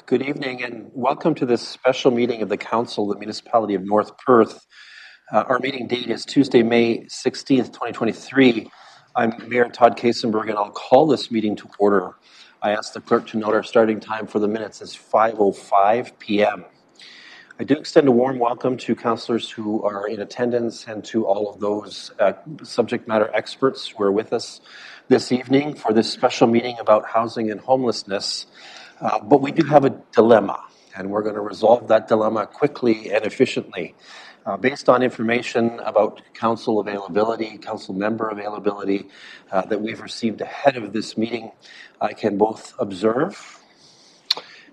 Good evening and welcome to this special meeting of the Council of the Municipality of North Perth. Our meeting date is Tuesday, May 16th, 2023. I'm Mayor Todd Kasenberg and I'll call this meeting to order. I ask the clerk to note our starting time for the minutes is 5:05 p.m. I do extend a warm welcome to councillors who are in attendance and to all of those subject matter experts who are with us this evening for this special meeting about housing and homelessness. But we do have a dilemma, and we're going to resolve that dilemma quickly and efficiently. Based on information about council availability, council member availability that we've received ahead of this meeting, I can both observe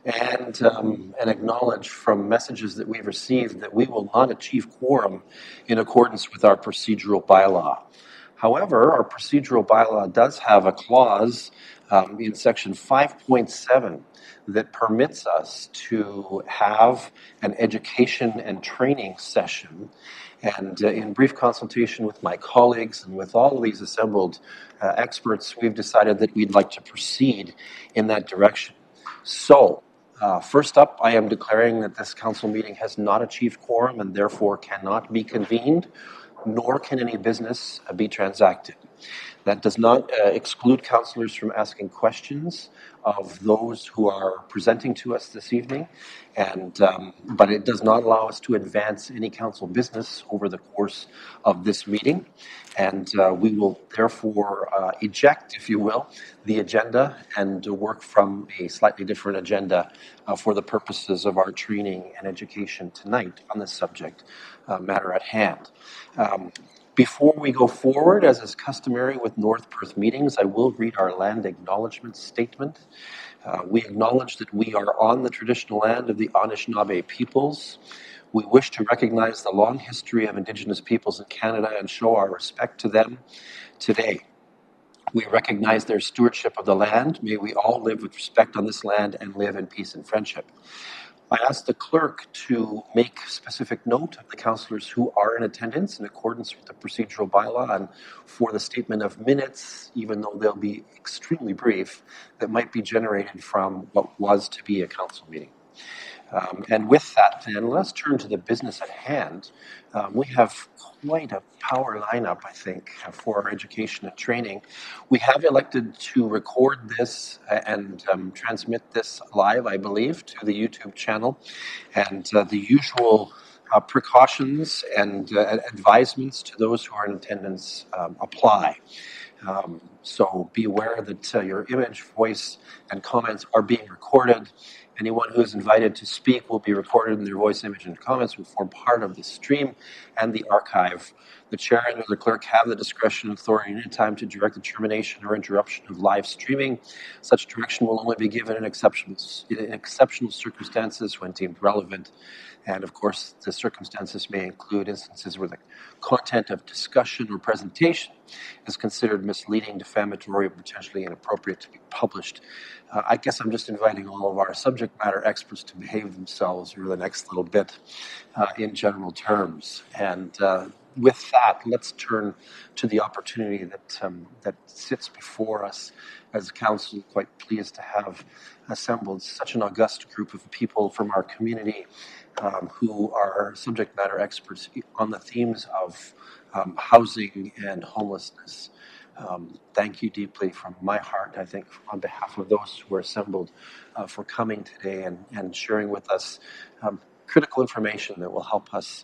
and acknowledge from messages that we've received that we will not achieve quorum in accordance with our procedural bylaw. However, our procedural bylaw does have a clause in section 5.7 that permits us to have an education and training session. And in brief consultation with my colleagues and with all of these assembled experts, we've decided that we'd like to proceed in that direction. So, first up, I am declaring that this council meeting has not achieved quorum and therefore cannot be convened, nor can any business be transacted. That does not exclude councillors from asking questions of those who are presenting to us this evening, but it does not allow us to advance any council business over the course of this meeting. And we will therefore eject, if you will, the agenda and work from a slightly different agenda for the purposes of our training and education tonight on this subject matter at hand. Before we go forward, as is customary with North Perth meetings, I will read our land acknowledgement statement. We acknowledge that we are on the traditional land of the Anishinaabe peoples. We wish to recognize the long history of Indigenous peoples in Canada and show our respect to them today. We recognize their stewardship of the land. May we all live with respect on this land and live in peace and friendship. I ask the clerk to make specific note of the councillors who are in attendance in accordance with the procedural bylaw and for the statement of minutes, even though they'll be extremely brief, that might be generated from what was to be a council meeting. And with that, then, let's turn to the business at hand. We have quite a power lineup, I think, for our education and training. We have elected to record this and transmit this live, I believe, to the YouTube channel. And the usual precautions and advisements to those who are in attendance apply. So be aware that your image, voice, and comments are being recorded. Anyone who is invited to speak will be recorded, and their voice, image, and comments will form part of the stream and the archive. The chair and the clerk have the discretion and authority at any time to direct the termination or interruption of live streaming. Such direction will only be given in exceptional circumstances when deemed relevant. And of course, the circumstances may include instances where the content of discussion or presentation is considered misleading, defamatory, or potentially inappropriate to be published. I guess I'm just inviting all of our subject matter experts to behave themselves for the next little bit in general terms. And with that, let's turn to the opportunity that sits before us as a council. Quite pleased to have assembled such an august group of people from our community who are subject matter experts on the themes of housing and homelessness. Thank you deeply from my heart, I think, on behalf of those who are assembled for coming today and sharing with us critical information that will help us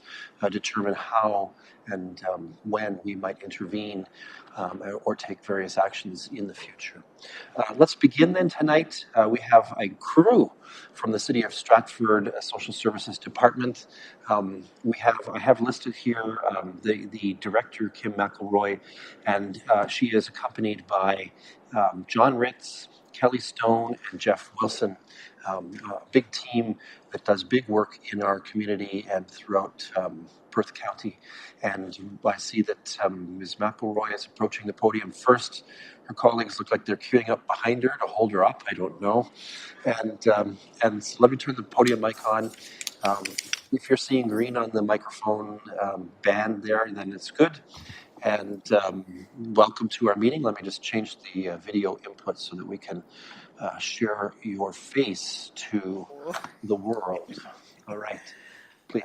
determine how and when we might intervene or take various actions in the future. Let's begin then tonight. We have a crew from the City of Stratford Social Services Department. I have listed here the director, Kim McElroy, and she is accompanied by John Ritz, Kelly Stone, and Jeff Wilson. A big team that does big work in our community and throughout Perth County. And I see that Ms. McElroy is approaching the podium first. Her colleagues look like they're queuing up behind her to hold her up. I don't know. And so let me turn the podium mic on. If you're seeing green on the microphone band there, then it's good. And welcome to our meeting. Let me just change the video input so that we can share your face to the world. All right, please.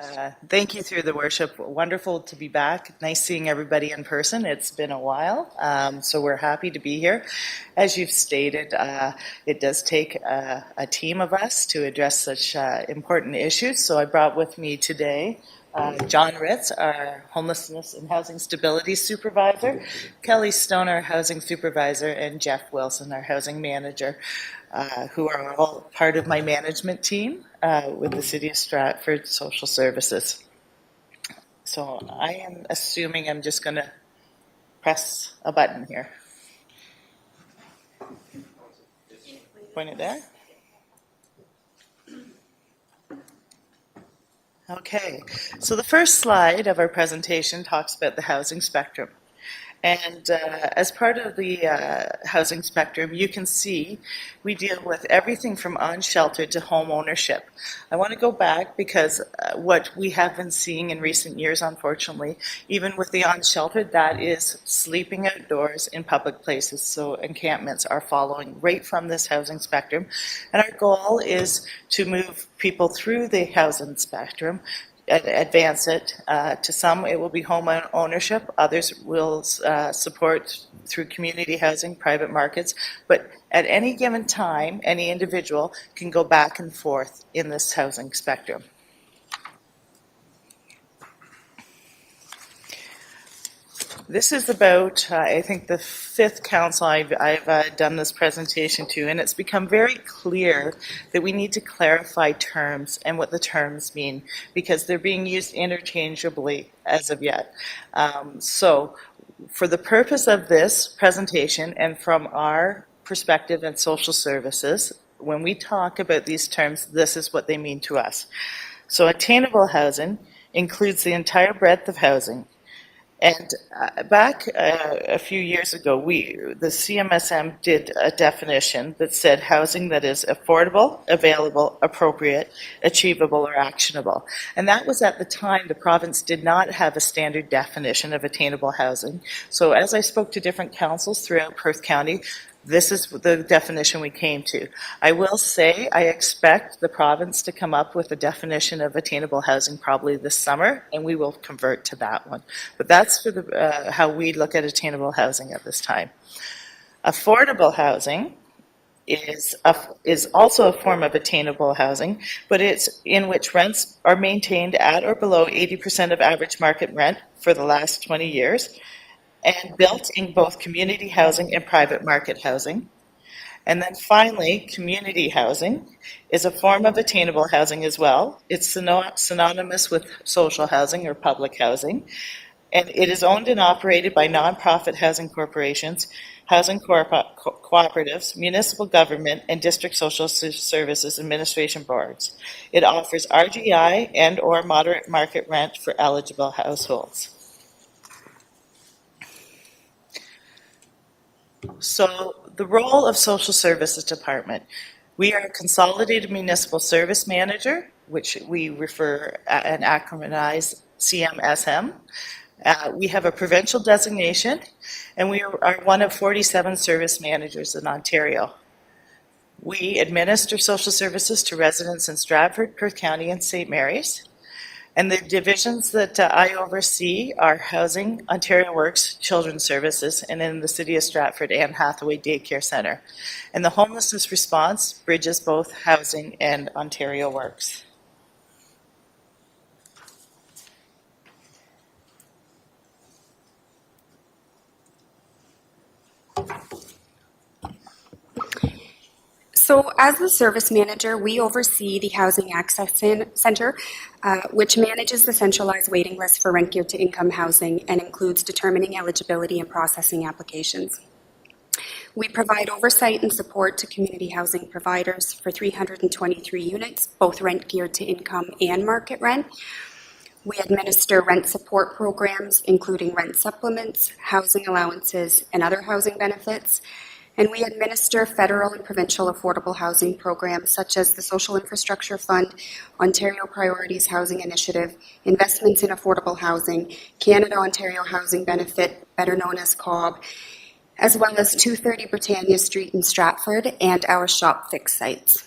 Thank you through the worship. Wonderful to be back. Nice seeing everybody in person. It's been a while, so we're happy to be here. As you've stated, it does take a team of us to address such important issues. So I brought with me today John Ritz, our Homelessness and Housing Stability Supervisor, Kelly Stone, our Housing Supervisor, and Jeff Wilson, our Housing Manager, who are all part of my management team with the City of Stratford Social Services. So I am assuming I'm just going to press a button here. Point it there. Okay, so the first slide of our presentation talks about the housing spectrum. And as part of the housing spectrum, you can see we deal with everything from unsheltered to home ownership. I want to go back because what we have been seeing in recent years, unfortunately, even with the unsheltered, that is sleeping outdoors in public places. So encampments are following right from this housing spectrum. And our goal is to move people through the housing spectrum, advance it. To some, it will be home ownership. Others will support through community housing, private markets. But at any given time, any individual can go back and forth in this housing spectrum. This is about, I think, the fifth council I've done this presentation to, and it's become very clear that we need to clarify terms and what the terms mean, because they're being used interchangeably as of yet. So for the purpose of this presentation and from our perspective in social services, when we talk about these terms, this is what they mean to us. So attainable housing includes the entire breadth of housing. And back a few years ago, the CMSM did a definition that said housing that is affordable, available, appropriate, achievable, or actionable. And that was at the time the province did not have a standard definition of attainable housing. So as I spoke to different councils throughout Perth County, this is the definition we came to. I will say I expect the province to come up with a definition of attainable housing probably this summer, and we will convert to that one. But that's for how we look at attainable housing at this time. Affordable housing is also a form of attainable housing, but it's in which rents are maintained at or below 80% of average market rent for the last 20 years. And built in both community housing and private market housing. And then finally, community housing is a form of attainable housing as well. It's synonymous with social housing or public housing. And it is owned and operated by nonprofit housing corporations, housing cooperatives, municipal government, and district social services administration boards. It offers RGI and or moderate market rent for eligible households. So the role of Social Services Department. We are a consolidated municipal service manager, which we refer and acronymize CMSM. We have a provincial designation, and we are one of 47 service managers in Ontario. We administer social services to residents in Stratford, Perth County, and St. Mary's. And the divisions that I oversee are Housing, Ontario Works, Children's Services, and in the City of Stratford, Anne Hathaway Daycare Centre. And the homelessness response bridges both Housing and Ontario Works. So as the service manager, we oversee the Housing Access Centre, which manages the centralized waiting list for rent geared to income housing and includes determining eligibility and processing applications. We provide oversight and support to community housing providers for 323 units, both rent geared to income and market rent. We administer rent support programs, including rent supplements, housing allowances, and other housing benefits. And we administer federal and provincial affordable housing programs such as the Social Infrastructure Fund, Ontario Priorities Housing Initiative, Investments in Affordable Housing, Canada-Ontario Housing Benefit, better known as COB, as well as 230 Britannia Street in Stratford and our Shop Fix sites.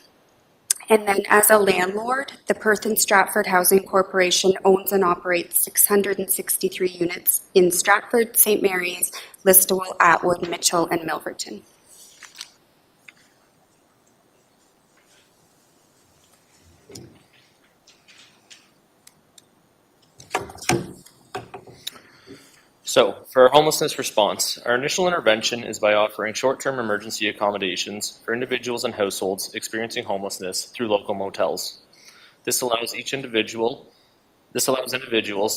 And then as a landlord, the Perth and Stratford Housing Corporation owns and operates 663 units in Stratford, St. Mary's, Listowel, Atwood, Mitchell, and Milverton. So, for our homelessness response, our initial intervention is by offering short-term emergency accommodations for individuals and households experiencing homelessness through local motels. This allows individuals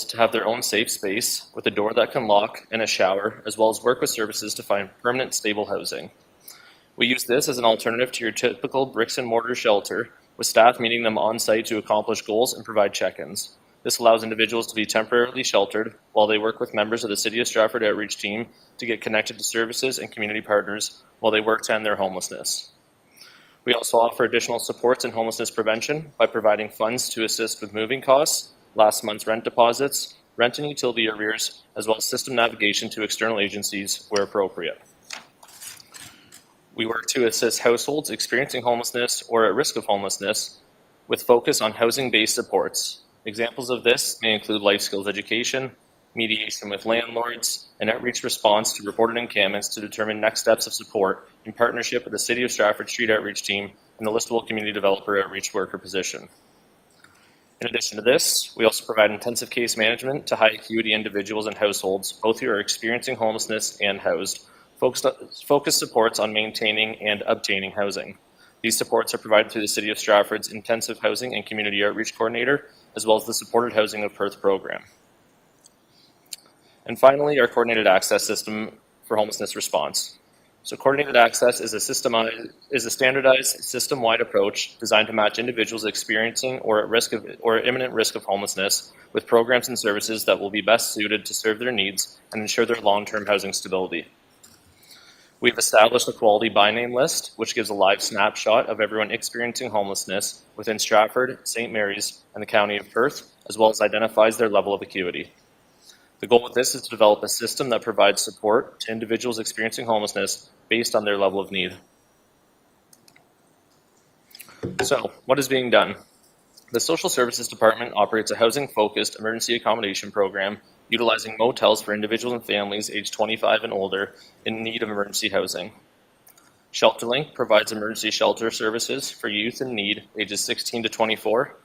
to have their own safe space with a door that can lock and a shower, as well as work with services to find permanent, stable housing. We use this as an alternative to your typical bricks and mortar shelter, with staff meeting them on site to accomplish goals and provide check-ins. This allows individuals to be temporarily sheltered while they work with members of the City of Stratford outreach team to get connected to services and community partners while they work to end their homelessness. We also offer additional supports in homelessness prevention by providing funds to assist with moving costs, last month's rent deposits, rent and utility arrears, as well as system navigation to external agencies where appropriate. We work to assist households experiencing homelessness or at risk of homelessness with focus on housing-based supports. Examples of this may include life skills education, mediation with landlords, and outreach response to reported encampments to determine next steps of support in partnership with the City of Stratford Street Outreach Team and the Listowel Community Developer Outreach Worker position. In addition to this, we also provide intensive case management to high acuity individuals and households, both who are experiencing homelessness and housed, focused supports on maintaining and obtaining housing. These supports are provided through the City of Stratford's Intensive Housing and Community Outreach Coordinator, as well as the Supported Housing of Perth program. And finally, our Coordinated Access System for Homelessness Response. So Coordinated Access is a standardized system-wide approach designed to match individuals experiencing or at imminent risk of homelessness with programs and services that will be best suited to serve their needs and ensure their long-term housing stability. We've established a quality by name list, which gives a live snapshot of everyone experiencing homelessness within Stratford, St. Mary's, and the County of Perth, as well as identifies their level of acuity. The goal with this is to develop a system that provides support to individuals experiencing homelessness based on their level of need. So, what is being done? The Social Services Department operates a housing-focused emergency accommodation program utilizing motels for individuals and families aged 25 and older in need of emergency housing. ShelterLink provides emergency shelter services for youth in need ages 16 to 24,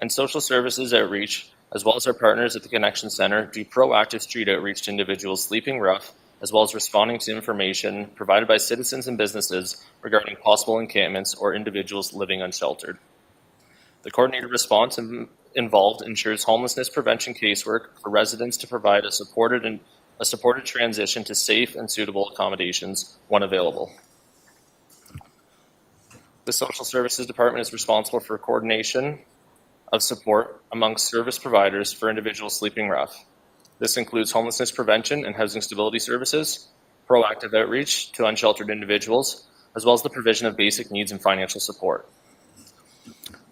and Social Services Outreach, as well as our partners at the Connection Center, do proactive street outreach to individuals sleeping rough, as well as responding to information provided by citizens and businesses regarding possible encampments or individuals living unsheltered. The coordinated response involved ensures homelessness prevention casework for residents to provide a supported transition to safe and suitable accommodations when available. The Social Services Department is responsible for coordination of support amongst service providers for individuals sleeping rough. This includes homelessness prevention and housing stability services, proactive outreach to unsheltered individuals, as well as the provision of basic needs and financial support.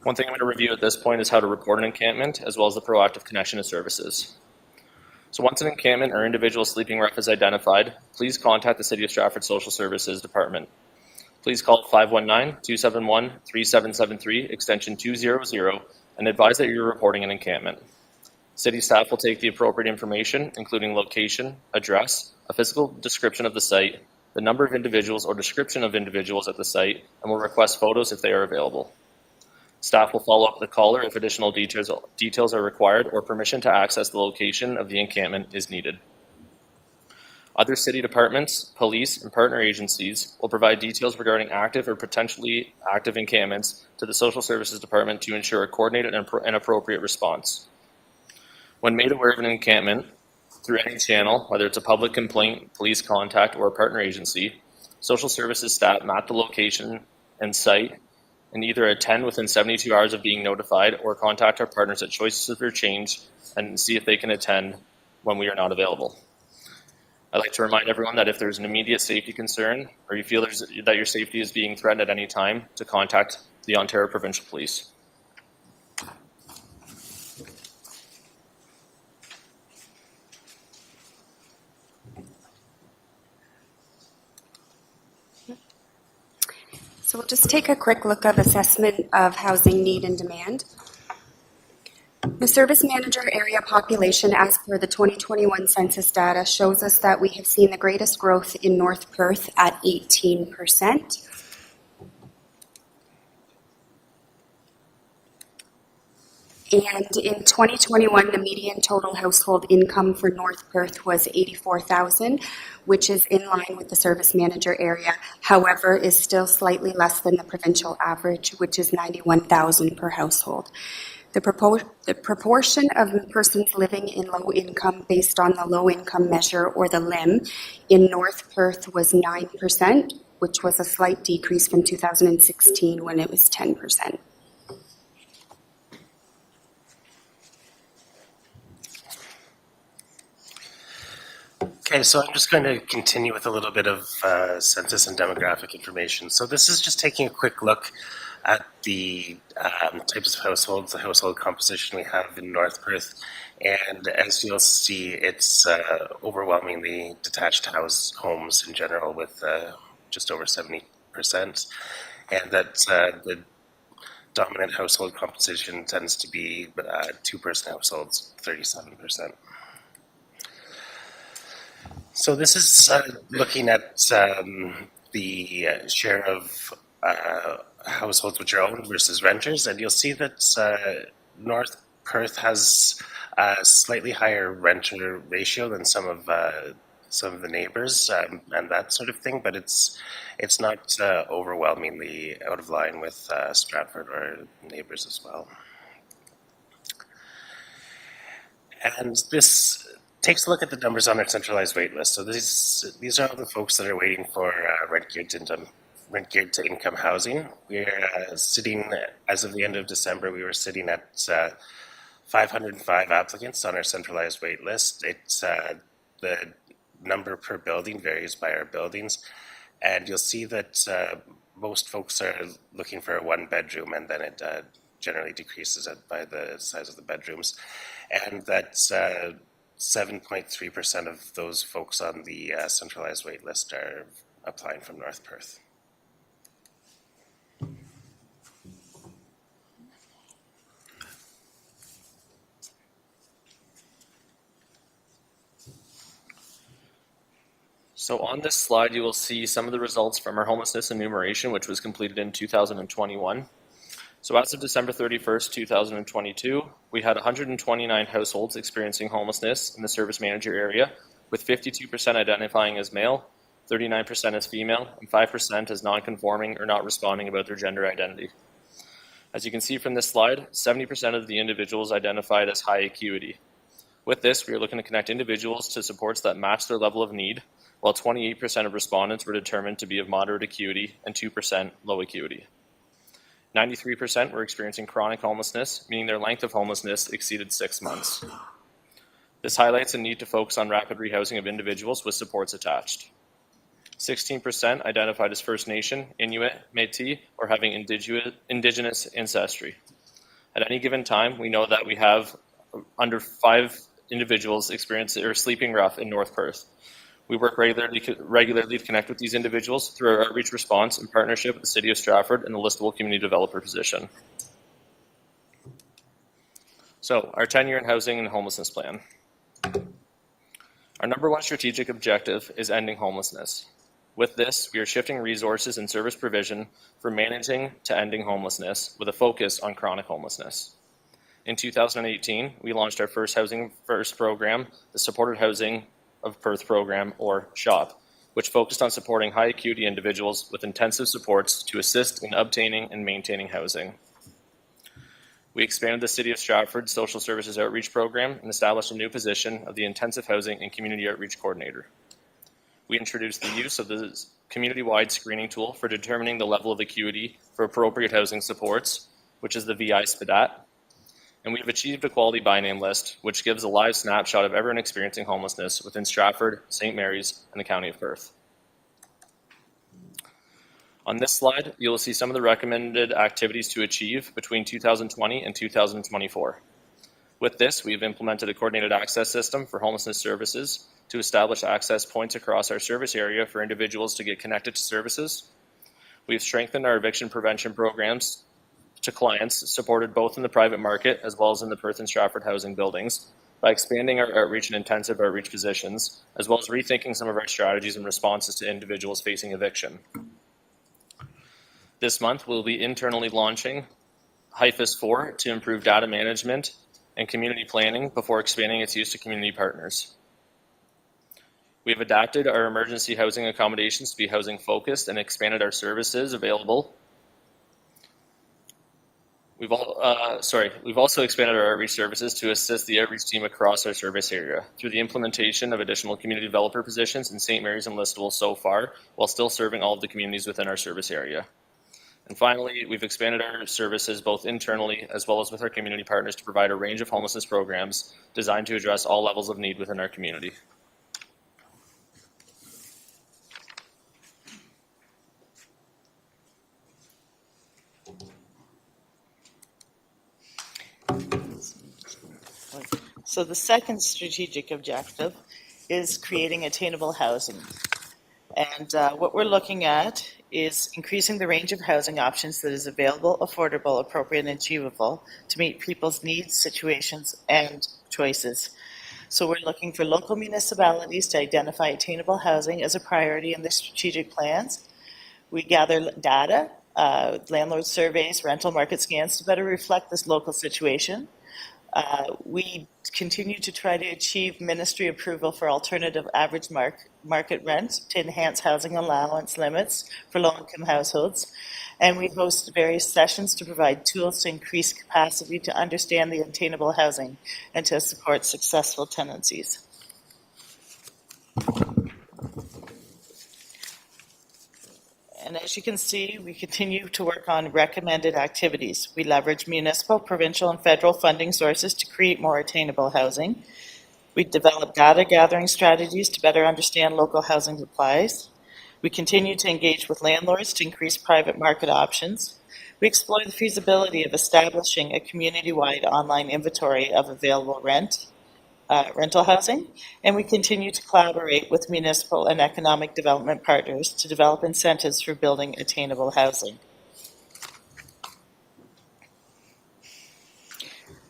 One thing I'm going to review at this point is how to report an encampment, as well as the proactive connection of services. So once an encampment or individual sleeping rough is identified, please contact the City of Stratford Social Services Department. Please call 519-271-3773, extension 200, and advise that you're reporting an encampment. City staff will take the appropriate information, including location, address, a physical description of the site, the number of individuals or description of individuals at the site, and will request photos if they are available. Staff will follow up with the caller if additional details are required or permission to access the location of the encampment is needed. Other city departments, police, and partner agencies will provide details regarding active or potentially active encampments to the Social Services Department to ensure a coordinated and appropriate response. When made aware of an encampment through any channel, whether it's a public complaint, police contact, or a partner agency, Social Services staff map the location and site and either attend within 72 hours of being notified or contact our partners at Choices for Change and see if they can attend when we are not available. I'd like to remind everyone that if there's an immediate safety concern or you feel that your safety is being threatened at any time, to contact the Ontario Provincial Police. just take a quick look of assessment of housing need and demand. The service manager area population as per the 2021 census data shows us that we have seen the greatest growth in North Perth at 18%. And in 2021, the median total household income for North Perth was $84,000, which is in line with the service manager area. However, is still slightly less than the provincial average, which is $91,000 per household. The proportion of persons living in low income based on the low income measure, or the LIM, in North Perth was 9%, which was a slight decrease from 2016 when it was 10%. Okay, so I'm just going to continue with a little bit of census and demographic information. So this is just taking a quick look at the types of households, the household composition we have in North Perth. And as you'll see, it's overwhelmingly detached homes in general, with just over 70%. And that the dominant household composition tends to be two-person households, 37%. So this is looking at the share of households which are owned versus renters, and you'll see that North Perth has a slightly higher renter ratio than some of the neighbours and that sort of thing, but it's not overwhelmingly out of line with Stratford or neighbours as well. And this takes a look at the numbers on our centralized wait list. So these are all the folks that are waiting for rent geared to income housing. We're sitting, as of the end of December, we were sitting at 505 applicants on our centralized wait list. It's the number per building varies by our buildings, and you'll see that most folks are looking for a one-bedroom, and then it generally decreases by the size of the bedrooms, and that's 7.3% of those folks on the centralized wait list are applying from North Perth. So on this slide, you will see some of the results from our homelessness enumeration, which was completed in 2021. So as of December 31st, 2022, we had 129 households experiencing homelessness in the service manager area, with 52% identifying as male, 39% as female, and 5% as non-conforming or not responding about their gender identity. As you can see from this slide, 70% of the individuals identified as high acuity. With this, we are looking to connect individuals to supports that match their level of need, while 28% of respondents were determined to be of moderate acuity and 2% low acuity. 93% were experiencing chronic homelessness, meaning their length of homelessness exceeded 6 months. This highlights a need to focus on rapid rehousing of individuals with supports attached. 16% identified as First Nation, Inuit, Métis, or having Indigenous ancestry. At any given time, we know that we have under 5 individuals experiencing or sleeping rough in North Perth. We work regularly to connect with these individuals through our outreach response in partnership with the City of Stratford and the Listable Community Developer position. So, our 10-year in housing and homelessness plan. Our number one strategic objective is ending homelessness. With this, we are shifting resources and service provision from managing to ending homelessness with a focus on chronic homelessness. In 2018, we launched our first Housing First program, the Supported Housing of Perth program, or SHOP, which focused on supporting high acuity individuals with intensive supports to assist in obtaining and maintaining housing. We expanded the City of Stratford Social Services Outreach Program and established a new position of the Intensive Housing and Community Outreach Coordinator. We introduced the use of the community-wide screening tool for determining the level of acuity for appropriate housing supports, which is the VI SPDAT. And we have achieved a quality by name list, which gives a live snapshot of everyone experiencing homelessness within Stratford, St. Mary's, and the County of Perth. On this slide, you will see some of the recommended activities to achieve between 2020 and 2024. With this, we have implemented a coordinated access system for homelessness services to establish access points across our service area for individuals to get connected to services. We've strengthened our eviction prevention programs to clients supported both in the private market as well as in the Perth and Stratford housing buildings by expanding our outreach and intensive outreach positions, as well as rethinking some of our strategies and responses to individuals facing eviction. This month, we'll be internally launching HIFIS 4 to improve data management and community planning before expanding its use to community partners. We have adapted our emergency housing accommodations to be housing focused and expanded our services available. We've also expanded our outreach services to assist the outreach team across our service area through the implementation of additional community developer positions in St. Mary's and Listowel so far, while still serving all of the communities within our service area. And finally, we've expanded our services both internally as well as with our community partners to provide a range of homelessness programs designed to address all levels of need within our community. So the second strategic objective is creating attainable housing. And what we're looking at is increasing the range of housing options that is available, affordable, appropriate, and achievable to meet people's needs, situations, and choices. So we're looking for local municipalities to identify attainable housing as a priority in their strategic plans. We gather data, landlord surveys, rental market scans to better reflect this local situation. We continue to try to achieve ministry approval for alternative average market rent to enhance housing allowance limits for low-income households. And we host various sessions to provide tools to increase capacity to understand the attainable housing and to support successful tenancies. And as you can see, we continue to work on recommended activities. We leverage municipal, provincial, and federal funding sources to create more attainable housing. We develop data gathering strategies to better understand local housing supplies. We continue to engage with landlords to increase private market options. We explore the feasibility of establishing a community-wide online inventory of available rental housing, and we continue to collaborate with municipal and economic development partners to develop incentives for building attainable housing.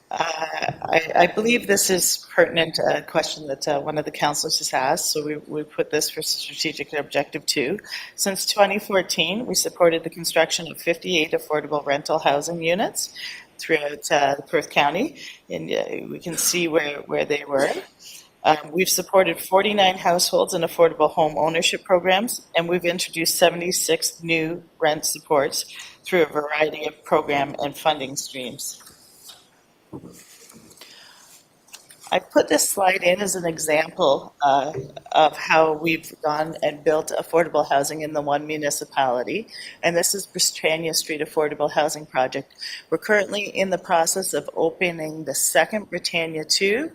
I believe this is pertinent, a question that one of the councillors has asked, so we put this for strategic objective 2. Since 2014, we supported the construction of 58 affordable rental housing units throughout Perth County, and we can see where they were. We've supported 49 households in affordable home ownership programs, and we've introduced 76 new rent supports through a variety of program and funding streams. I put this slide in as an example of how we've gone and built affordable housing in the one municipality, and this is Britannia Street Affordable Housing Project. We're currently in the process of opening the second Britannia 2.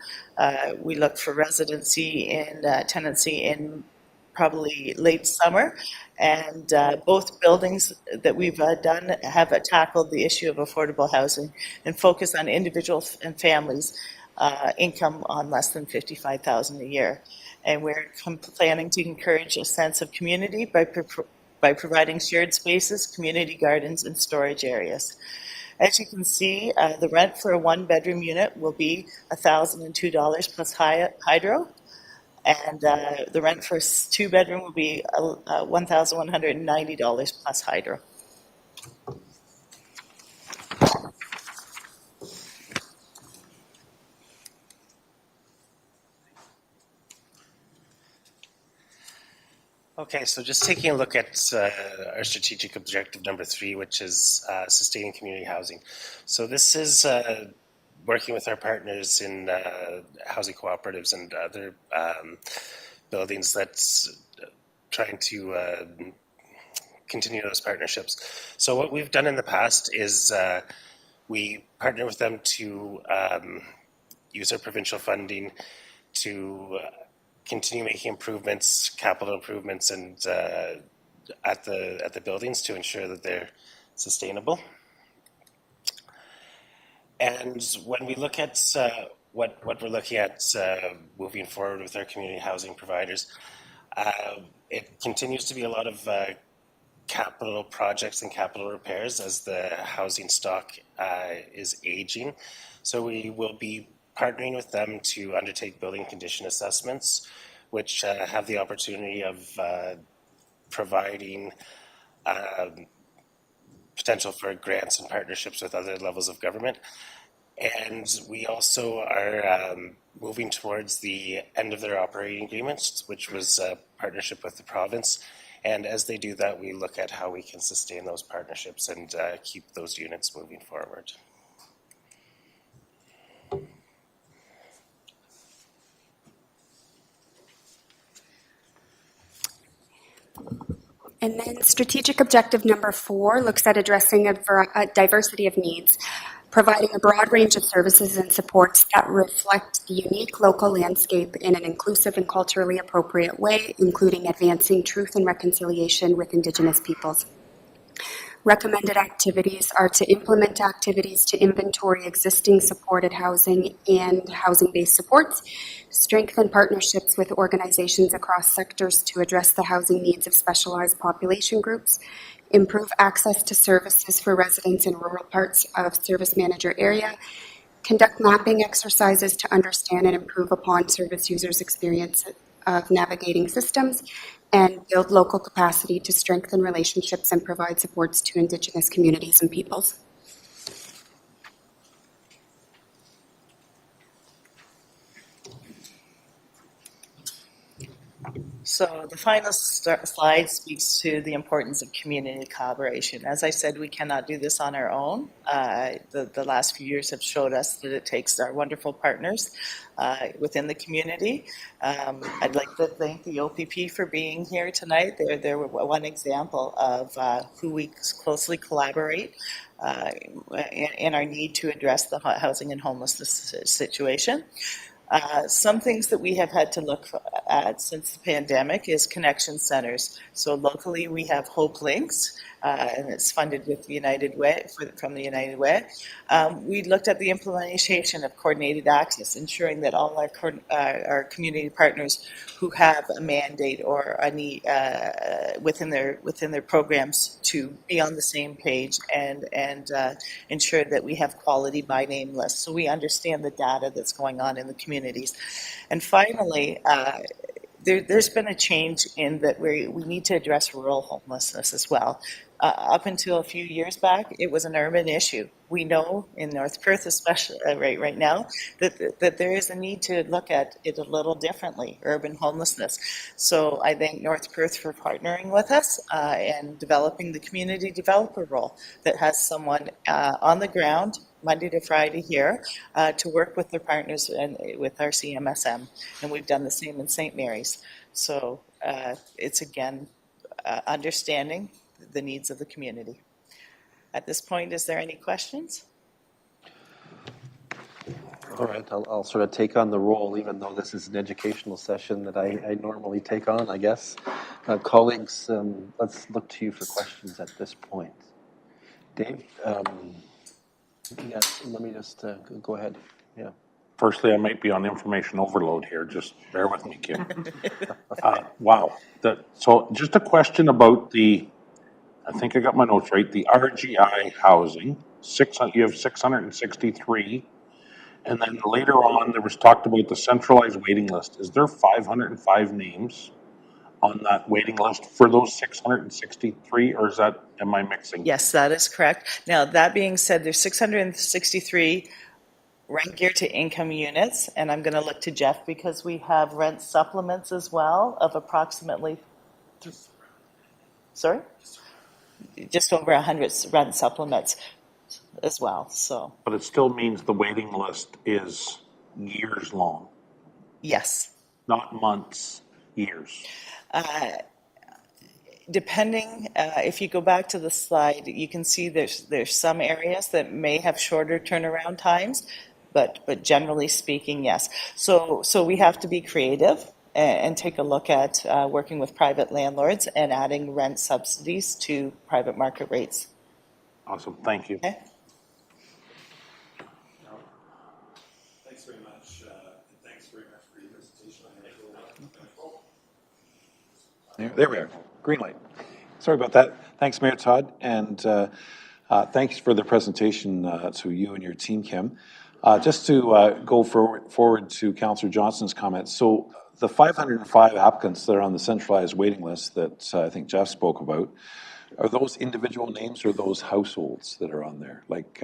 We look for residency and tenancy in probably late summer, and both buildings that we've done have tackled the issue of affordable housing and focus on individuals and families income on less than $55,000 a year. And we're planning to encourage a sense of community by providing shared spaces, community gardens, and storage areas. As you can see, the rent for a one-bedroom unit will be $1,002 plus hydro, and the rent for a two-bedroom will be $1,190 plus hydro. Okay, so just taking a look at our strategic objective number 3, which is sustaining community housing. So this is working with our partners in housing cooperatives and other buildings that's trying to continue those partnerships. So what we've done in the past is we partner with them to use our provincial funding to continue making improvements, capital improvements, and at the buildings to ensure that they're sustainable. And when we look at what we're looking at moving forward with our community housing providers, it continues to be a lot of capital projects and capital repairs as the housing stock is aging. So we will be partnering with them to undertake building condition assessments, which have the opportunity of providing potential for grants and partnerships with other levels of government. And we also are moving towards the end of their operating agreements, which was a partnership with the province. And as they do that, we look at how we can sustain those partnerships and keep those units moving forward. And then strategic objective number 4 looks at addressing a diversity of needs, providing a broad range of services and supports that reflect the unique local landscape in an inclusive and culturally appropriate way, including advancing truth and reconciliation with Indigenous peoples. Recommended activities are to implement activities to inventory existing supported housing and housing-based supports, strengthen partnerships with organizations across sectors to address the housing needs of specialized population groups, improve access to services for residents in rural parts of service manager area, conduct mapping exercises to understand and improve upon service users' experience of navigating systems, and build local capacity to strengthen relationships and provide supports to Indigenous communities and peoples. So the final slide speaks to the importance of community collaboration. As I said, we cannot do this on our own. The last few years have showed us that it takes our wonderful partners within the community. I'd like to thank the OPP for being here tonight. They're one example of who we closely collaborate in our need to address the housing and homelessness situation. Some things that we have had to look at since the pandemic is connection centers. So locally we have Hope Links, and it's funded with the United Way, from the United Way. We looked at the implementation of coordinated access, ensuring that all our community partners who have a mandate or a need within their programs to be on the same page and ensure that we have quality by name lists, so we understand the data that's going on in the communities. And finally, there's been a change in that we need to address rural homelessness as well. Up until a few years back, it was an urban issue. We know in North Perth, especially right now, that there is a need to look at it a little differently, urban homelessness. So I thank North Perth for partnering with us and developing the community developer role that has someone on the ground Monday to Friday here to work with their partners and with our CMSM. And we've done the same in St. Mary's. So it's again understanding the needs of the community. At this point, is there any questions? All right, I'll sort of take on the role, even though this is an educational session that I normally take on, I guess. Colleagues, let's look to you for questions at this point. Dave, yes, let me just go ahead. Yeah. Firstly, I might be on information overload here. Just bear with me, Kim. Wow. So just a question about I think I got my notes right. The RGI housing, you have 663. And then later on, there was talked about the centralized waiting list. Is there 505 names on that waiting list for those 663, or am I mixing? Yes, that is correct. Now, that being said, there's 663 rent geared to income units, and I'm going to look to Jeff because we have rent supplements as well of approximately, sorry? Just over 100 rent supplements as well. So, but it still means the waiting list is years long. Yes. Not months, years. Depending, if you go back to the slide, you can see there's some areas that may have shorter turnaround times, but generally speaking, yes. So we have to be creative and take a look at working with private landlords and adding rent subsidies to private market rates. Awesome, thank you. Okay. Thanks very much, and thanks very much for your presentation. There we are. Green light. Sorry about that. Thanks, Mayor Todd, and thanks for the presentation to you and your team, Kim. Just to go forward to Councillor Johnson's comments. So the 505 applicants that are on the centralized waiting list that I think Jeff spoke about, are those individual names or those households that are on there? Like,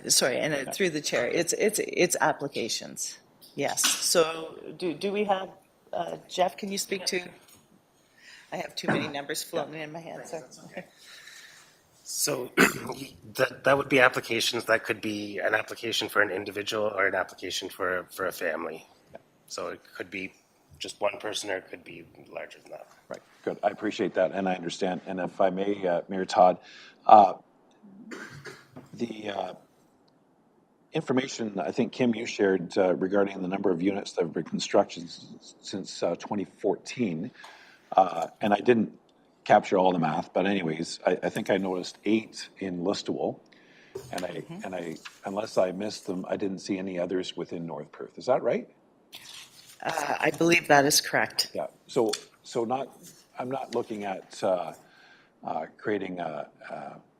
sorry, and through the chair, it's applications. Yes. So do we have Jeff? Can you speak to? I have too many numbers floating in my head. Sorry. So that would be applications. That could be an application for an individual or an application for a family. So it could be just one person or it could be larger than that. Right, good. I appreciate that and I understand. And if I may, Mayor Todd, the information I think, Kim, you shared regarding the number of units that have been constructed since 2014, and I didn't capture all the math, but anyways, I think I noticed 8 in Listowel, and I unless I missed them, I didn't see any others within North Perth. Is that right? I believe that is correct. Yeah. So I'm not looking at creating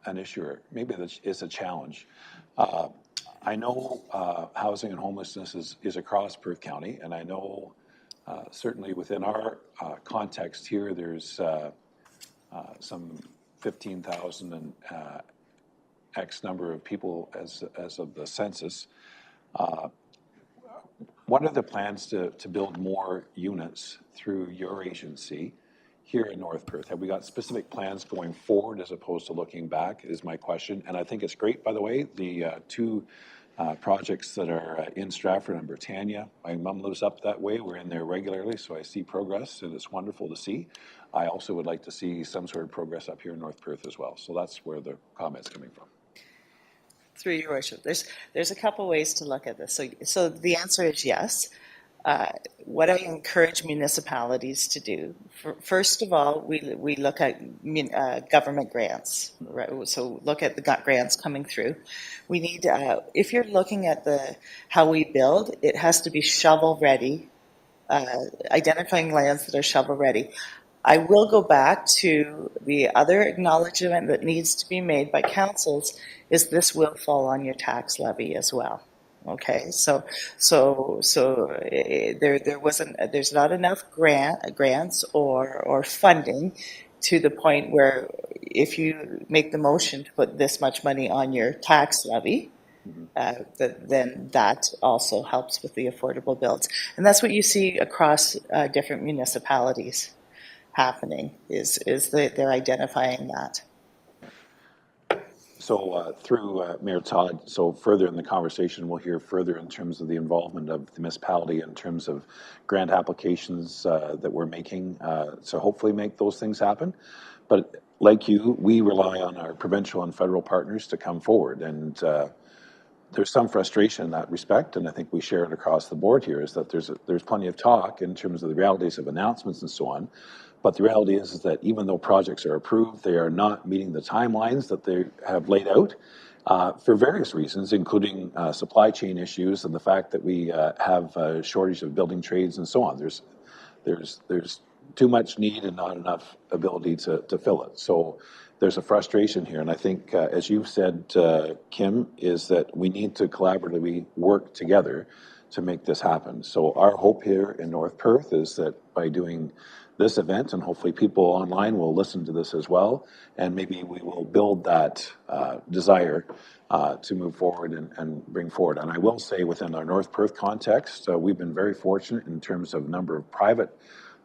an issue, or maybe that is a challenge. I know housing and homelessness is across Perth County, and I know certainly within our context here, there's some 15,000 and X number of people as of the census. What are the plans to build more units through your agency here in North Perth? Have we got specific plans going forward as opposed to looking back, is my question. And I think it's great, by the way, the 2 projects that are in Stratford and Britannia. My mom lives up that way. We're in there regularly, so I see progress, and it's wonderful to see. I also would like to see some sort of progress up here in North Perth as well. So that's where the comment's coming from. Through your worship, there's a couple ways to look at this. So the answer is yes. What I encourage municipalities to do, first of all, we look at government grants. Right? So look at the grants coming through. We need, if you're looking at how we build, it has to be shovel ready, identifying lands that are shovel ready. I will go back to the other acknowledgement that needs to be made by councils is this will fall on your tax levy as well. Okay, so there's not enough grants or funding to the point where if you make the motion to put this much money on your tax levy, then that also helps with the affordable builds, and that's what you see across different municipalities happening. Is they're identifying that. So through Mayor Todd, so further in the conversation, we'll hear further in terms of the involvement of the municipality in terms of grant applications that we're making to hopefully make those things happen. But like you, we rely on our provincial and federal partners to come forward. And there's some frustration in that respect, and I think we share it across the board here, is that there's plenty of talk in terms of the realities of announcements and so on. But the reality is that even though projects are approved, they are not meeting the timelines that they have laid out for various reasons, including supply chain issues and the fact that we have a shortage of building trades and so on. There's too much need and not enough ability to fill it. So there's a frustration here. And I think, as you've said, Kim, is that we need to collaboratively work together to make this happen. So our hope here in North Perth is that by doing this event, and hopefully people online will listen to this as well, and maybe we will build that desire to move forward and bring forward. And I will say within our North Perth context, we've been very fortunate in terms of number of private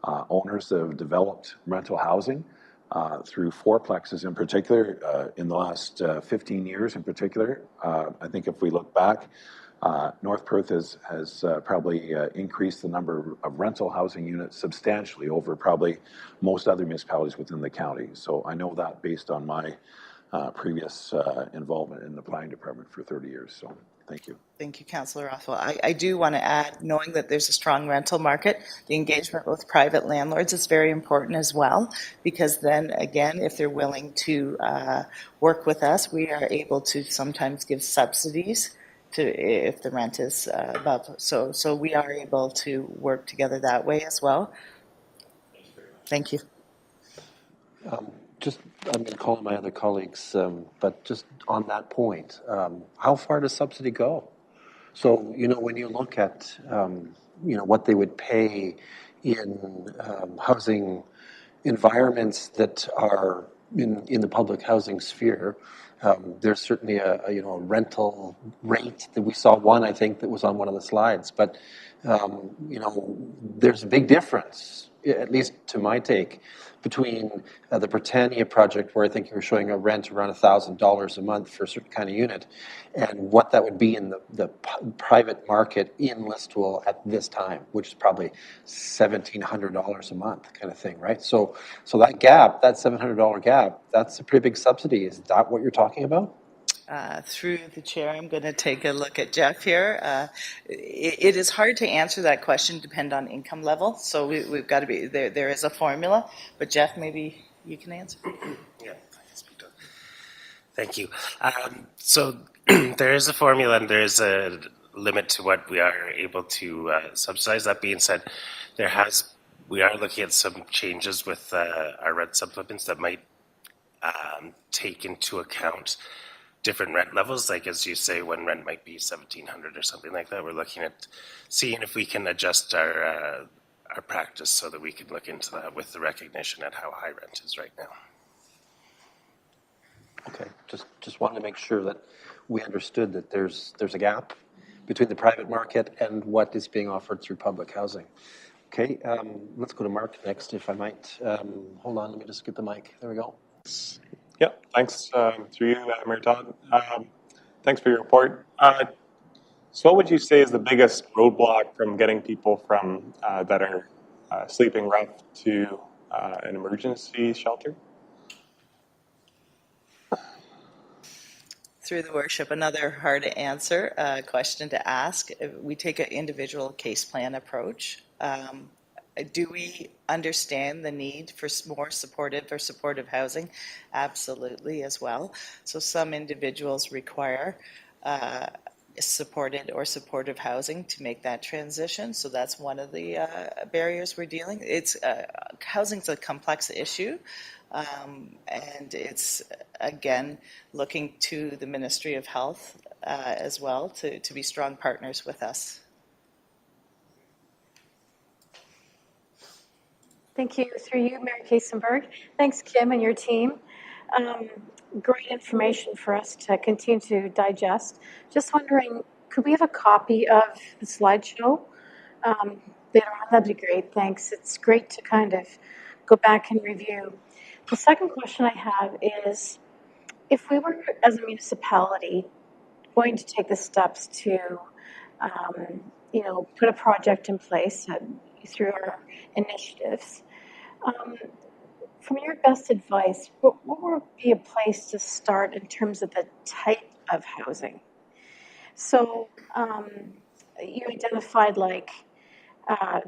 owners that have developed rental housing through fourplexes in particular in the last 15 years in particular. I think if we look back, North Perth has probably increased the number of rental housing units substantially over probably most other municipalities within the county. So I know that based on my previous involvement in the planning department for 30 years. So thank you. Thank you, Councillor Rothwell. I do want to add, knowing that there's a strong rental market, the engagement with private landlords is very important as well, because then again, if they're willing to work with us, we are able to sometimes give subsidies if the rent is above. So we are able to work together that way as well. Thank you. just, I'm going to call on my other colleagues, but just on that point, how far does subsidy go? So, when you look at, what they would pay in housing environments that are in the public housing sphere, there's certainly a rental rate that we saw one, I think, that was on one of the slides. But, there's a big difference, at least to my take, between the Britannia project, where I think you were showing a rent around $1,000 a month for a certain kind of unit, and what that would be in the private market in Listowel at this time, which is probably $1,700 a month kind of thing, right? So that gap, that $700 gap, that's a pretty big subsidy. Is that what you're talking about? Through the chair, I'm going to take a look at Jeff here. It is hard to answer that question, depend on income level. So we've got to be there. There is a formula, but Jeff, maybe you can answer. Yeah, thank you. So there is a formula and there is a limit to what we are able to subsidize. That being said, we are looking at some changes with our rent supplements that might take into account different rent levels, like as you say, when rent might be $1,700 or something like that. We're looking at seeing if we can adjust our practice so that we can look into that with the recognition at how high rent is right now. Okay, just wanted to make sure that we understood that there's a gap between the private market and what is being offered through public housing. Okay, let's go to Mark next, if I might. Hold on, let me just get the mic. There we go. Yeah, thanks through you, Mayor Todd. Thanks for your report. So what would you say is the biggest roadblock from getting people from that are sleeping rough to an emergency shelter? Through the worship, another hard to answer question to ask. We take an individual case plan approach. Do we understand the need for more supportive housing? Absolutely, as well. So some individuals require supportive housing to make that transition. So that's one of the barriers we're dealing. Housing's a complex issue, and it's again looking to the Ministry of Health as well to be strong partners with us. Thank you. Through you, Mayor Kaysenberg. Thanks, Kim and your team. Great information for us to continue to digest. Just wondering, could we have a copy of the slideshow later on? That'd be great. Thanks. It's great to kind of go back and review. The second question I have is, if we were, as a municipality, going to take the steps to, put a project in place through our initiatives, from your best advice, what would be a place to start in terms of the type of housing? So you identified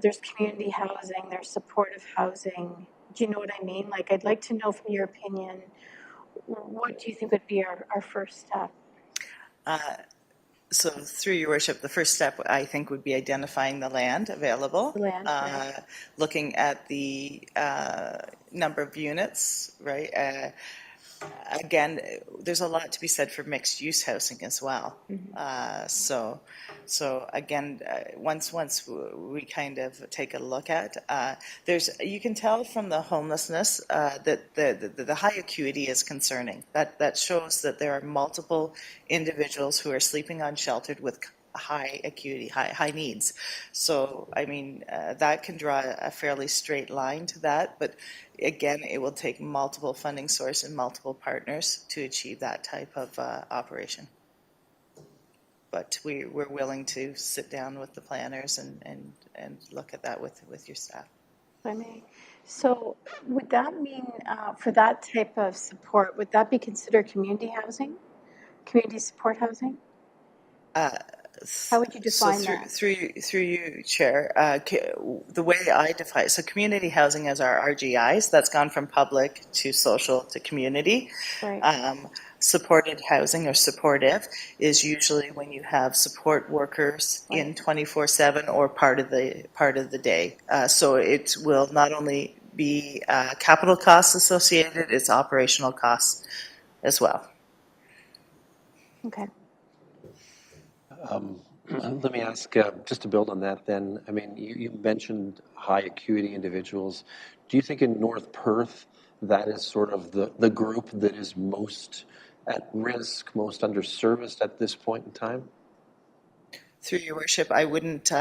there's community housing, there's supportive housing. Do you know what I mean? I'd like to know from your opinion, what do you think would be our first step? So through your worship, the first step I think would be identifying the land available, Right. Looking at the number of units, right? Again, there's a lot to be said for mixed use housing as well. Mm-hmm. So again, once we kind of take a look at, you can tell from the homelessness that the high acuity is concerning. That shows that there are multiple individuals who are sleeping unsheltered with high acuity, high needs. So, I mean, that can draw a fairly straight line to that, but again, it will take multiple funding sources and multiple partners to achieve that type of operation. But we're willing to sit down with the planners and look at that with your staff. If I may. So would that mean, for that type of support, would that be considered community housing? Community support housing? How would you define that? Through you, Chair, the way I define, so community housing as our RGIs, that's gone from public to social to community. Right. Supported housing or supportive is usually when you have support workers in 24/7 or part of the day. So it will not only be capital costs associated, it's operational costs as well. Okay. Let me ask, just to build on that then, I mean, you mentioned high acuity individuals. Do you think in North Perth that is sort of the group that is most at risk, most underserviced at this point in time? Through your worship, I wouldn't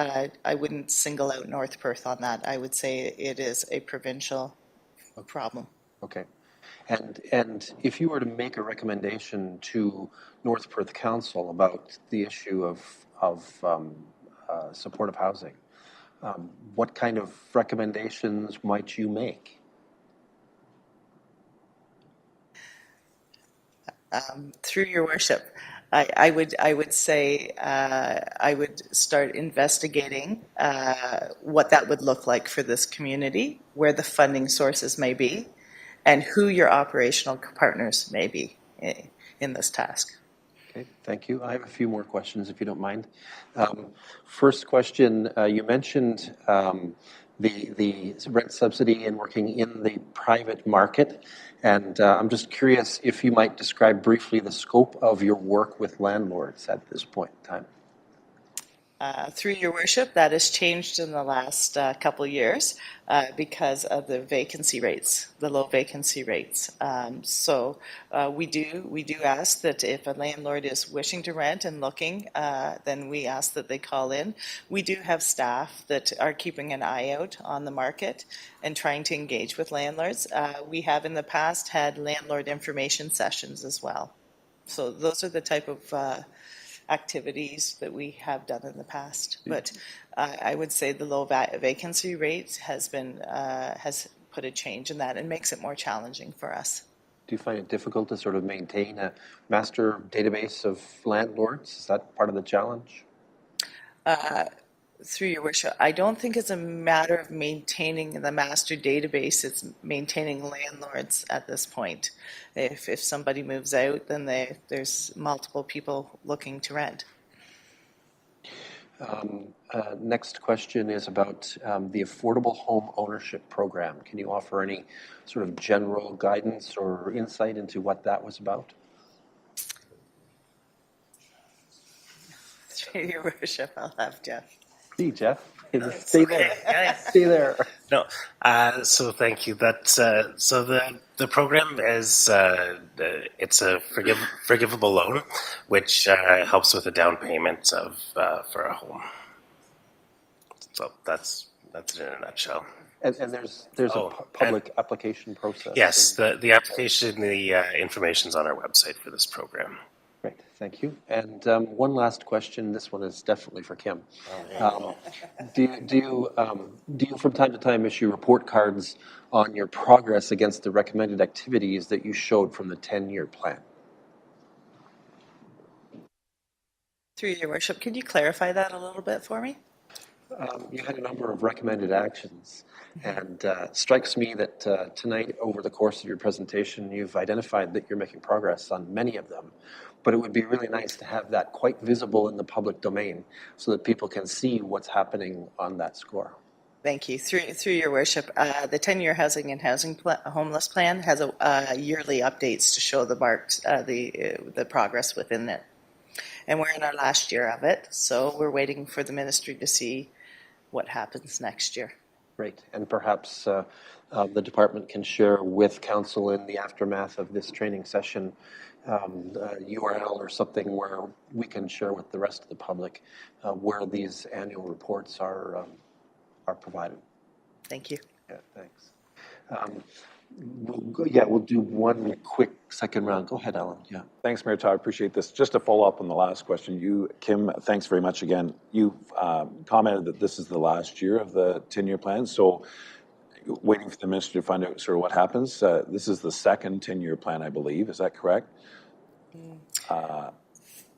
single out North Perth on that. I would say it is a provincial problem. Okay. And if you were to make a recommendation to North Perth Council about the issue of supportive housing, what kind of recommendations might you make? Through your worship, I would say I would start investigating what that would look like for this community, where the funding sources may be, and who your operational partners may be in this task. Okay, thank you. I have a few more questions, if you don't mind. First question, you mentioned the rent subsidy and working in the private market, and I'm just curious if you might describe briefly the scope of your work with landlords at this point in time. Through your worship, that has changed in the last couple years because of the vacancy rates, the low vacancy rates. So we do ask that if a landlord is wishing to rent and looking, then we ask that they call in. We do have staff that are keeping an eye out on the market and trying to engage with landlords. We have in the past had landlord information sessions as well. So those are the type of activities that we have done in the past, but I would say the low vacancy rate has put a change in that and makes it more challenging for us. Do you find it difficult to sort of maintain a master database of landlords? Is that part of the challenge? Through your worship, I don't think it's a matter of maintaining the master database, it's maintaining landlords at this point. If somebody moves out, then there's multiple people looking to rent. Next question is about the Affordable Home Ownership Program. Can you offer any sort of general guidance or insight into what that was about? Through your worship, I'll have Jeff. See, Jeff. Stay there. Stay there. No, so thank you. That so the program is it's a forgivable loan, which helps with a down payment of for a home. So that's it in a nutshell. And there's a public application process. Yes, the application, the information's on our website for this program. Great, thank you. And one last question. This one is definitely for Kim. Do you from time to time issue report cards on your progress against the recommended activities that you showed from the 10-year plan? Through your worship, could you clarify that a little bit for me? You had a number of recommended actions, and it strikes me that tonight, over the course of your presentation, you've identified that you're making progress on many of them, but it would be really nice to have that quite visible in the public domain so that people can see what's happening on that score. Thank you. Through your worship, the 10-year housing and homeless plan has yearly updates to show the progress within it. And we're in our last year of it, so we're waiting for the ministry to see what happens next year. Great, and perhaps the department can share with council in the aftermath of this training session URL or something where we can share with the rest of the public where these annual reports are provided. Thank you. Yeah, thanks. We'll do one quick second round. Go ahead, Alan. Yeah. Thanks, Mayor Todd. I appreciate this. Just to follow up on the last question, you, Kim, thanks very much again. You've commented that this is the last year of the 10-year plan, so waiting for the minister to find out sort of what happens. This is the second 10-year plan, I believe. Is that correct?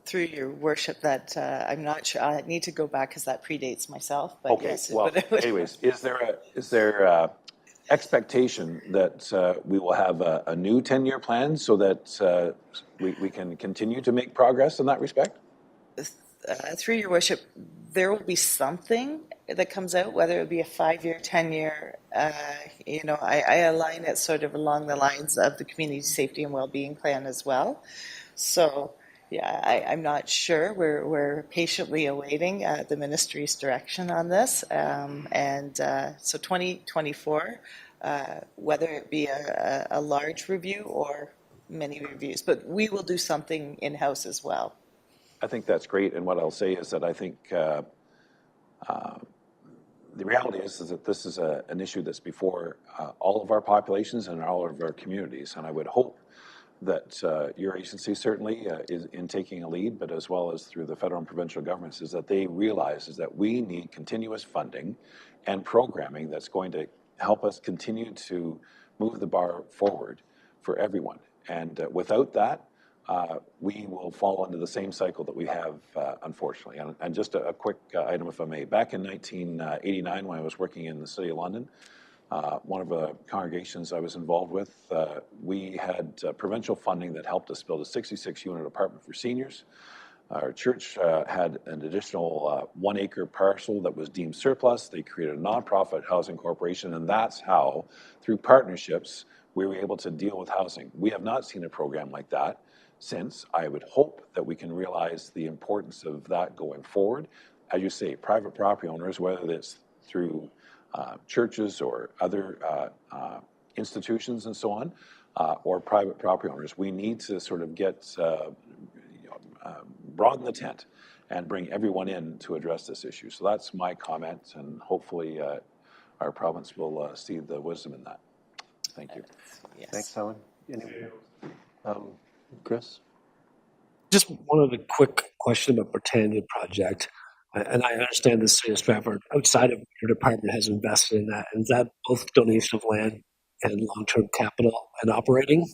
Through your worship, that I'm not sure. I need to go back because that predates myself. But Okay. yes, Well, anyways, is there expectation that we will have a new 10-year plan so that we can continue to make progress in that respect? Through your worship, there will be something that comes out, whether it be a 5-year, 10-year. I align it sort of along the lines of the community safety and well-being plan as well. So, yeah, I'm not sure. We're patiently awaiting the ministry's direction on this, so 2024, whether it be a large review or many reviews, but we will do something in-house as well. I think that's great, and what I'll say is that I think the reality is that this is an issue that's before all of our populations and all of our communities, and I would hope that your agency certainly is in taking a lead, but as well as through the federal and provincial governments, is that they realize is that we need continuous funding and programming that's going to help us continue to move the bar forward for everyone. And without that, we will fall into the same cycle that we have, unfortunately. And just a quick item, if I may. Back in 1989, when I was working in the City of London, one of the congregations I was involved with, we had provincial funding that helped us build a 66-unit apartment for seniors. Our church had an additional 1-acre parcel that was deemed surplus. They created a nonprofit housing corporation, and that's how, through partnerships, we were able to deal with housing. We have not seen a program like that since. I would hope that we can realize the importance of that going forward. As you say, private property owners, whether it's through churches or other institutions and so on, or private property owners, we need to sort of get broaden the tent and bring everyone in to address this issue. So that's my comment, and hopefully our province will see the wisdom in that. Thank you. Yes. Thanks, Alan. Chris? Just one other quick question about pertaining to the project. And I understand the City of Stratford, outside of your department, has invested in that. And is that both donation of land and long-term capital and operating?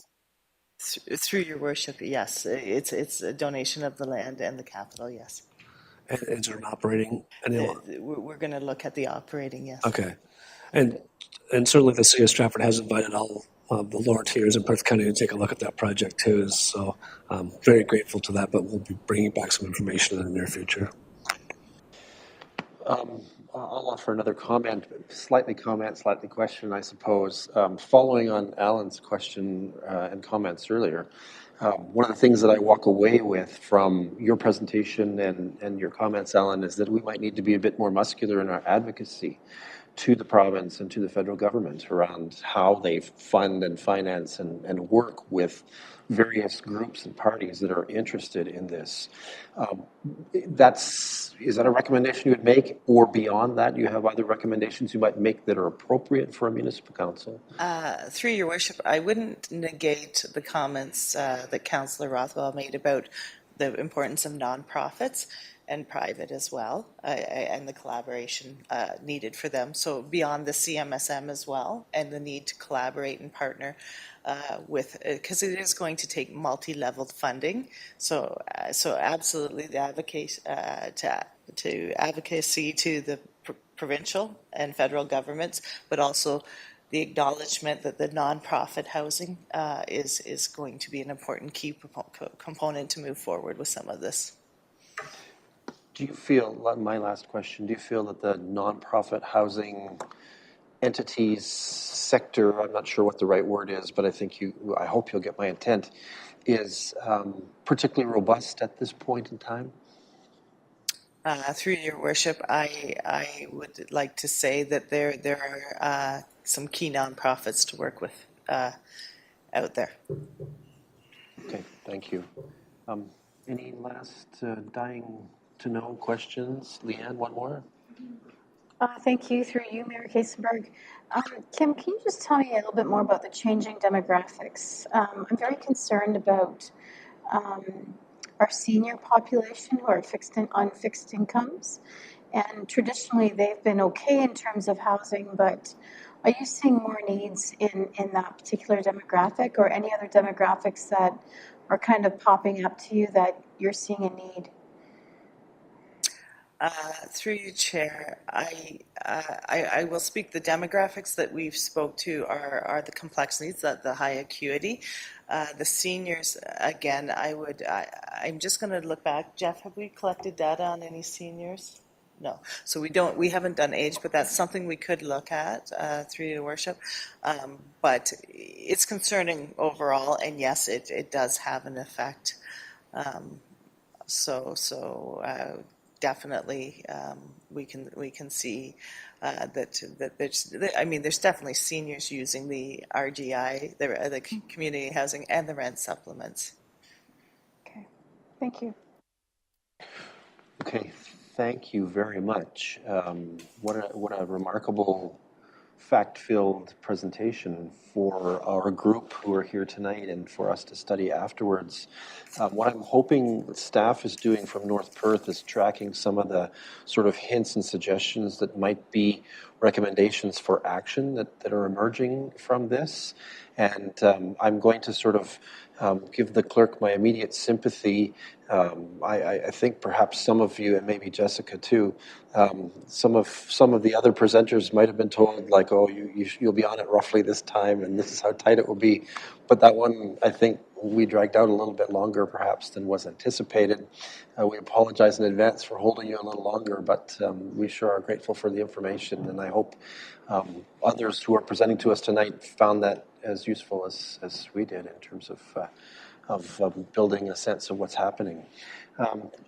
Through your worship, yes. It's a donation of the land and the capital, yes. And is there an operating? We're going to look at the operating, yes. Okay. And certainly the City of Stratford has invited all the lower tiers in Perth County to take a look at that project too. So I'm very grateful to that, but we'll be bringing back some information in the near future. I'll offer another comment, slightly question, I suppose. Following on Alan's question and comments earlier, one of the things that I walk away with from your presentation and your comments, Alan, is that we might need to be a bit more muscular in our advocacy to the province and to the federal government around how they fund and finance and work with various groups and parties that are interested in this. Is that a recommendation you would make, or beyond that, you have other recommendations you might make that are appropriate for a municipal council? Through your worship, I wouldn't negate the comments that Councillor Rothwell made about the importance of nonprofits and private as well, and the collaboration needed for them. So beyond the CMSM as well, and the need to collaborate and partner because it is going to take multi-leveled funding. So absolutely the advocacy to the provincial and federal governments, but also the acknowledgement that the nonprofit housing is going to be an important key component to move forward with some of this. Do you feel, my last question, do you feel that the nonprofit housing entities sector, I'm not sure what the right word is, but I hope you'll get my intent, is particularly robust at this point in time? Through your worship, I would like to say that there are some key nonprofits to work with out there. Okay, thank you. Any last dying to know questions? Leanne, one more? Thank you. Through you, Mayor Kasenberg. Kim, can you just tell me a little bit more about the changing demographics? I'm very concerned about our senior population who are on fixed incomes. And traditionally, they've been okay in terms of housing, but are you seeing more needs in that particular demographic, or any other demographics that are kind of popping up to you that you're seeing a need? Through you, Chair, I will speak. The demographics that we've spoke to are the complex needs, the high acuity. The seniors, again, I'm just going to look back. Jeff, have we collected data on any seniors? No. So we haven't done age, but that's something we could look at through your worship. But it's concerning overall, and yes, it does have an effect. Definitely, we can see that there's definitely seniors using the RGI, the community housing, and the rent supplements. Okay, thank you. Okay, thank you very much. What a remarkable fact-filled presentation for our group who are here tonight and for us to study afterwards. What I'm hoping staff is doing from North Perth is tracking some of the sort of hints and suggestions that might be recommendations for action that are emerging from this. And I'm going to sort of give the clerk my immediate sympathy. I think perhaps some of you, and maybe Jessica too, some of the other presenters might have been told, like, oh, you'll be on it roughly this time, and this is how tight it will be. But that one, I think, we dragged out a little bit longer, perhaps, than was anticipated. We apologize in advance for holding you a little longer, but we sure are grateful for the information, and I hope others who are presenting to us tonight found that as useful as we did in terms of building a sense of what's happening.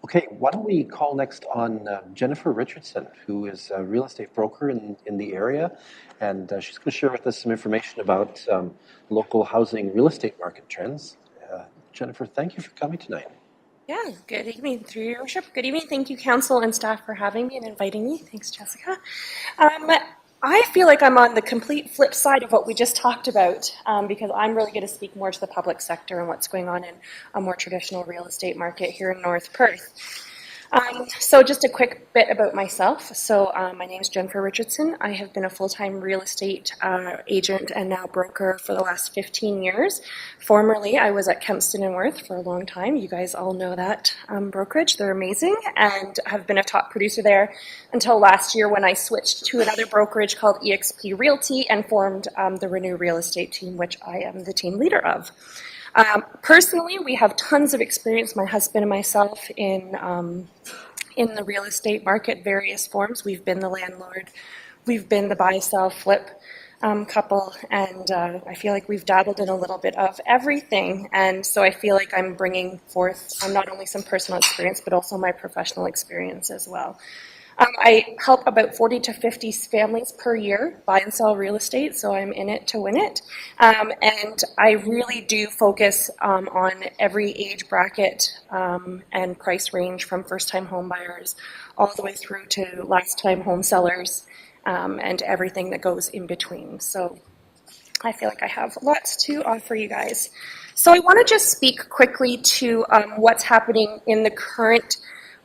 Okay, why don't we call next on Jennifer Richardson, who is a real estate broker in the area, and she's going to share with us some information about local housing real estate market trends. Jennifer, thank you for coming tonight. Yeah, good evening, through your worship. Good evening. Thank you, council and staff, for having me and inviting me. Thanks, Jessica. I feel like I'm on the complete flip side of what we just talked about because I'm really going to speak more to the public sector and what's going on in a more traditional real estate market here in North Perth. So just a quick bit about myself. So my name is Jennifer Richardson. I have been a full-time real estate agent and now broker for the last 15 years. Formerly, I was at Kempston & Worth for a long time. You guys all know that brokerage. They're amazing, and have been a top producer there until last year when I switched to another brokerage called eXp Realty and formed the Renew Real Estate team, which I am the team leader of. Personally, we have tons of experience, my husband and myself, in the real estate market, various forms. We've been the landlord, we've been the buy, sell, flip couple, and I feel like we've dabbled in a little bit of everything. And so I feel like I'm bringing forth not only some personal experience, but also my professional experience as well. I help about 40 to 50 families per year buy and sell real estate, so I'm in it to win it. And I really do focus on every age bracket and price range, from first-time home buyers all the way through to last-time home sellers and everything that goes in between. So I feel like I have lots to offer you guys. So I want to just speak quickly to what's happening in the current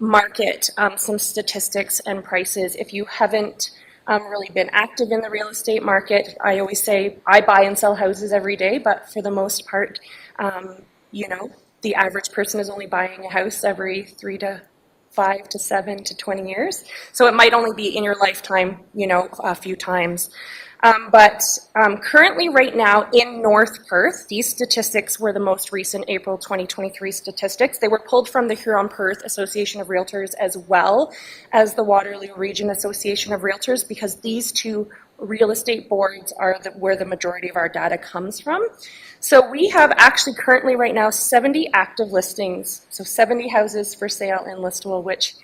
market, some statistics and prices. If you haven't really been active in the real estate market, I always say I buy and sell houses every day, but for the most part, you know, the average person is only buying a house every 3 to 5 to 7 to 20 years. So it might only be in your lifetime, you know, a few times. But currently right now in North Perth, these statistics were the most recent April 2023 statistics. They were pulled from the Huron-Perth Association of Realtors as well as the Waterloo Region Association of Realtors, because these two real estate boards are where the majority of our data comes from. So we have actually currently right now 70 active listings, so 70 houses for sale in Listowel, which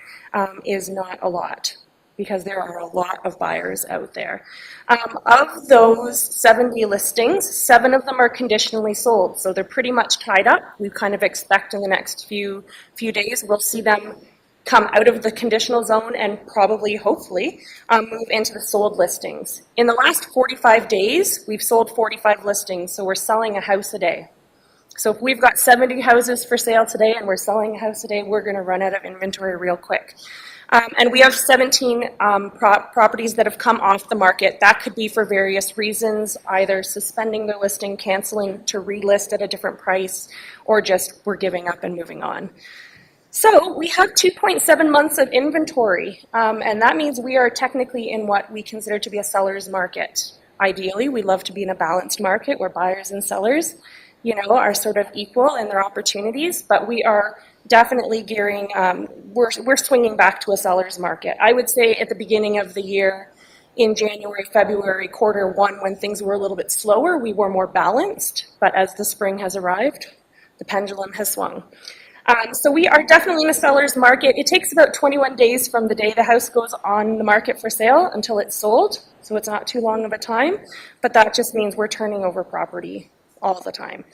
is not a lot, because there are a lot of buyers out there. Of those 70 listings, 7 of them are conditionally sold, so they're pretty much tied up. We kind of expect in the next few days we'll see them come out of the conditional zone and probably, hopefully, move into the sold listings. In the last 45 days, we've sold 45 listings, so we're selling a house a day. So if we've got 70 houses for sale today and we're selling a house a day, we're going to run out of inventory real quick. And we have 17 properties that have come off the market. That could be for various reasons, either suspending their listing, canceling to relist at a different price, or just we're giving up and moving on. So we have 2.7 months of inventory, and that means we are technically in what we consider to be a seller's market. Ideally, we love to be in a balanced market where buyers and sellers, are sort of equal in their opportunities, but we are definitely gearing, we're swinging back to a seller's market. I would say at the beginning of the year, in January, February, quarter one, when things were a little bit slower, we were more balanced, but as the spring has arrived, the pendulum has swung. So we are definitely in a seller's market. It takes about 21 days from the day the house goes on the market for sale until it's sold, so it's not too long of a time, but that just means we're turning over property all the time.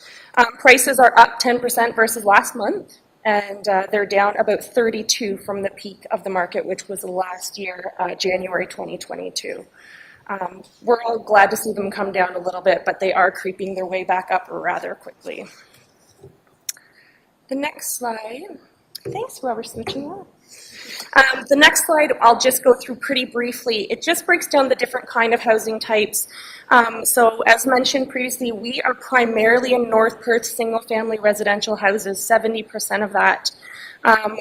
Prices are up 10% versus last month, and they're down about 32 from the peak of the market, which was last year, January 2022. We're all glad to see them come down a little bit, but they are creeping their way back up rather quickly. The next slide, thanks, whoever's switching on. The next slide, I'll just go through pretty briefly. It just breaks down the different kind of housing types. So as mentioned previously, we are primarily in North Perth single-family residential houses, 70% of that.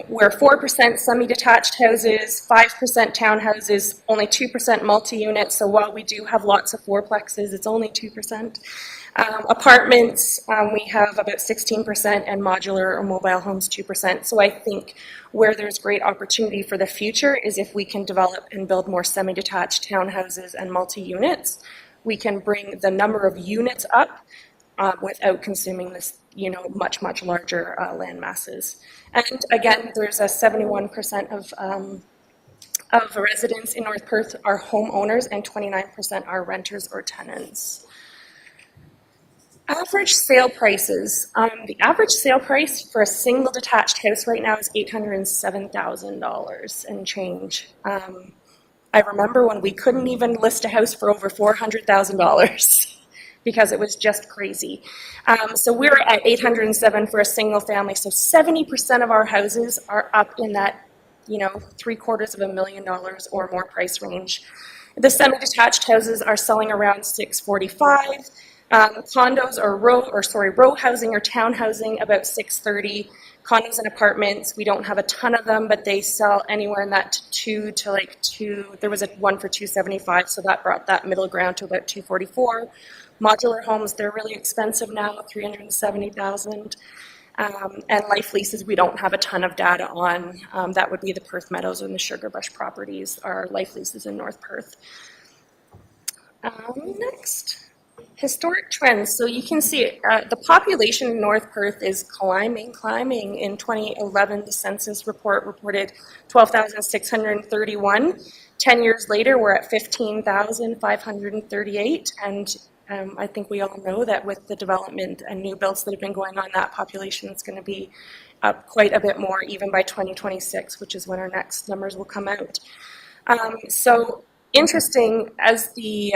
We're 4% semi-detached houses, 5% townhouses, only 2% multi-unit. So while we do have lots of fourplexes, it's only 2%. Apartments, we have about 16%, and modular or mobile homes 2%. So I think where there's great opportunity for the future is if we can develop and build more semi-detached townhouses and multi-units, we can bring the number of units up without consuming this, much, much larger land masses. And again, there's a 71% of residents in North Perth are homeowners and 29% are renters or tenants. Average sale prices. The average sale price for a single detached house right now is $807,000 and change. I remember when we couldn't even list a house for over $400,000 because it was just crazy. So we're at $807,000 for a single family. So 70% of our houses are up in that, $750,000 or more price range. The semi-detached houses are selling around $645,000. Condos or row housing or town housing about $630,000. Condos and apartments, we don't have a ton of them, but they sell anywhere in that two. There was one for $275,000, so that brought that middle ground to about $244,000. Modular homes, they're really expensive now, $370,000. And life leases, we don't have a ton of data on. That would be the Perth Meadows and the Sugarbush properties are life leases in North Perth. Next. Historic trends. So you can see the population in North Perth is climbing. In 2011, the census report reported 12,631. 10 years later, we're at 15,538. And I think we all know that with the development and new builds that have been going on, that population is going to be up quite a bit more, even by 2026, which is when our next numbers will come out. So interesting, as the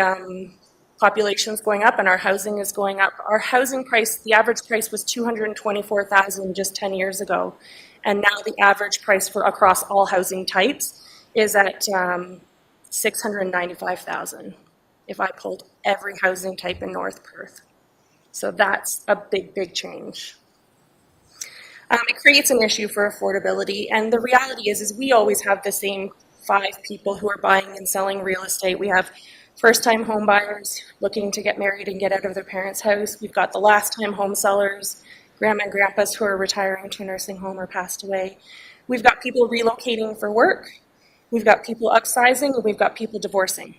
population is going up and our housing is going up. Our housing price, the average price was $224,000 just 10 years ago, and now the average price for across all housing types is at $695,000. If I pulled every housing type in North Perth, so that's a big, big change. It creates an issue for affordability, and the reality is we always have the same 5 people who are buying and selling real estate. We have first-time home buyers looking to get married and get out of their parents' house. We've got the last-time home sellers, grandma and grandpas who are retiring to a nursing home or passed away. We've got people relocating for work. We've got people upsizing, and we've got people divorcing.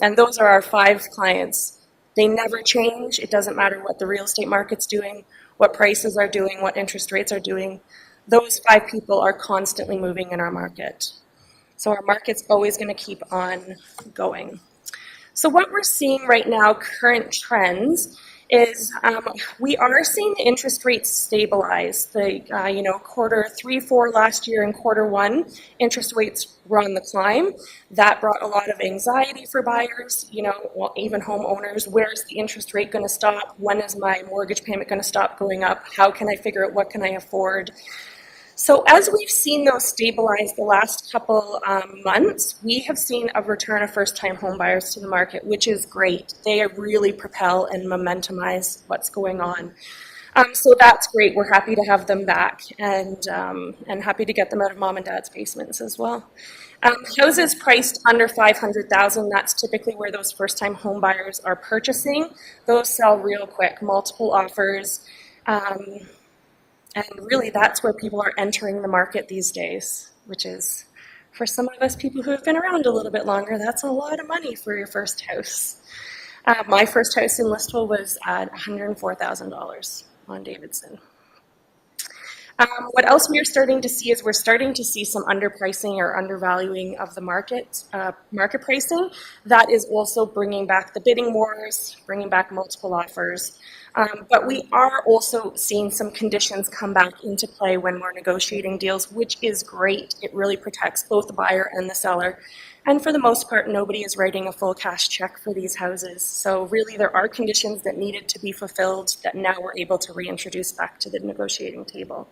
And those are our 5 clients. They never change. It doesn't matter what the real estate market's doing, what prices are doing, what interest rates are doing. Those 5 people are constantly moving in our market. So our market's always going to keep on going. So what we're seeing right now, current trends, is we are seeing the interest rates stabilize. Quarter 3, 4 last year and quarter 1, interest rates were on the climb. That brought a lot of anxiety for buyers, even homeowners. Where's the interest rate going to stop? When is my mortgage payment going to stop going up? How can I figure out what can I afford? So as we've seen those stabilize the last couple months, we have seen a return of first-time home buyers to the market, which is great. They really propel and momentumize what's going on. So that's great. We're happy to have them back, and happy to get them out of mom and dad's basements as well. Houses priced under $500,000, that's typically where those first-time home buyers are purchasing. Those sell real quick, multiple offers, and really that's where people are entering the market these days, which is, for some of us people who have been around a little bit longer, that's a lot of money for your first house. My first house in Listowel was at $104,000 on Davidson. What else we are starting to see is we're starting to see some underpricing or undervaluing of the market pricing. That is also bringing back the bidding wars, bringing back multiple offers. But we are also seeing some conditions come back into play when we're negotiating deals, which is great. It really protects both the buyer and the seller. And for the most part, nobody is writing a full cash check for these houses. So really, there are conditions that needed to be fulfilled that now we're able to reintroduce back to the negotiating table.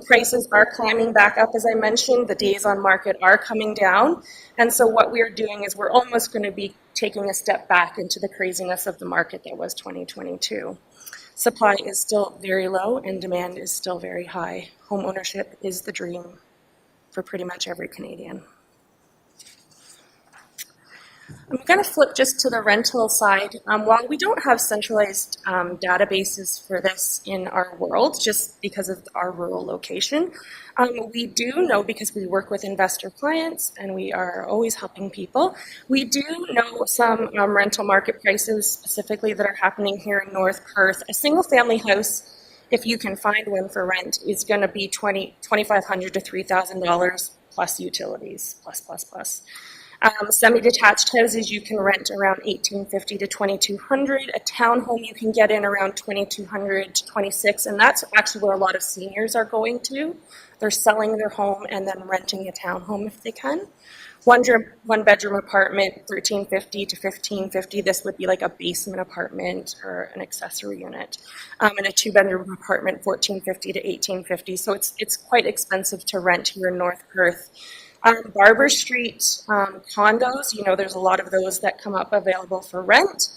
Prices are climbing back up, as I mentioned. The days on market are coming down. And so what we're doing is we're almost going to be taking a step back into the craziness of the market that was 2022. Supply is still very low and demand is still very high. Home ownership is the dream for pretty much every Canadian. I'm going to flip just to the rental side. While we don't have centralized databases for this in our world, just because of our rural location, we do know, because we work with investor clients and we are always helping people, we do know some rental market prices specifically that are happening here in North Perth. A single family house, if you can find one for rent, is going to be $2,500 to $3,000 plus utilities, plus. Semi-detached houses you can rent around $1,850 to $2,200. A townhome you can get in around $2,200 to $2,600, and that's actually where a lot of seniors are going to. They're selling their home and then renting a townhome if they can. One bedroom apartment, $1,350 to $1,550. This would be like a basement apartment or an accessory unit. And a 2-bedroom apartment, $1,450 to $1,850. So it's quite expensive to rent here in North Perth. Barber Street condos, there's a lot of those that come up available for rent.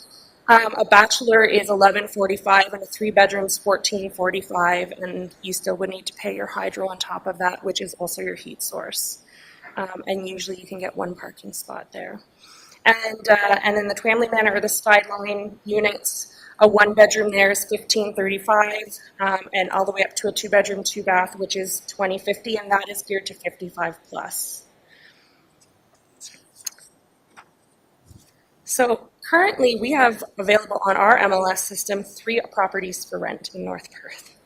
A bachelor is $1,145 and a 3-bedroom is $1,445, and you still would need to pay your hydro on top of that, which is also your heat source. And usually you can get one parking spot there. And in the Twamley Manor or the Skyline units, a 1-bedroom there is $1,535, and all the way up to a 2-bedroom, 2-bath, which is $2,050, and that is geared to 55 plus. So currently, we have available on our MLS system 3 properties for rent in North Perth.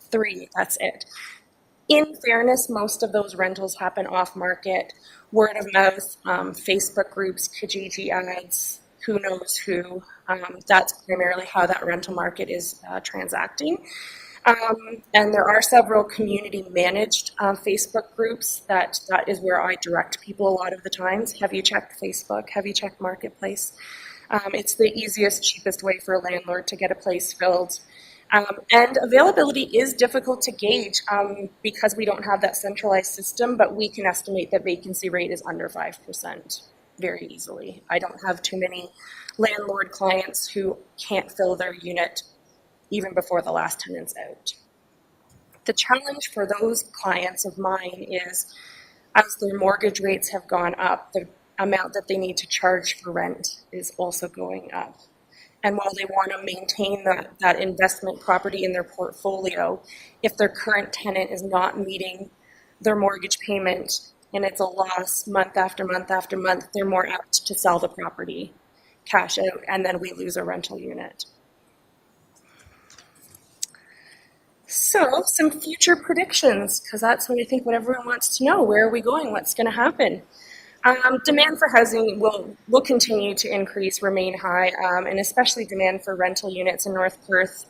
3, that's it. In fairness, most of those rentals happen off-market, word of mouth, Facebook groups, Kijiji ads, who knows who. That's primarily how that rental market is transacting. And there are several community-managed Facebook groups that is where I direct people a lot of the times. Have you checked Facebook? Have you checked Marketplace? It's the easiest, cheapest way for a landlord to get a place filled. And availability is difficult to gauge because we don't have that centralized system, but we can estimate that vacancy rate is under 5% very easily. I don't have too many landlord clients who can't fill their unit even before the last tenant's out. The challenge for those clients of mine is, as their mortgage rates have gone up, the amount that they need to charge for rent is also going up. And while they want to maintain that investment property in their portfolio, if their current tenant is not meeting their mortgage payment and it's a loss month after month after month, they're more apt to sell the property, cash out, and then we lose a rental unit. So some future predictions, because that's what I think what everyone wants to know. Where are we going? What's going to happen? Demand for housing will continue to increase, remain high, and especially demand for rental units in North Perth.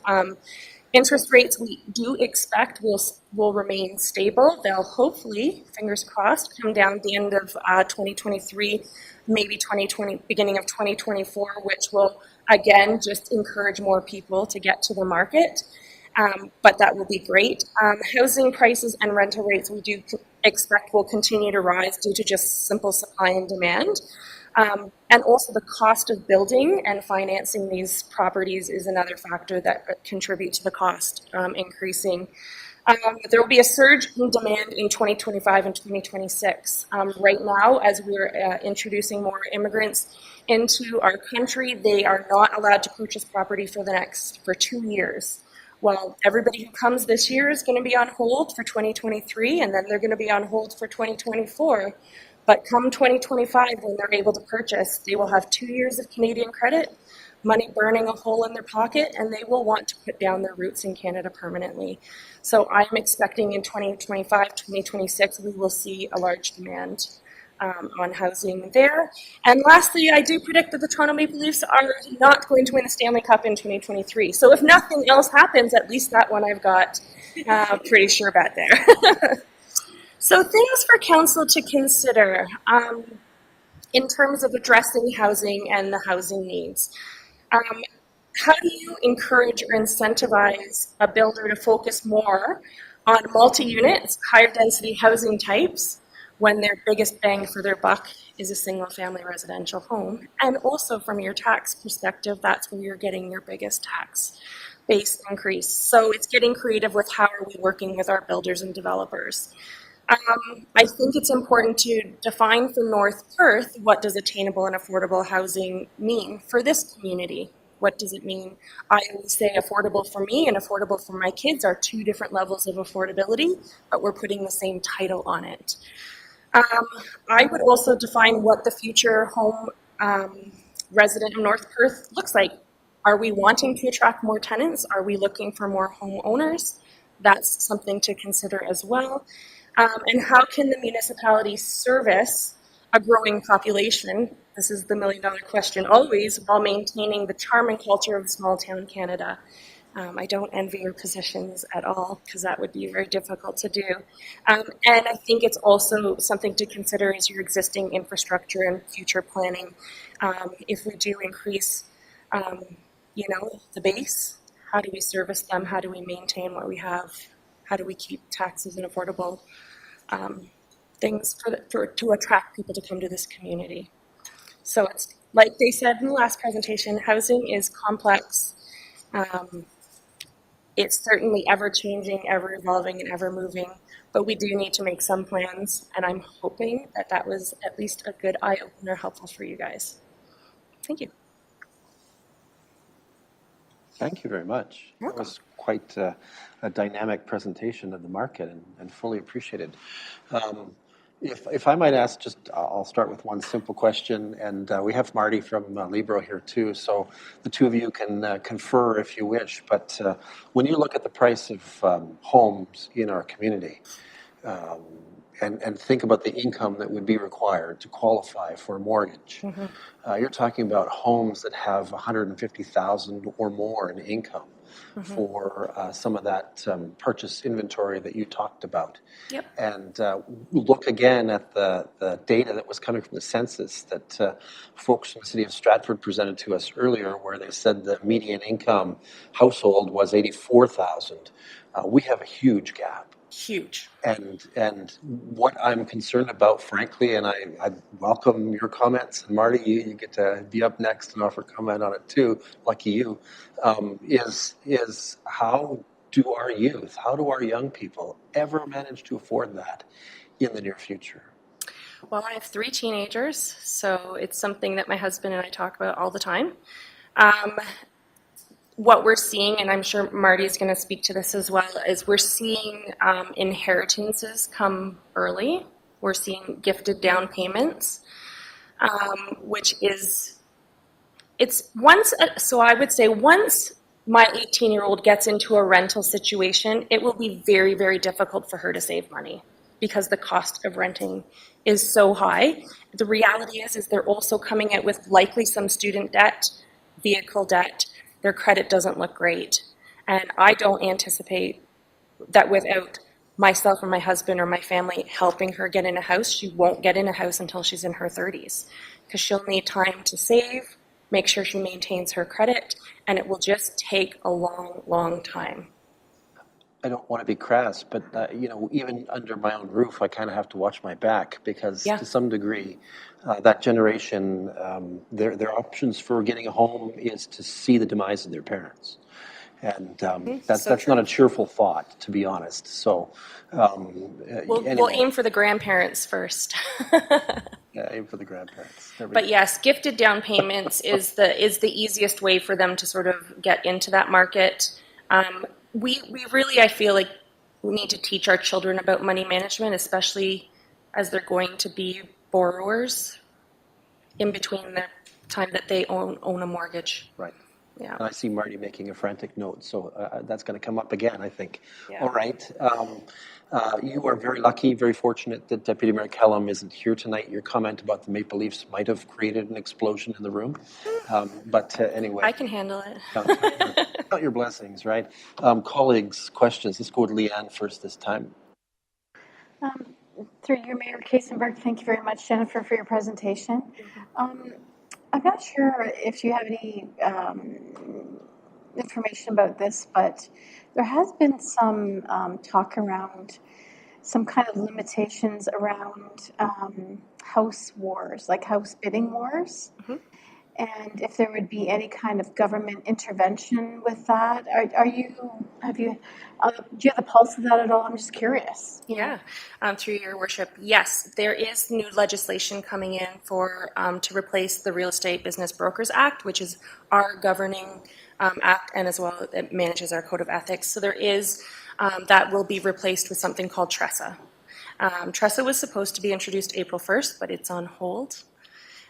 Interest rates we do expect will remain stable. They'll hopefully, fingers crossed, come down at the end of 2023, maybe beginning of 2024, which will again just encourage more people to get to the market. But that will be great. Housing prices and rental rates we do expect will continue to rise due to just simple supply and demand. And also the cost of building and financing these properties is another factor that contributes to the cost increasing. There will be a surge in demand in 2025 and 2026. Right now, as we're introducing more immigrants into our country, they are not allowed to purchase property for 2 years. Well, everybody who comes this year is going to be on hold for 2023, and then they're going to be on hold for 2024. But come 2025, when they're able to purchase, they will have 2 years of Canadian credit, money burning a hole in their pocket, and they will want to put down their roots in Canada permanently. So I'm expecting in 2025, 2026, we will see a large demand on housing there. And lastly, I do predict that the Toronto Maple Leafs are not going to win the Stanley Cup in 2023. So if nothing else happens, at least that one I've got pretty sure bet there. So things for council to consider in terms of addressing housing and the housing needs. How do you encourage or incentivize a builder to focus more on multi-units, higher density housing types, when their biggest bang for their buck is a single family residential home? And also from your tax perspective, that's where you're getting your biggest tax base increase. So it's getting creative with how are we working with our builders and developers. I think it's important to define for North Perth, what does attainable and affordable housing mean for this community? What does it mean? I always say affordable for me and affordable for my kids are two different levels of affordability, but we're putting the same title on it. I would also define what the future home resident of North Perth looks like. Are we wanting to attract more tenants? Are we looking for more homeowners? That's something to consider as well. And how can the municipality service a growing population? This is the million-dollar question always, while maintaining the charm and culture of small town Canada. I don't envy your positions at all, because that would be very difficult to do. And I think it's also something to consider is your existing infrastructure and future planning. If we do increase, the base, how do we service them? How do we maintain what we have? How do we keep taxes and affordable things to attract people to come to this community? So it's like they said in the last presentation, housing is complex. It's certainly ever changing, ever evolving, and ever moving, but we do need to make some plans, and I'm hoping that that was at least a good eye opener, helpful for you guys. Thank you. Thank you very much. That was quite a dynamic presentation of the market and fully appreciated. If I might ask, I'll start with one simple question, and we have Marty from Libro here too, so the two of you can confer if you wish, but when you look at the price of homes in our community, and think about the income that would be required to qualify for a mortgage. You're talking about homes that have $150,000 or more in income for some of that purchase inventory that you talked about. Yep. And look again at the data that was coming from the census that folks from the city of Stratford presented to us earlier, where they said the median income household was $84,000. We have a huge gap. Huge. And what I'm concerned about, frankly, and I welcome your comments, and Marty, you get to be up next and offer comment on it too, lucky you, is how do our youth, how do our young people ever manage to afford that in the near future? Well, I have 3 teenagers, so it's something that my husband and I talk about all the time. What we're seeing, and I'm sure Marty's going to speak to this as well, is we're seeing inheritances come early. We're seeing gifted down payments, which is, so I would say once my 18-year-old gets into a rental situation, it will be very, very difficult for her to save money because the cost of renting is so high. The reality is they're also coming out with likely some student debt, vehicle debt. Their credit doesn't look great. And I don't anticipate that without myself or my husband or my family helping her get in a house, she won't get in a house until she's in her 30s, because she'll need time to save, make sure she maintains her credit, and it will just take a long, long time. I don't want to be crass, but even under my own roof, I kind of have to watch my back because, Yeah. to some degree, that generation, their options for getting a home is to see the demise of their parents, and that's not a cheerful thought, to be honest. So, We'll anyway, aim for the grandparents first. aim for the grandparents. There we But go. yes, gifted down payments is the easiest way for them to sort of get into that market. We really, I feel like we need to teach our children about money management, especially as they're going to be borrowers in between the time that they own a mortgage. Right. Yeah. And I see Marty making a frantic note, so that's going to come up again, I think. Yeah. All right. You are very lucky, very fortunate that Deputy Mayor Kellum isn't here tonight. Your comment about the Maple Leafs might have created an explosion in the room. But anyway. I can handle it. Count your blessings, right? Colleagues, questions. Let's go to Leanne first this time. Through you, Mayor Kasenberg, thank you very much, Jennifer, for your presentation. I'm not sure if you have any information about this, but there has been some talk around some kind of limitations around house wars, like house bidding wars. And if there would be any kind of government intervention with that, do you have the pulse of that at all? I'm just curious. Yeah, through your worship, yes, there is new legislation coming in for to replace the Real Estate Business Brokers Act, which is our governing act, and as well it manages our code of ethics. So there is that will be replaced with something called TRESA. TRESA was supposed to be introduced April 1st, but it's on hold.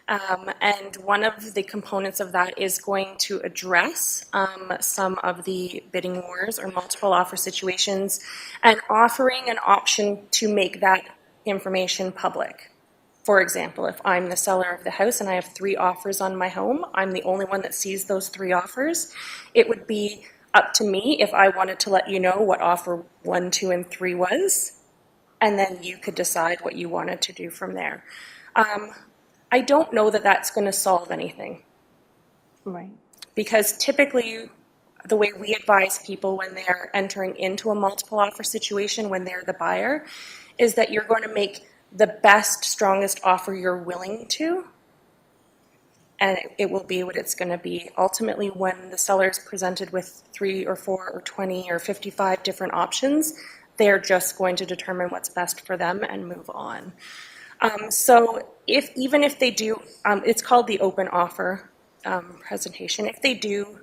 And one of the components of that is going to address some of the bidding wars or multiple offer situations and offering an option to make that information public. For example, if I'm the seller of the house and I have 3 offers on my home, I'm the only one that sees those 3 offers. It would be up to me if I wanted to let you know what offer 1, 2, and 3 was, and then you could decide what you wanted to do from there. I don't know that that's going to solve anything. Right. Because typically, the way we advise people when they're entering into a multiple offer situation, when they're the buyer, is that you're going to make the best, strongest offer you're willing to, and it will be what it's going to be. Ultimately, when the seller is presented with 3 or 4 or 20 or 55 different options, they're just going to determine what's best for them and move on. So even if they do, it's called the open offer presentation. If they do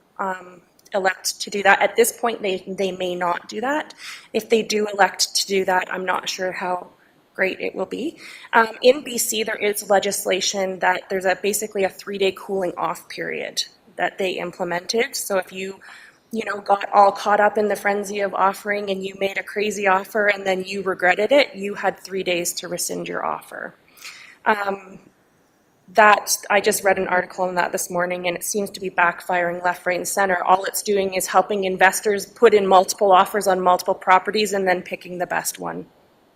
elect to do that, at this point they may not do that. If they do elect to do that, I'm not sure how great it will be. In BC, there is legislation that there's basically a 3-day cooling off period that they implemented. So if you got all caught up in the frenzy of offering and you made a crazy offer and then you regretted it, you had 3 days to rescind your offer. That I just read an article on that this morning, and it seems to be backfiring left, right, and center. All it's doing is helping investors put in multiple offers on multiple properties and then picking the best one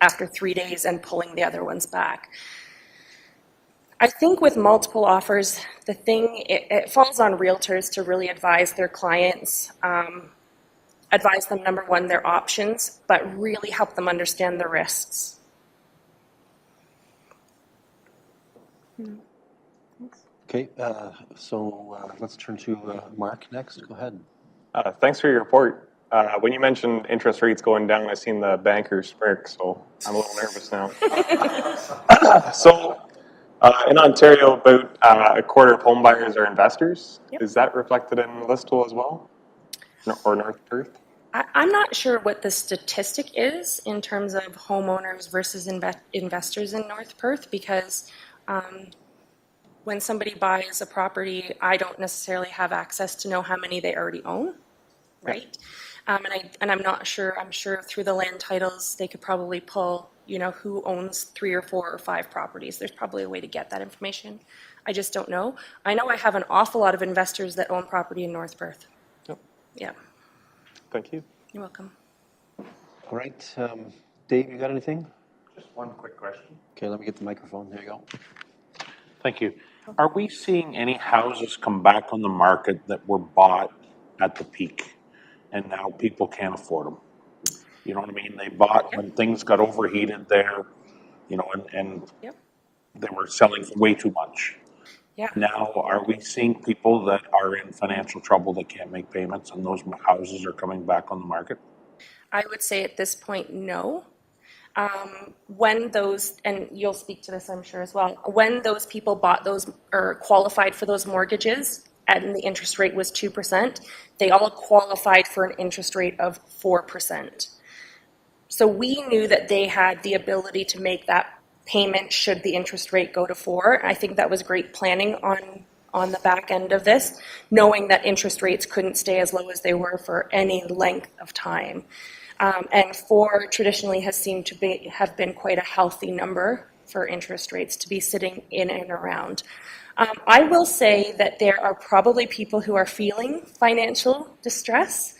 after 3 days and pulling the other ones back. I think with multiple offers, it falls on realtors to really advise their clients, advise them, number one, their options, but really help them understand the risks. Okay, so let's turn to Mark next. Go ahead. Thanks for your report. When you mentioned interest rates going down, I seen the bankers smirk, so I'm a little nervous now. So in Ontario, about a quarter of home buyers are investors. Yep. Is that reflected in Listowel as well, or North Perth? I'm not sure what the statistic is in terms of homeowners versus investors in North Perth, because when somebody buys a property, I don't necessarily have access to know how many they already own, right? And I'm not sure. I'm sure through the land titles, they could probably pull, who owns 3 or 4 or 5 properties. There's probably a way to get that information. I just don't know. I know I have an awful lot of investors that own property in North Perth. Yep. Yeah. Thank you. You're welcome. All right, Dave, you got anything? Just one quick question. Okay, let me get the microphone. There you go. Thank you. Are we seeing any houses come back on the market that were bought at the peak and now people can't afford them? You know what I mean? They bought when things got overheated there, and Yep. they were selling for way too much. Yeah. Now, are we seeing people that are in financial trouble that can't make payments and those houses are coming back on the market? I would say at this point, no. When those, and you'll speak to this, I'm sure as well, when those people bought those or qualified for those mortgages and the interest rate was 2%, they all qualified for an interest rate of 4%. So we knew that they had the ability to make that payment should the interest rate go to 4. I think that was great planning on the back end of this, knowing that interest rates couldn't stay as low as they were for any length of time. And 4 traditionally has seemed to have been quite a healthy number for interest rates to be sitting in and around. I will say that there are probably people who are feeling financial distress,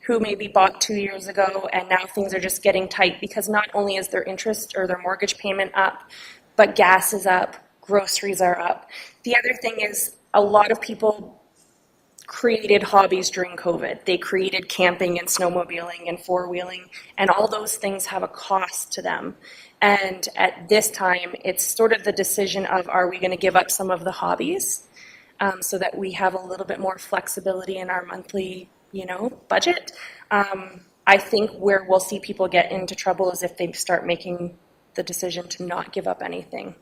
who maybe bought 2 years ago and now things are just getting tight because not only is their interest or their mortgage payment up, but gas is up, groceries are up. The other thing is a lot of people created hobbies during COVID. They created camping and snowmobiling and four-wheeling, and all those things have a cost to them. And at this time, it's sort of the decision of, are we going to give up some of the hobbies so that we have a little bit more flexibility in our monthly, budget? I think where we'll see people get into trouble is if they start making the decision to not give up anything.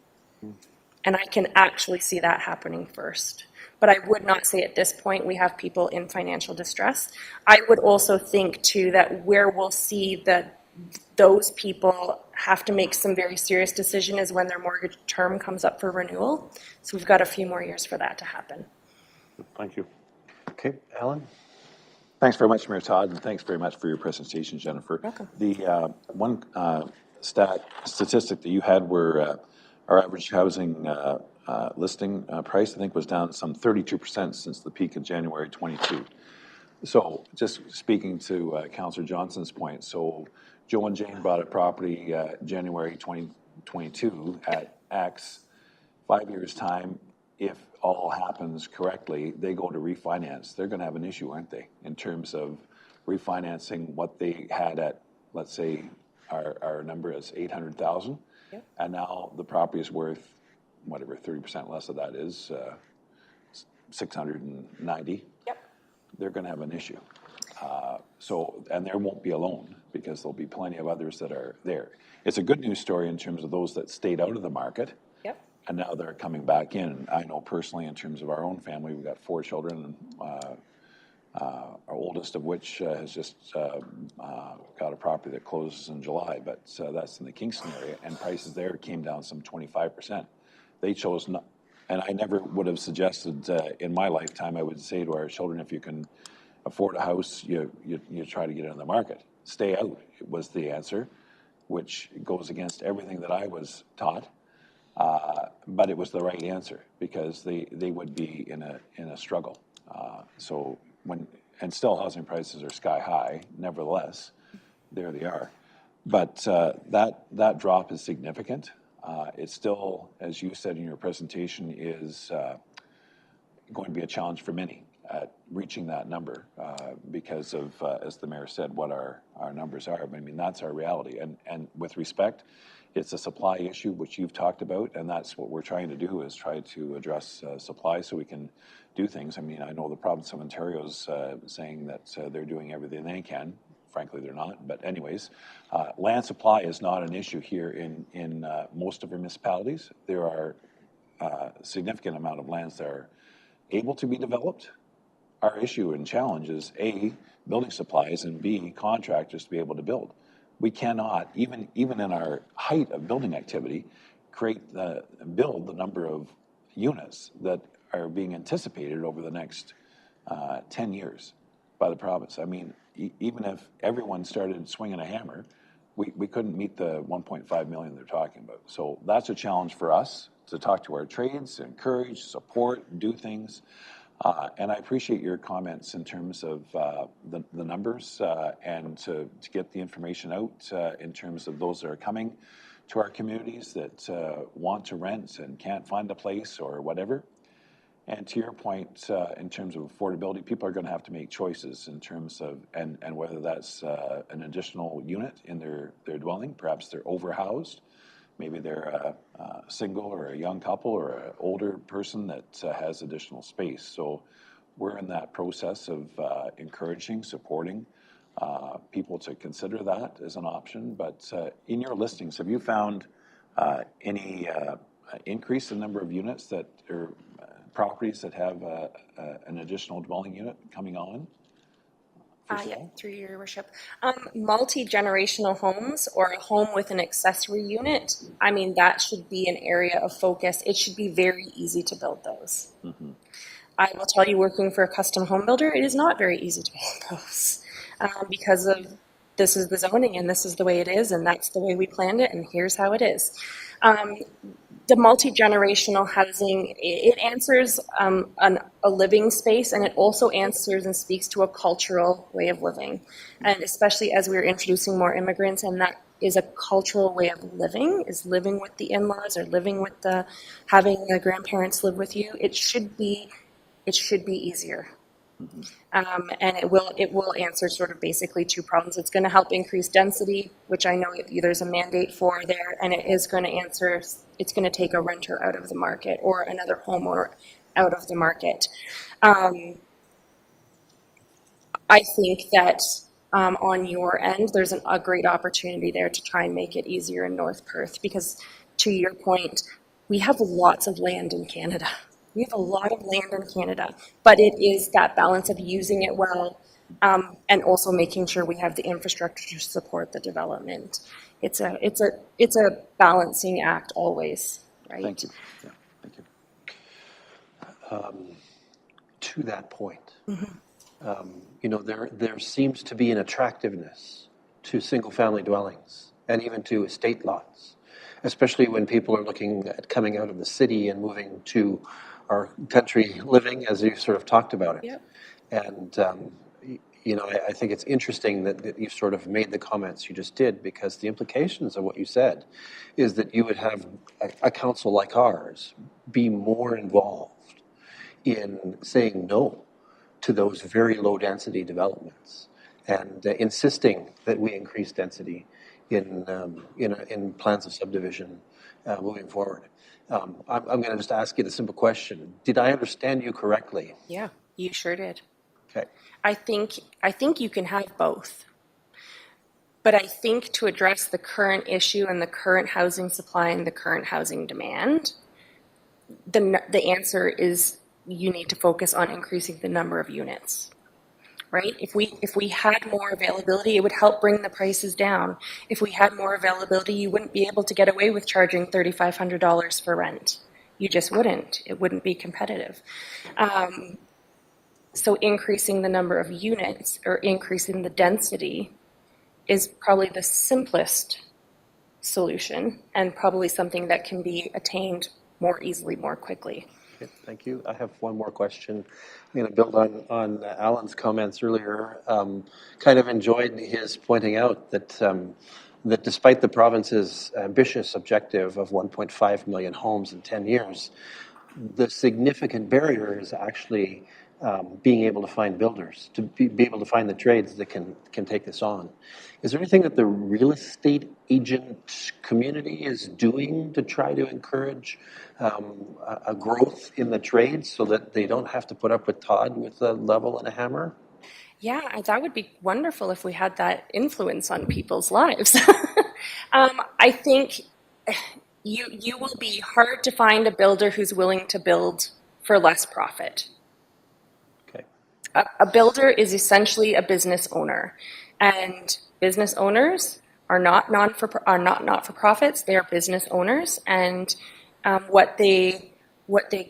And I can actually see that happening first. But I would not say at this point we have people in financial distress. I would also think, too, that where we'll see that those people have to make some very serious decision is when their mortgage term comes up for renewal. So we've got a few more years for that to happen. Thank you. Okay, Alan? Thanks very much, Mayor Todd, and thanks very much for your presentation, Jennifer. Welcome. The one statistic that you had were our average housing listing price, I think, was down some 32% since the peak of January 22. So just speaking to Councillor Johnson's point, so Joe and Jane bought a property January 2022 at X. 5 years' time, if all happens correctly, they go to refinance. They're going to have an issue, aren't they, in terms of refinancing what they had at, let's say, our number is 800,000, and now the property is worth whatever 30% less of that is, 690. Yep. They're going to have an issue. And there won't be a loan because there'll be plenty of others that are there. It's a good news story in terms of those that stayed out of the market. Yep. And now they're coming back in. I know personally, in terms of our own family, we've got 4 children, our oldest of which has just got a property that closes in July, but that's in the Kingston area, and prices there came down some 25%. They chose not, and I never would have suggested in my lifetime, I would say to our children, if you can afford a house, you try to get in the market. Stay out was the answer, which goes against everything that I was taught. But it was the right answer because they would be in a struggle. And still housing prices are sky high. Nevertheless, there they are. But that drop is significant. It still, as you said in your presentation, is going to be a challenge for many at reaching that number because of, as the mayor said, what our numbers are. I mean, that's our reality. And with respect, it's a supply issue, which you've talked about, and that's what we're trying to do, is try to address supply so we can do things. I mean, I know the province of Ontario's saying that they're doing everything they can. Frankly, they're not. But anyways, land supply is not an issue here in most of our municipalities. There are a significant amount of lands that are able to be developed. Our issue and challenge is A, building supplies, and B, contractors to be able to build. We cannot, even in our height of building activity, build the number of units that are being anticipated over the next 10 years by the province. I mean, even if everyone started swinging a hammer, we couldn't meet the 1.5 million they're talking about. So that's a challenge for us to talk to our trades, encourage, support, do things. And I appreciate your comments in terms of the numbers and to get the information out in terms of those that are coming to our communities that want to rent and can't find a place or whatever. And to your point, in terms of affordability, people are going to have to make choices in terms of, and whether that's an additional unit in their dwelling, perhaps they're overhoused, maybe they're a single or a young couple or an older person that has additional space. So we're in that process of encouraging, supporting people to consider that as an option. But in your listings, have you found any increase in number of units that are properties that have an additional dwelling unit coming on? Yeah, through your worship. Multi-generational homes or a home with an accessory unit, I mean, that should be an area of focus. It should be very easy to build those. Mm-hmm. I will tell you, working for a custom home builder, it is not very easy to build those because of this is the zoning and this is the way it is and that's the way we planned it and here's how it is. The multi-generational housing, it answers a living space, and it also answers and speaks to a cultural way of living. And especially as we're introducing more immigrants, and that is a cultural way of living, is living with the in-laws or living with having the grandparents live with you. It should be easier. And it will answer sort of basically two problems. It's going to help increase density, which I know there's a mandate for there, and it is going to answer, it's going to take a renter out of the market or another homeowner out of the market. I think that on your end, there's a great opportunity there to try and make it easier in North Perth because, to your point, we have lots of land in Canada. We have a lot of land in Canada, but it is that balance of using it well and also making sure we have the infrastructure to support the development. It's a balancing act always, right? Thank you. Yeah, thank you. To that point, there seems to be an attractiveness to single-family dwellings and even to estate lots, especially when people are looking at coming out of the city and moving to our country living, as you sort of talked about it. Yep. And, I think it's interesting that you sort of made the comments you just did, because the implications of what you said is that you would have a council like ours be more involved in saying no to those very low density developments and insisting that we increase density in plans of subdivision moving forward. I'm going to just ask you the simple question. Did I understand you correctly? Yeah, you sure did. Okay. I think you can have both. But I think to address the current issue and the current housing supply and the current housing demand, the answer is you need to focus on increasing the number of units. Right? If we had more availability, it would help bring the prices down. If we had more availability, you wouldn't be able to get away with charging $3,500 for rent. You just wouldn't. It wouldn't be competitive. So increasing the number of units or increasing the density is probably the simplest solution and probably something that can be attained more easily, more quickly. Okay, thank you. I have one more question. I'm going to build on Alan's comments earlier. Kind of enjoyed his pointing out that that despite the province's ambitious objective of 1.5 million homes in 10 years, the significant barrier is actually being able to find builders, to be able to find the trades that can take this on. Is there anything that the real estate agent community is doing to try to encourage a growth in the trades so that they don't have to put up with Todd with a level and a hammer? Yeah, that would be wonderful if we had that influence on people's lives. I think you will be hard to find a builder who's willing to build for less profit. Okay. A builder is essentially a business owner, and business owners are not not-for-profits. They are business owners, and what they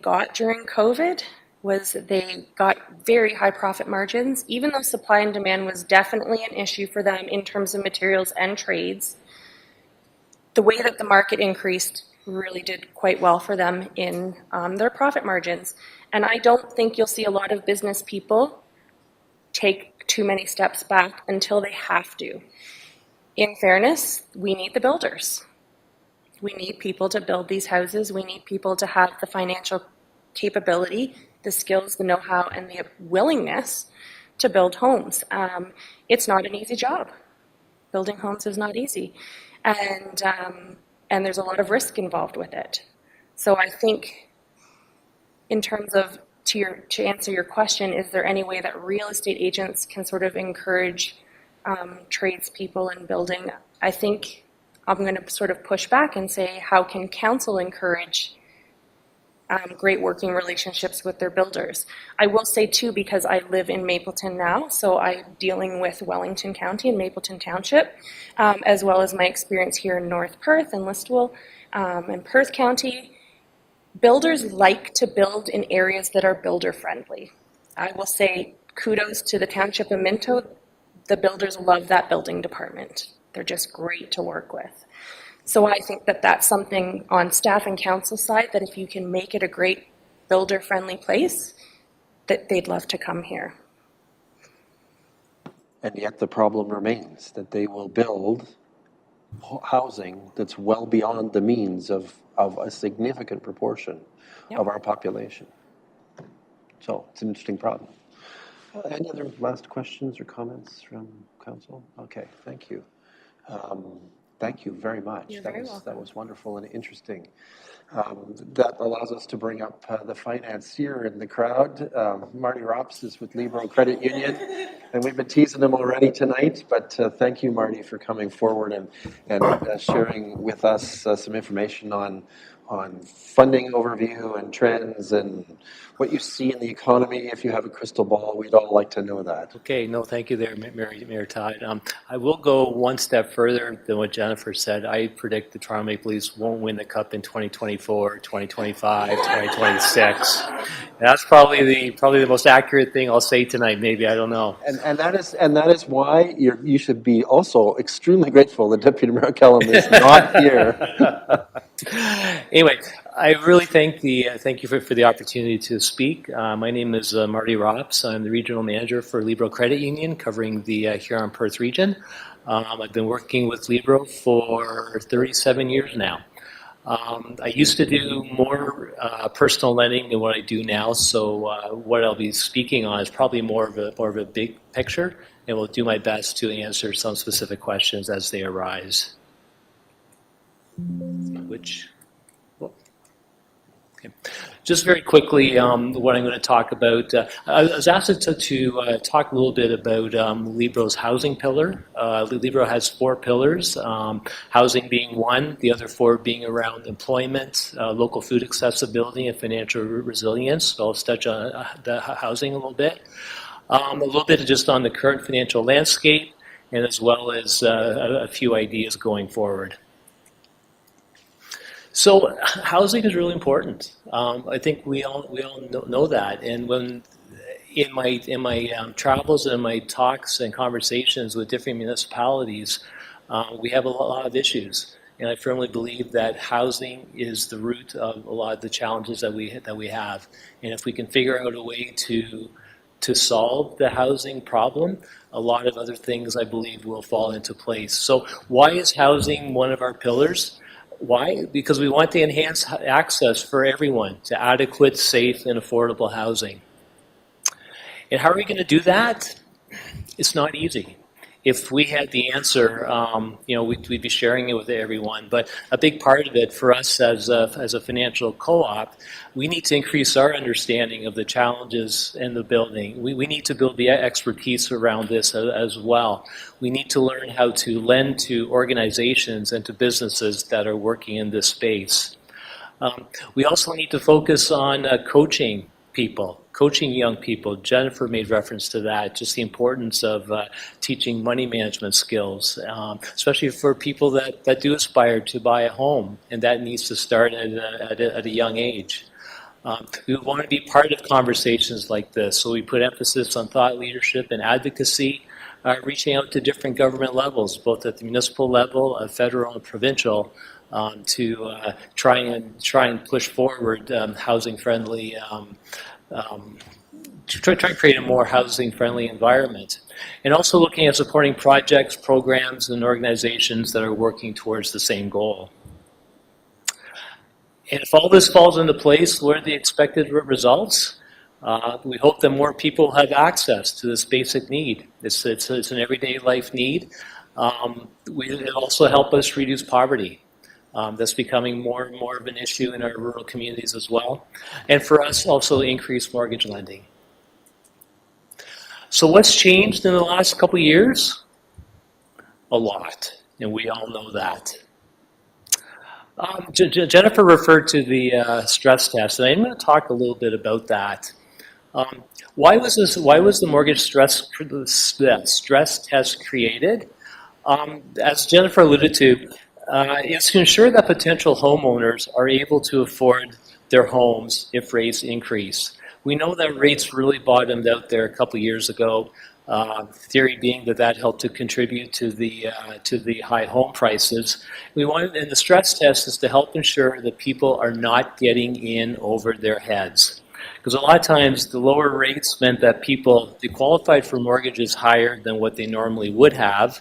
got during COVID was they got very high profit margins, even though supply and demand was definitely an issue for them in terms of materials and trades. The way that the market increased really did quite well for them in their profit margins. And I don't think you'll see a lot of business people take too many steps back until they have to. In fairness, we need the builders. We need people to build these houses. We need people to have the financial capability, the skills, the know-how, and the willingness to build homes. It's not an easy job. Building homes is not easy, and there's a lot of risk involved with it. So I think, in terms of to answer your question, is there any way that real estate agents can sort of encourage tradespeople in building? I think I'm going to sort of push back and say, how can council encourage great working relationships with their builders? I will say too, because I live in Mapleton now, so I'm dealing with Wellington County and Mapleton Township, as well as my experience here in North Perth and Listowel and Perth County. Builders like to build in areas that are builder friendly. I will say kudos to the Township of Minto. The builders love that building department. They're just great to work with. So I think that that's something on staff and council side, that if you can make it a great builder friendly place, that they'd love to come here. And yet the problem remains that they will build housing that's well beyond the means of a significant proportion of our population. So it's an interesting problem. Any other last questions or comments from council? Okay, thank you. Thank you very much. You're very welcome. That was wonderful and interesting. That allows us to bring up the financier in the crowd. Marty Rops is with Libro Credit Union, and we've been teasing him already tonight, but thank you, Marty, for coming forward and sharing with us some information on funding overview and trends and what you see in the economy. If you have a crystal ball, we'd all like to know that. Okay, no, thank you there, Mayor Todd. I will go one step further than what Jennifer said. I predict the Toronto Maple Leafs won't win the Cup in 2024, 2025, 2026. That's probably the most accurate thing I'll say tonight. Maybe, I don't know. And that is why you should be also extremely grateful that Deputy Mayor Kellum is not here. Anyway, I really thank you for the opportunity to speak. My name is Marty Rops. I'm the regional manager for Libro Credit Union, covering the Huron-Perth region. I've been working with Libro for 37 years now. I used to do more personal lending than what I do now, so what I'll be speaking on is probably more of a big picture, and will do my best to answer some specific questions as they arise. Just very quickly, what I'm going to talk about. I was asked to talk a little bit about Libro's housing pillar. Libro has 4 pillars, housing being one, the other 4 being around employment, local food accessibility, and financial resilience. So I'll touch on the housing a little bit. A little bit just on the current financial landscape, and as well as a few ideas going forward. So housing is really important. I think we all know that. And when in my travels and my talks and conversations with different municipalities, we have a lot of issues. And I firmly believe that housing is the root of a lot of the challenges that we have. And if we can figure out a way to solve the housing problem, a lot of other things I believe will fall into place. So why is housing one of our pillars? Why? Because we want to enhance access for everyone to adequate, safe, and affordable housing. And how are we going to do that? It's not easy. If we had the answer, we'd be sharing it with everyone. But a big part of it for us as a financial co-op, we need to increase our understanding of the challenges in the building. We need to build the expertise around this as well. We need to learn how to lend to organizations and to businesses that are working in this space. We also need to focus on coaching people, coaching young people. Jennifer made reference to that, just the importance of teaching money management skills, especially for people that do aspire to buy a home, and that needs to start at a young age. We want to be part of conversations like this, so we put emphasis on thought leadership and advocacy, reaching out to different government levels, both at the municipal level, federal and provincial, to try and push forward housing-friendly, to try and create a more housing-friendly environment. And also looking at supporting projects, programs, and organizations that are working towards the same goal. And if all this falls into place, what are the expected results? We hope that more people have access to this basic need. It's an everyday life need. It'll also help us reduce poverty. That's becoming more and more of an issue in our rural communities as well. And for us, also increase mortgage lending. So what's changed in the last couple of years? A lot, and we all know that. Jennifer referred to the stress test, and I'm going to talk a little bit about that. Why was the mortgage stress test created? As Jennifer alluded to, it's to ensure that potential homeowners are able to afford their homes if rates increase. We know that rates really bottomed out there a couple years ago. Theory being that helped to contribute to the high home prices. And the stress test is to help ensure that people are not getting in over their heads. Because a lot of times the lower rates meant that they qualified for mortgages higher than what they normally would have.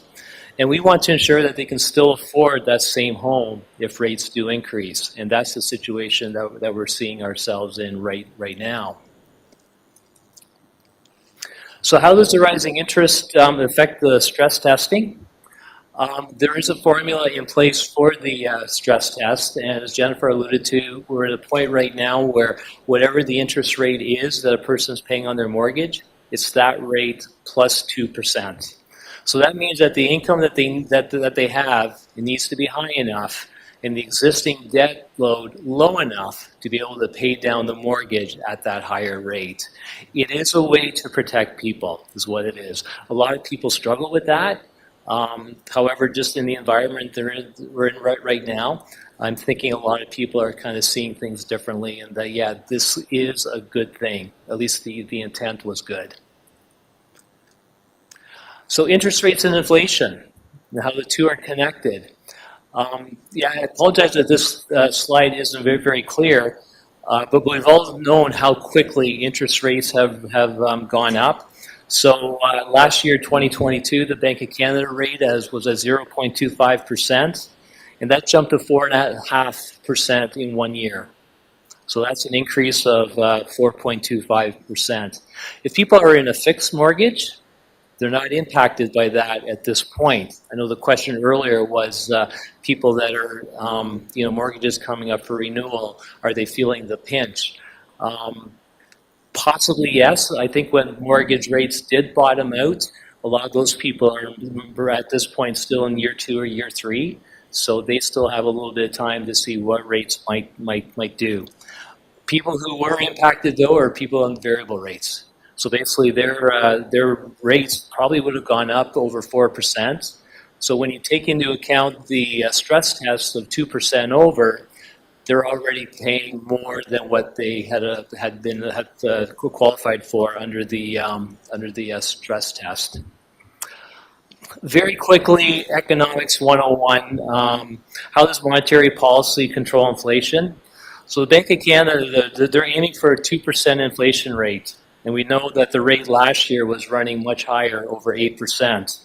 And we want to ensure that they can still afford that same home if rates do increase. And that's the situation that we're seeing ourselves in right now. So how does the rising interest affect the stress testing? There is a formula in place for the stress test, and as Jennifer alluded to, we're at a point right now where whatever the interest rate is that a person is paying on their mortgage, it's that rate plus 2%. So that means that the income that they have, it needs to be high enough and the existing debt load low enough to be able to pay down the mortgage at that higher rate. It is a way to protect people, is what it is. A lot of people struggle with that. However, just in the environment we're in right now, I'm thinking a lot of people are kind of seeing things differently, and that, yeah, this is a good thing. At least the intent was good. So interest rates and inflation, and how the two are connected. Yeah, I apologize that this slide isn't very, very clear, but we've all known how quickly interest rates have gone up. So last year, 2022, the Bank of Canada rate was at 0.25%, and that jumped to 4.5% in 1 year. So that's an increase of 4.25%. If people are in a fixed mortgage, they're not impacted by that at this point. I know the question earlier was people that are, mortgages coming up for renewal, are they feeling the pinch? Possibly yes. I think when mortgage rates did bottom out, a lot of those people are at this point still in year 2 or year 3, so they still have a little bit of time to see what rates might do. People who were impacted though are people on variable rates. So basically their rates probably would have gone up over 4%. So when you take into account the stress test of 2% over, they're already paying more than what they had qualified for under the stress test. Very quickly, Economics 101, how does monetary policy control inflation? So the Bank of Canada, they're aiming for a 2% inflation rate. And we know that the rate last year was running much higher, over 8%.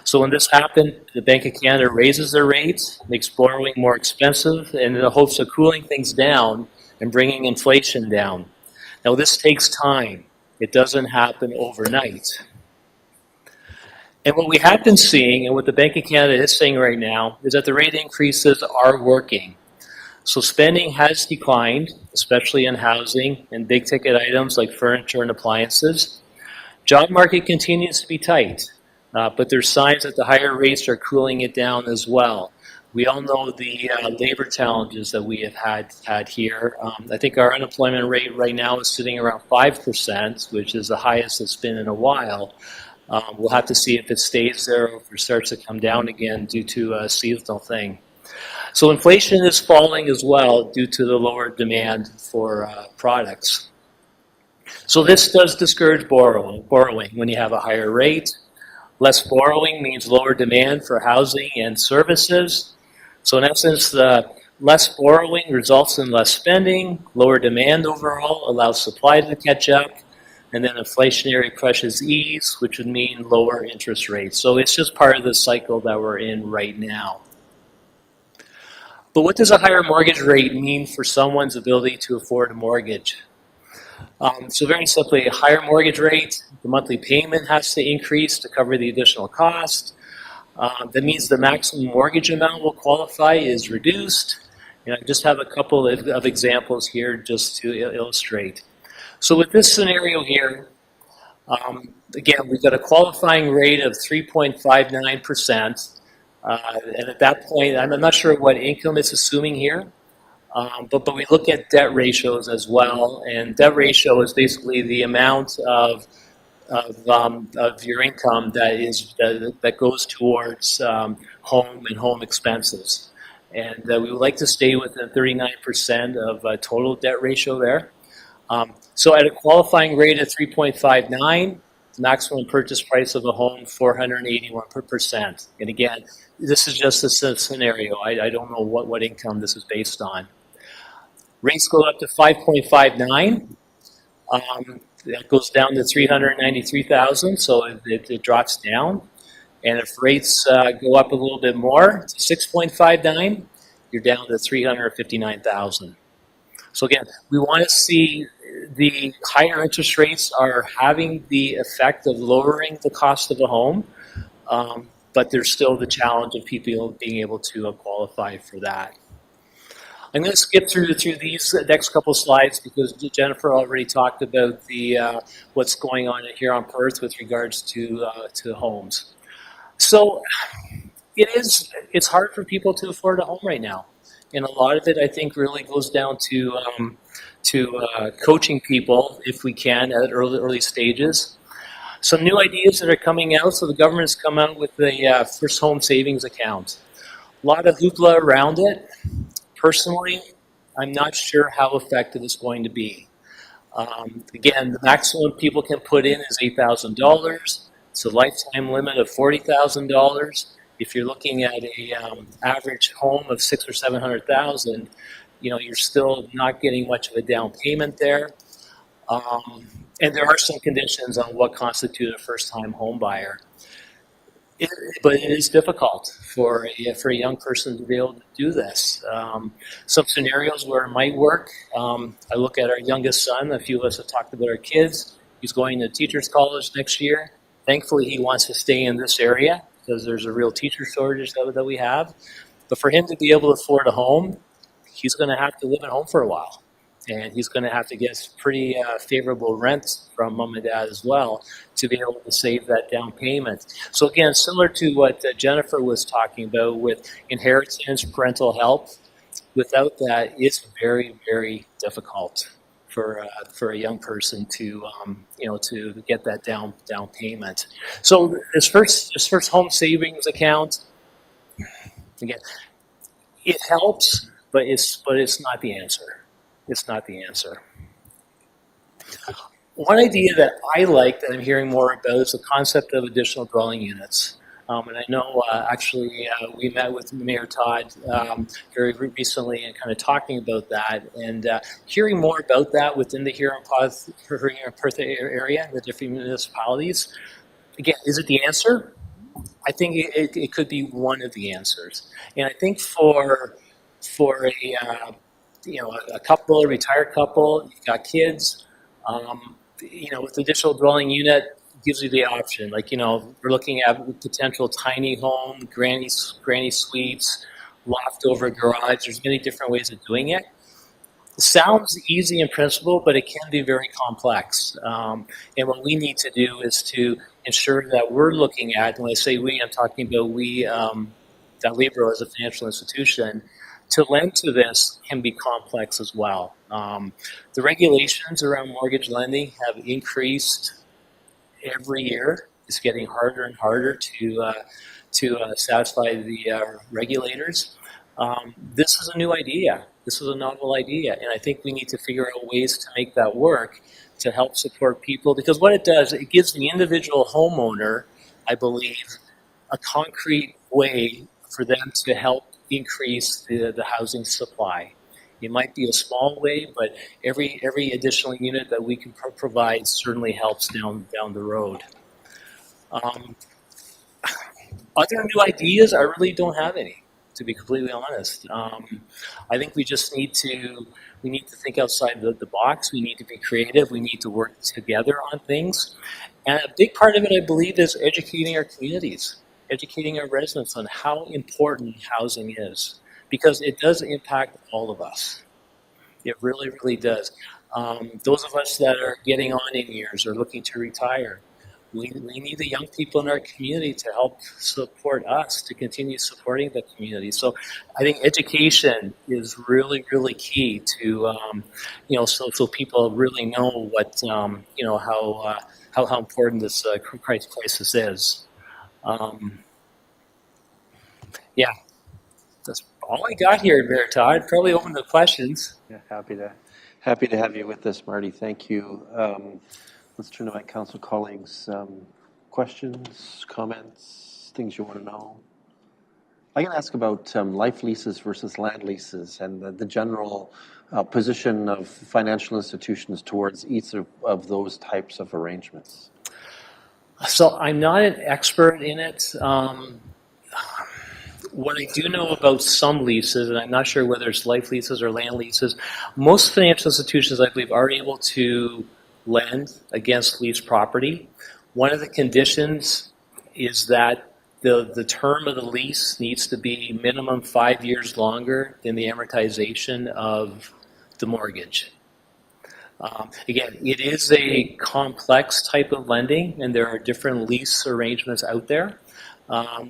So when this happened, the Bank of Canada raises their rates, makes borrowing more expensive, and in the hopes of cooling things down and bringing inflation down. Now this takes time. It doesn't happen overnight. And what we have been seeing, and what the Bank of Canada is saying right now, is that the rate increases are working. So spending has declined, especially in housing and big ticket items like furniture and appliances. Job market continues to be tight, but there's signs that the higher rates are cooling it down as well. We all know the labor challenges that we have had here. I think our unemployment rate right now is sitting around 5%, which is the highest it's been in a while. We'll have to see if it stays there or if it starts to come down again due to a seasonal thing. So inflation is falling as well due to the lower demand for products. So this does discourage borrowing when you have a higher rate. Less borrowing means lower demand for housing and services. So in essence, less borrowing results in less spending, lower demand overall allows supply to catch up, and then inflationary pressures ease, which would mean lower interest rates. So it's just part of the cycle that we're in right now. But what does a higher mortgage rate mean for someone's ability to afford a mortgage? So very simply, a higher mortgage rate, the monthly payment has to increase to cover the additional cost. That means the maximum mortgage amount will qualify is reduced. And I just have a couple of examples here just to illustrate. So with this scenario here, again, we've got a qualifying rate of 3.59%. And at that point, I'm not sure what income it's assuming here, but we look at debt ratios as well. And debt ratio is basically the amount of your income that goes towards home and home expenses. And we would like to stay within 39% of total debt ratio there. So at a qualifying rate of 3.59, the maximum purchase price of a home, $481 per%. And again, this is just a scenario. I don't know what income this is based on. Rates go up to 5.59. That goes down to 393,000, so it drops down. And if rates go up a little bit more to 6.59, you're down to 359,000. So again, we want to see the higher interest rates are having the effect of lowering the cost of a home, but there's still the challenge of people being able to qualify for that. I'm going to skip through these next couple slides because Jennifer already talked about the what's going on here on Perth with regards to homes. So it's hard for people to afford a home right now, and a lot of it I think really goes down to coaching people if we can at early stages. Some new ideas that are coming out. So the government's come out with the first home savings account. A lot of hoopla around it. Personally, I'm not sure how effective it's going to be. Again, the maximum people can put in is $8,000. It's a lifetime limit of $40,000. If you're looking at a average home of $600,000 or $700,000, you're still not getting much of a down payment there. And there are some conditions on what constitutes a first-time home buyer. But it is difficult for a young person to be able to do this. Some scenarios where it might work. I look at our youngest son. A few of us have talked about our kids. He's going to teachers college next year. Thankfully, he wants to stay in this area because there's a real teacher shortage that we have. But for him to be able to afford a home, he's going to have to live at home for a while. And he's going to have to get pretty favorable rent from mom and dad as well to be able to save that down payment. So again, similar to what Jennifer was talking about with inheritance, parental help, without that, it's very, very difficult for a young person to to get that down payment. So this first home savings account, again, it helps, but it's not the answer. It's not the answer. One idea that I like that I'm hearing more about is the concept of additional dwelling units. And I know we met with Mayor Todd very recently and kind of talking about that and hearing more about that within the Huron-Perth area and the different municipalities. Again, is it the answer? I think it could be one of the answers. And I think for a couple, a retired couple, you've got kids, with the additional dwelling unit, it gives you the option. We're looking at potential tiny home, granny suites, loft over garage. There's many different ways of doing it. It sounds easy in principle, but it can be very complex. And what we need to do is to ensure that we're looking at, when I say we, I'm talking about we, that Libro as a financial institution, to lend to this can be complex as well. The regulations around mortgage lending have increased every year. It's getting harder and harder to satisfy the regulators. This is a new idea. This is a novel idea, and I think we need to figure out ways to make that work to help support people. Because what it does, it gives the individual homeowner, I believe, a concrete way for them to help increase the housing supply. It might be a small way, but every additional unit that we can provide certainly helps down the road. Other new ideas, I really don't have any, to be completely honest. I think we just need to think outside the box. We need to be creative. We need to work together on things. And a big part of it, I believe, is educating our communities, educating our residents on how important housing is, because it does impact all of us. It really, really does. Those of us that are getting on in years or looking to retire, we need the young people in our community to help support us, to continue supporting the community. So I think education is really, really key to, so people really know what, how important this crisis is. Yeah, that's all I got here, Mayor Todd. Probably open to questions. Yeah, happy to have you with us, Marty. Thank you. Let's turn to my council colleagues. Questions, comments, things you want to know? I'm going to ask about life leases versus land leases and the general position of financial institutions towards each of those types of arrangements. So I'm not an expert in it. What I do know about some leases, and I'm not sure whether it's life leases or land leases, most financial institutions, I believe, are able to lend against leased property. One of the conditions is that the term of the lease needs to be minimum 5 years longer than the amortization of the mortgage. Again, it is a complex type of lending, and there are different lease arrangements out there.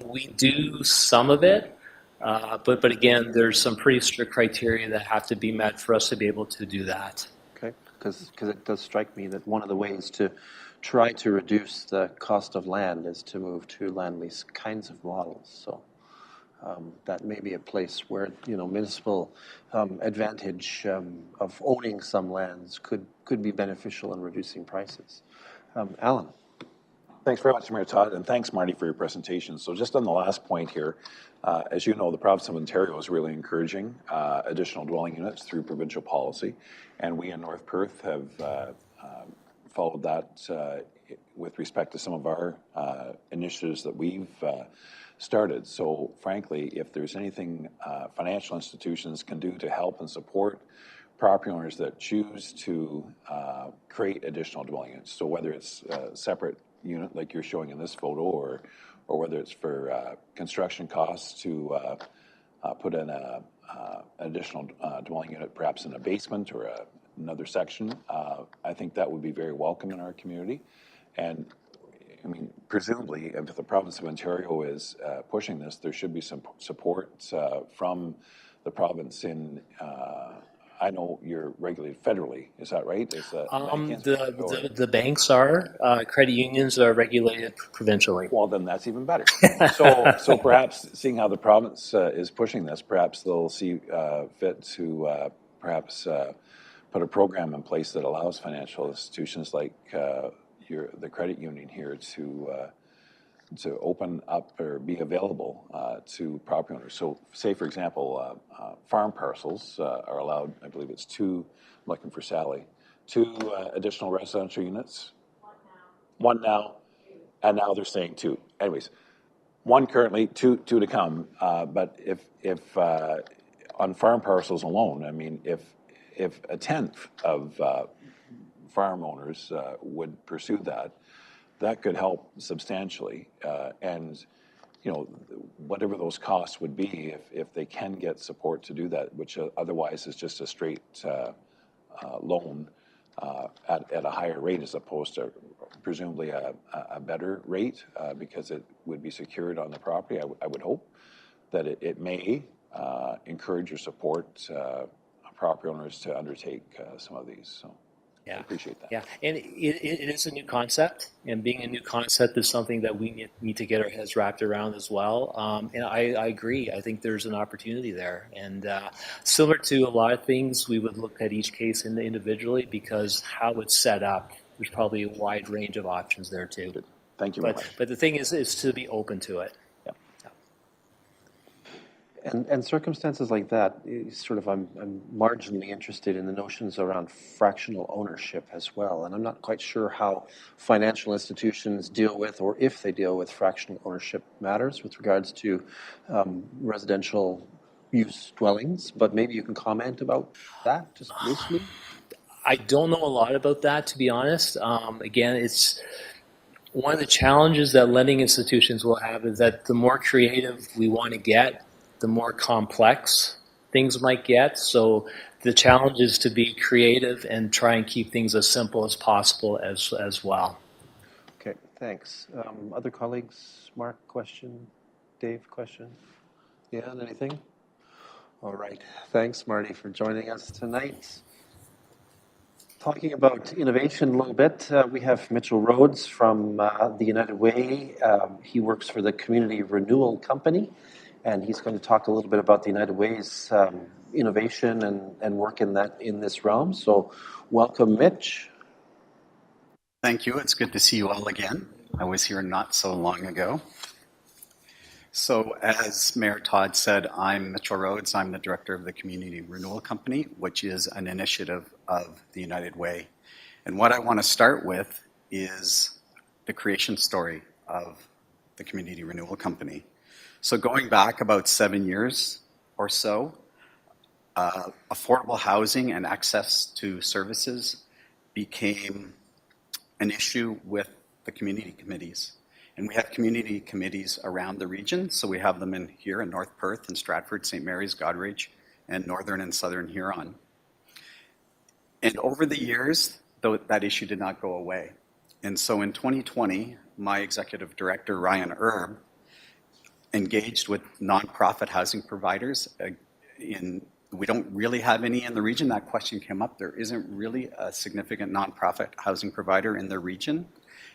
We do some of it, but again, there's some pretty strict criteria that have to be met for us to be able to do that. Okay, because it does strike me that one of the ways to try to reduce the cost of land is to move to land lease kinds of models. So that may be a place where municipal advantage of owning some lands could be beneficial in reducing prices. Alan. Thanks very much, Mayor Todd, and thanks, Marty, for your presentation. So just on the last point here, as you know, the province of Ontario is really encouraging additional dwelling units through provincial policy, and we in North Perth have followed that with respect to some of our initiatives that we've started. So frankly, if there's anything financial institutions can do to help and support property owners that choose to create additional dwelling units, so whether it's separate unit like you're showing in this photo, or whether it's for construction costs to put in an additional dwelling unit, perhaps in a basement or another section, I think that would be very welcome in our community. And I mean, presumably, if the province of Ontario is pushing this, there should be some support from the province in I know you're regulated federally. Is that right? Is that the banks are, credit unions are regulated provincially. Well, then that's even better. So perhaps seeing how the province is pushing this, perhaps they'll see fit to perhaps put a program in place that allows financial institutions like the credit union here to open up or be available to property owners. So say, for example, farm parcels are allowed, I believe it's 2, I'm looking for Sally, 2 additional residential units. One now, and now they're saying 2. Anyways, 1 currently, 2 to come. But if on farm parcels alone, I mean, if a tenth of farm owners would pursue that could help substantially, and whatever those costs would be, if they can get support to do that, which otherwise is just a straight loan at a higher rate as opposed to presumably a better rate, because it would be secured on the property. I would hope that it may encourage or support property owners to undertake some of these. So. Yeah. I appreciate that. Yeah, and it is a new concept, and being a new concept is something that we need to get our heads wrapped around as well. And I agree. I think there's an opportunity there. And similar to a lot of things, we would look at each case individually, because how it's set up, there's probably a wide range of options there too. Good. Thank you very much. But the thing is to be open to it. And circumstances like that, I'm marginally interested in the notions around fractional ownership as well. And I'm not quite sure how financial institutions deal with, or if they deal with fractional ownership matters with regards to residential use dwellings. But maybe you can comment about that just loosely. I don't know a lot about that, to be honest. Again, it's one of the challenges that lending institutions will have is that the more creative we want to get, the more complex things might get. So the challenge is to be creative and try and keep things as simple as possible as well. Okay, thanks. Other colleagues, Mark, question? Dave, question? Yeah, anything? All right. Thanks, Marty, for joining us tonight. Talking about innovation a little bit, we have Mitchell Rhodes from the United Way. He works for the Community Renewal Company, and he's going to talk a little bit about the United Way's innovation and work in this realm. So welcome, Mitch. Thank you. It's good to see you all again. I was here not so long ago. So as Mayor Todd said, I'm Mitchell Rhodes. I'm the director of the Community Renewal Company, which is an initiative of the United Way. And what I want to start with is the creation story of the Community Renewal Company. So going back about 7 years or so, affordable housing and access to services became an issue with the community committees. And we have community committees around the region. So we have them here in North Perth and Stratford, St. Mary's, Goderich, and Northern and Southern Huron. And over the years, though, that issue did not go away. And so in 2020, my executive director, Ryan Erb, engaged with nonprofit housing providers. We don't really have any in the region. That question came up. There isn't really a significant nonprofit housing provider in the region.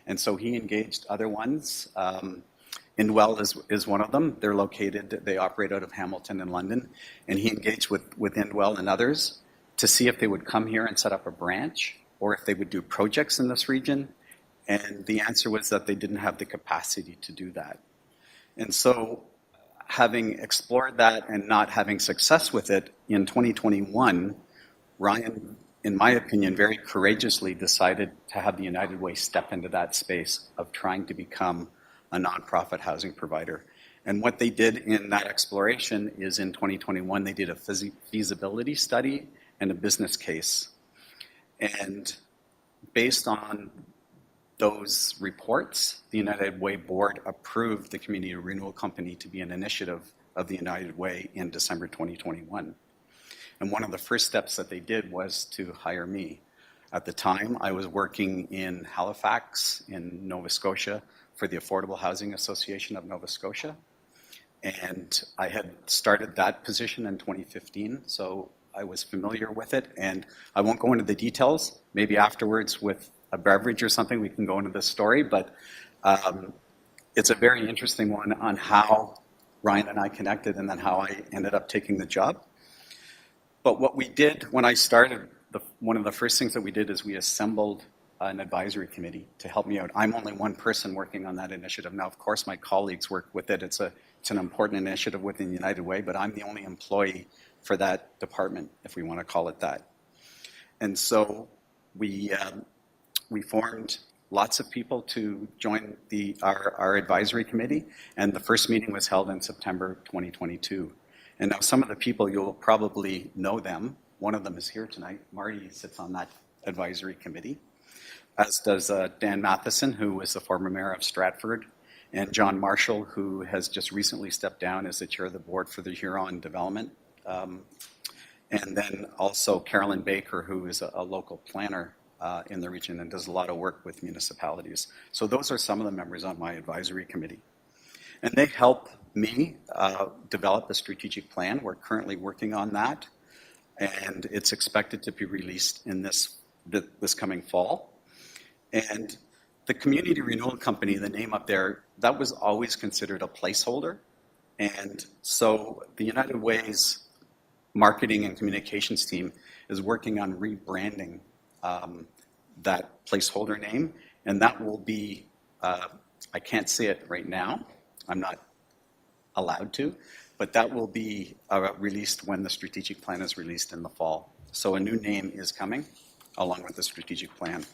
And so he engaged other ones. Indwell is one of them. They operate out of Hamilton and London. And he engaged with Indwell and others to see if they would come here and set up a branch or if they would do projects in this region. And the answer was that they didn't have the capacity to do that. And so having explored that and not having success with it, in 2021, Ryan, in my opinion, very courageously decided to have the United Way step into that space of trying to become a nonprofit housing provider. And what they did in that exploration is in 2021, they did a feasibility study and a business case. And based on those reports, the United Way board approved the Community Renewal Company to be an initiative of the United Way in December 2021. And one of the first steps that they did was to hire me. At the time, I was working in Halifax in Nova Scotia for the Affordable Housing Association of Nova Scotia. And I had started that position in 2015, so I was familiar with it. And I won't go into the details. Maybe afterwards with a beverage or something, we can go into this story. But it's a very interesting one on how Ryan and I connected and then how I ended up taking the job. But what we did when I started, one of the first things that we did is we assembled an advisory committee to help me out. I'm only one person working on that initiative. Now, of course, my colleagues work with it. It's an important initiative within United Way, but I'm the only employee for that department, if we want to call it that. And so we formed lots of people to join our advisory committee, and the first meeting was held in September 2022. And now some of the people, you'll probably know them. One of them is here tonight. Marty sits on that advisory committee, as does Dan Matheson, who was the former mayor of Stratford, and John Marshall, who has just recently stepped down as the chair of the board for the Huron Development. And then also Carolyn Baker, who is a local planner in the region and does a lot of work with municipalities. So those are some of the members on my advisory committee. And they help me develop a strategic plan. We're currently working on that, and it's expected to be released in this coming fall. And the Community Renewal Company, the name up there, that was always considered a placeholder. And so the United Way's marketing and communications team is working on rebranding that placeholder name, and that will be, I can't say it right now, I'm not allowed to, but that will be released when the strategic plan is released in the fall. So a new name is coming along with the strategic plan.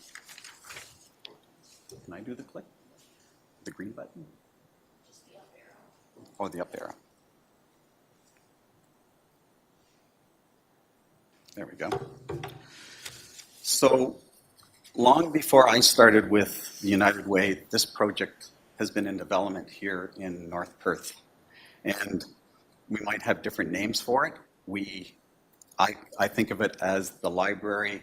Can I do the click? The green button? Just the up arrow. Oh, the up arrow. There we go. So long before I started with the United Way, this project has been in development here in North Perth. And we might have different names for it. I think of it as the Library,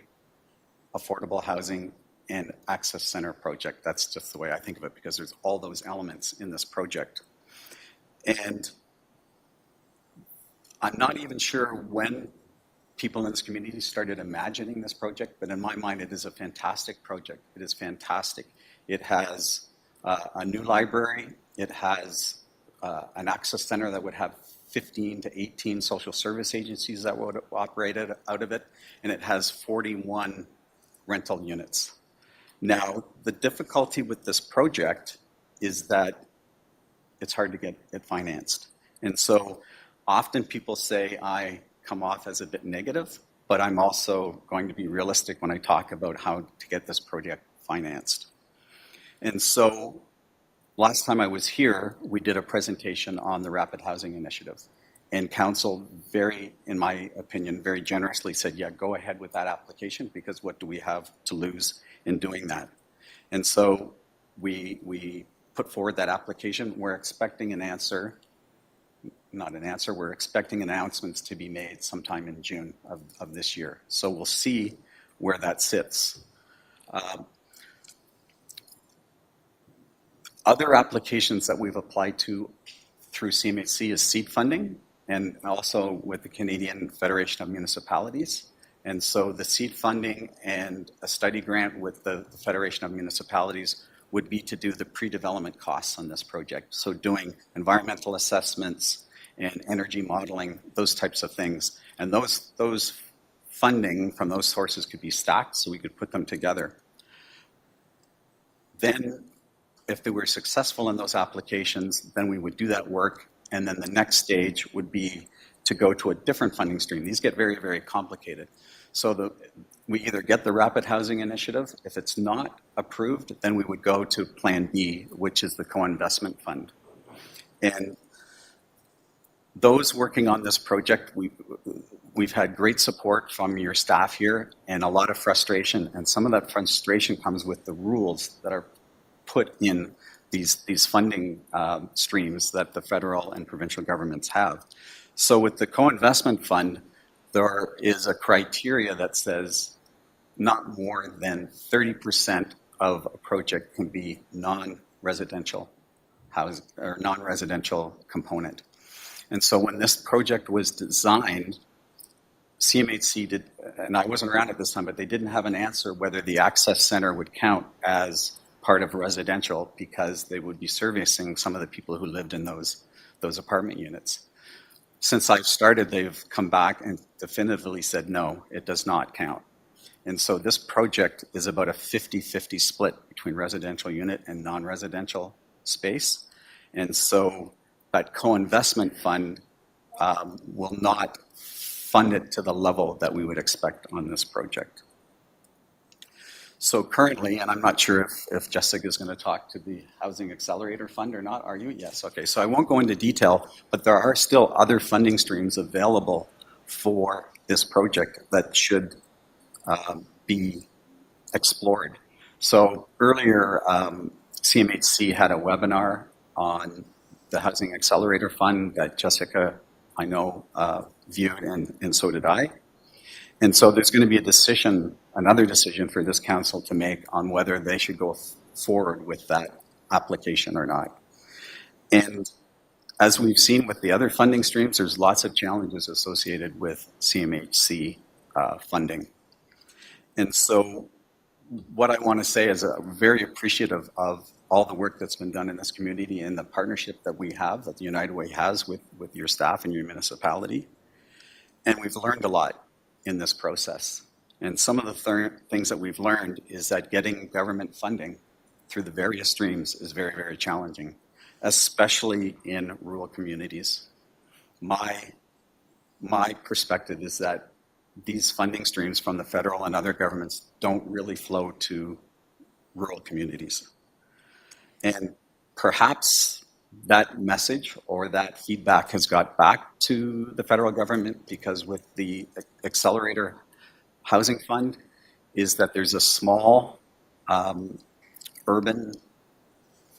Affordable Housing, and Access Center project. That's just the way I think of it, because there's all those elements in this project. And I'm not even sure when people in this community started imagining this project, but in my mind, it is a fantastic project. It is fantastic. It has a new library. It has an access center that would have 15 to 18 social service agencies that would operate out of it, and it has 41 rental units. Now, the difficulty with this project is that it's hard to get it financed. And so often people say I come off as a bit negative, but I'm also going to be realistic when I talk about how to get this project financed. And so last time I was here, we did a presentation on the Rapid Housing Initiative. And council in my opinion, very generously said, yeah, go ahead with that application, because what do we have to lose in doing that? And so we put forward that application. We're expecting an answer, not an answer, we're expecting announcements to be made sometime in June of this year. So we'll see where that sits. Other applications that we've applied to through CMHC is seed funding, and also with the Canadian Federation of Municipalities. And so the seed funding and a study grant with the Federation of Municipalities would be to do the pre-development costs on this project. So doing environmental assessments and energy modeling, those types of things. And those funding from those sources could be stacked, so we could put them together. Then, if they were successful in those applications, then we would do that work, and then the next stage would be to go to a different funding stream. These get very, very complicated. So we either get the Rapid Housing Initiative. If it's not approved, then we would go to Plan B, which is the co-investment fund. And those working on this project, we've had great support from your staff here and a lot of frustration. And some of that frustration comes with the rules that are put in these funding streams that the federal and provincial governments have. So with the co-investment fund, there is a criteria that says not more than 30% of a project can be non-residential housing or non-residential component. And so when this project was designed, CMHC did, and I wasn't around at this time, but they didn't have an answer whether the access center would count as part of residential, because they would be servicing some of the people who lived in those apartment units. Since I've started, they've come back and definitively said, no, it does not count. And so this project is about a 50-50 split between residential unit and non-residential space. And so that co-investment fund will not fund it to the level that we would expect on this project. So currently, and I'm not sure if Jessica is going to talk to the Housing Accelerator Fund or not. Are you? Yes. Okay. So I won't go into detail, but there are still other funding streams available for this project that should be explored. So earlier, CMHC had a webinar on the Housing Accelerator Fund that Jessica, I know, viewed, and so did I. And so there's going to be another decision for this council to make on whether they should go forward with that application or not. And as we've seen with the other funding streams, there's lots of challenges associated with CMHC funding. And so what I want to say is I'm very appreciative of all the work that's been done in this community and the partnership that we have, that the United Way has with your staff and your municipality. And we've learned a lot in this process. And some of the things that we've learned is that getting government funding through the various streams is very, very challenging, especially in rural communities. my perspective is that these funding streams from the federal and other governments don't really flow to rural communities. And perhaps that message or that feedback has got back to the federal government, because with the Accelerator Housing Fund is that there's a small urban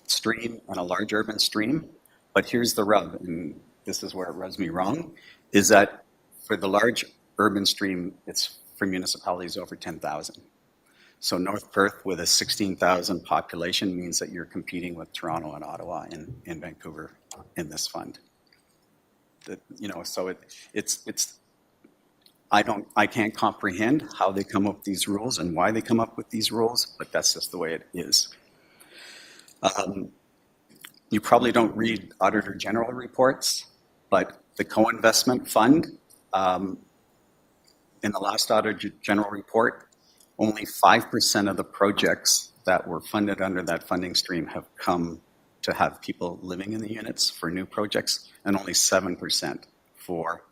stream and a large urban stream. But here's the rub, and this is where it rubs me wrong, is that for the large urban stream, it's for municipalities over 10,000. So North Perth with a 16,000 population means that you're competing with Toronto and Ottawa and Vancouver in this fund. So I can't comprehend how they come up with these rules and why they come up with these rules, but that's just the way it is. You probably don't read Auditor General reports, but the co-investment fund, in the last Auditor General report, only 5% of the projects that were funded under that funding stream have come to have people living in the units for new projects, and only 7% for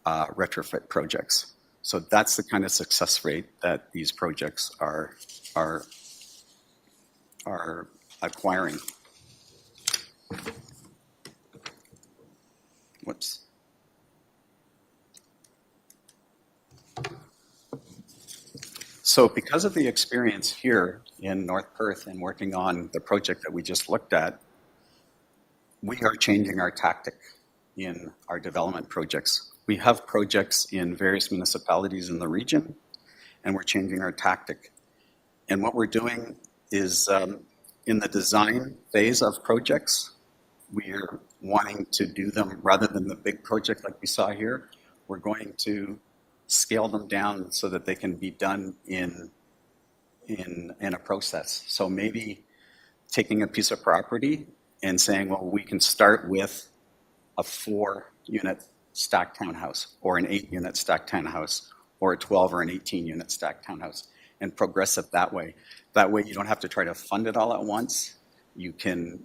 retrofit projects. So that's the kind of success rate that these projects are acquiring. Whoops. So because of the experience here in North Perth and working on the project that we just looked at, we are changing our tactic in our development projects. We have projects in various municipalities in the region, and we're changing our tactic. And what we're doing is in the design phase of projects, we're wanting to do them rather than the big project like we saw here. We're going to scale them down so that they can be done in a process. So maybe taking a piece of property and saying, well, we can start with a 4-unit stacked townhouse, or an 8-unit stacked townhouse, or a 12 or an 18-unit stacked townhouse, and progress it that way. That way you don't have to try to fund it all at once. You can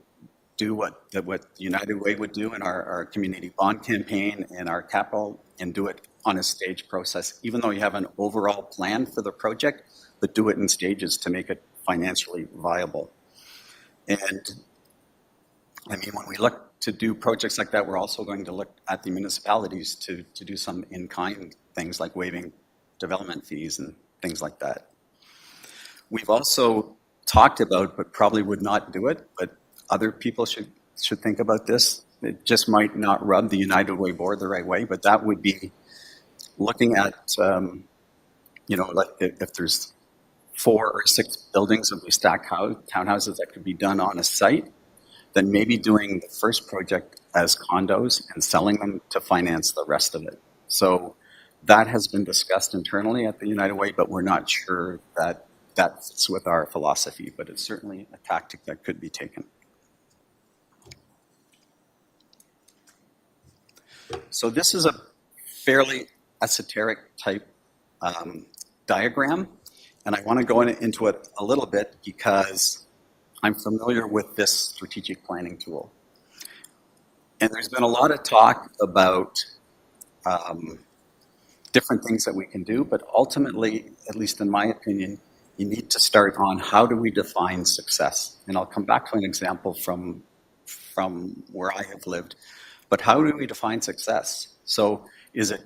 do what United Way would do in our community bond campaign and our capital, and do it on a stage process, even though you have an overall plan for the project, but do it in stages to make it financially viable. And I mean, when we look to do projects like that, we're also going to look at the municipalities to do some in-kind things like waiving development fees and things like that. We've also talked about, but probably would not do it, but other people should think about this. It just might not rub the United Way board the right way, but that would be looking at, like if there's 4 or 6 buildings of these stacked townhouses that could be done on a site, then maybe doing the first project as condos and selling them to finance the rest of it. So that has been discussed internally at the United Way, but we're not sure that that fits with our philosophy, but it's certainly a tactic that could be taken. So this is a fairly esoteric type diagram, and I want to go into it a little bit because I'm familiar with this strategic planning tool. And there's been a lot of talk about different things that we can do, but ultimately, at least in my opinion, you need to start on how do we define success. And I'll come back to an example from where I have lived. But how do we define success? So is it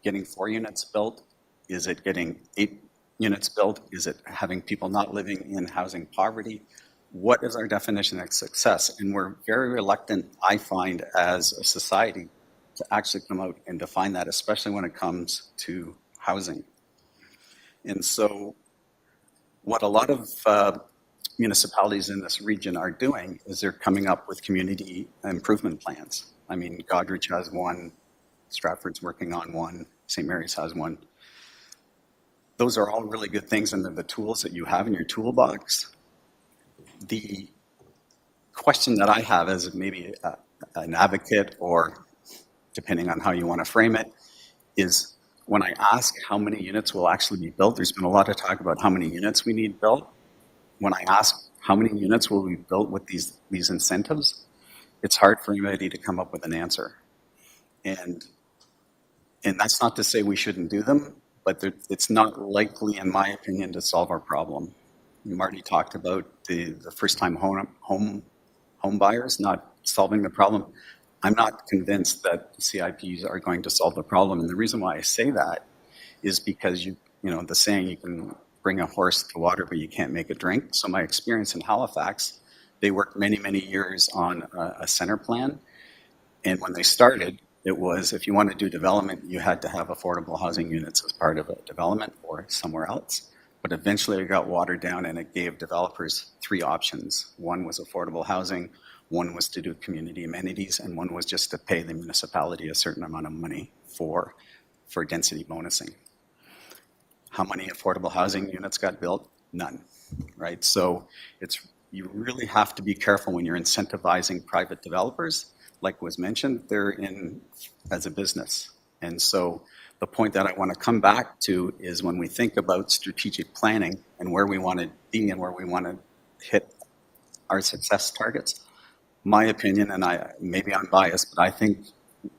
getting 4 units built? Is it getting 8 units built? Is it having people not living in housing poverty? What is our definition of success? And we're very reluctant, I find, as a society to actually come out and define that, especially when it comes to housing. And so what a lot of municipalities in this region are doing is they're coming up with community improvement plans. I mean, Goderich has one, Stratford's working on one, St. Mary's has one. Those are all really good things, and they're the tools that you have in your toolbox. The question that I have as maybe an advocate, or depending on how you want to frame it, is when I ask how many units will actually be built, there's been a lot of talk about how many units we need built. When I ask how many units will be built with these incentives, it's hard for anybody to come up with an answer. And that's not to say we shouldn't do them, but it's not likely, in my opinion, to solve our problem. Marty talked about the first-time home buyers not solving the problem. I'm not convinced that CIPs are going to solve the problem. And the reason why I say that is because you know, the saying, you can bring a horse to water, but you can't make it drink. So my experience in Halifax, they worked many, many years on a center plan. And when they started, it was, if you want to do development, you had to have affordable housing units as part of a development or somewhere else. But eventually it got watered down, and it gave developers 3 options. One was affordable housing, one was to do community amenities, and one was just to pay the municipality a certain amount of money for density bonusing. How many affordable housing units got built? None, right? So you really have to be careful when you're incentivizing private developers. Like was mentioned, they're in as a business. And so the point that I want to come back to is, when we think about strategic planning and where we want to be and where we want to hit our success targets, my opinion, and maybe I'm biased, but I think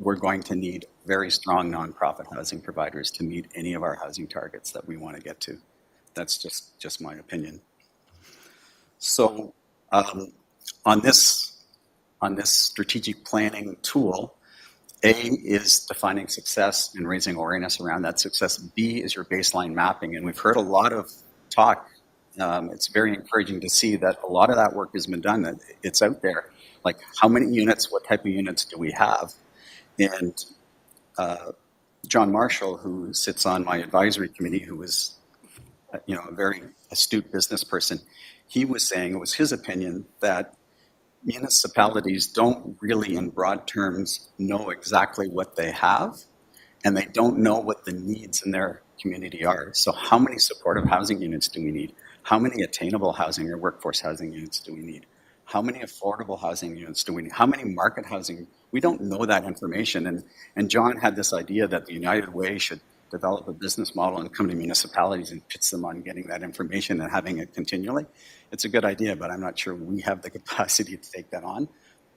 we're going to need very strong nonprofit housing providers to meet any of our housing targets that we want to get to. That's just my opinion. So on this strategic planning tool, A is defining success and raising awareness around that success. B is your baseline mapping. And we've heard a lot of talk. It's very encouraging to see that a lot of that work has been done. It's out there. Like, how many units, what type of units do we have? And John Marshall, who sits on my advisory committee, who was a very astute business person, he was saying, it was his opinion, that municipalities don't really, in broad terms, know exactly what they have, and they don't know what the needs in their community are. So how many supportive housing units do we need? How many attainable housing or workforce housing units do we need? How many affordable housing units do we need? How many market housing? We don't know that information. And John had this idea that the United Way should develop a business model and come to municipalities and pitch them on getting that information and having it continually. It's a good idea, but I'm not sure we have the capacity to take that on.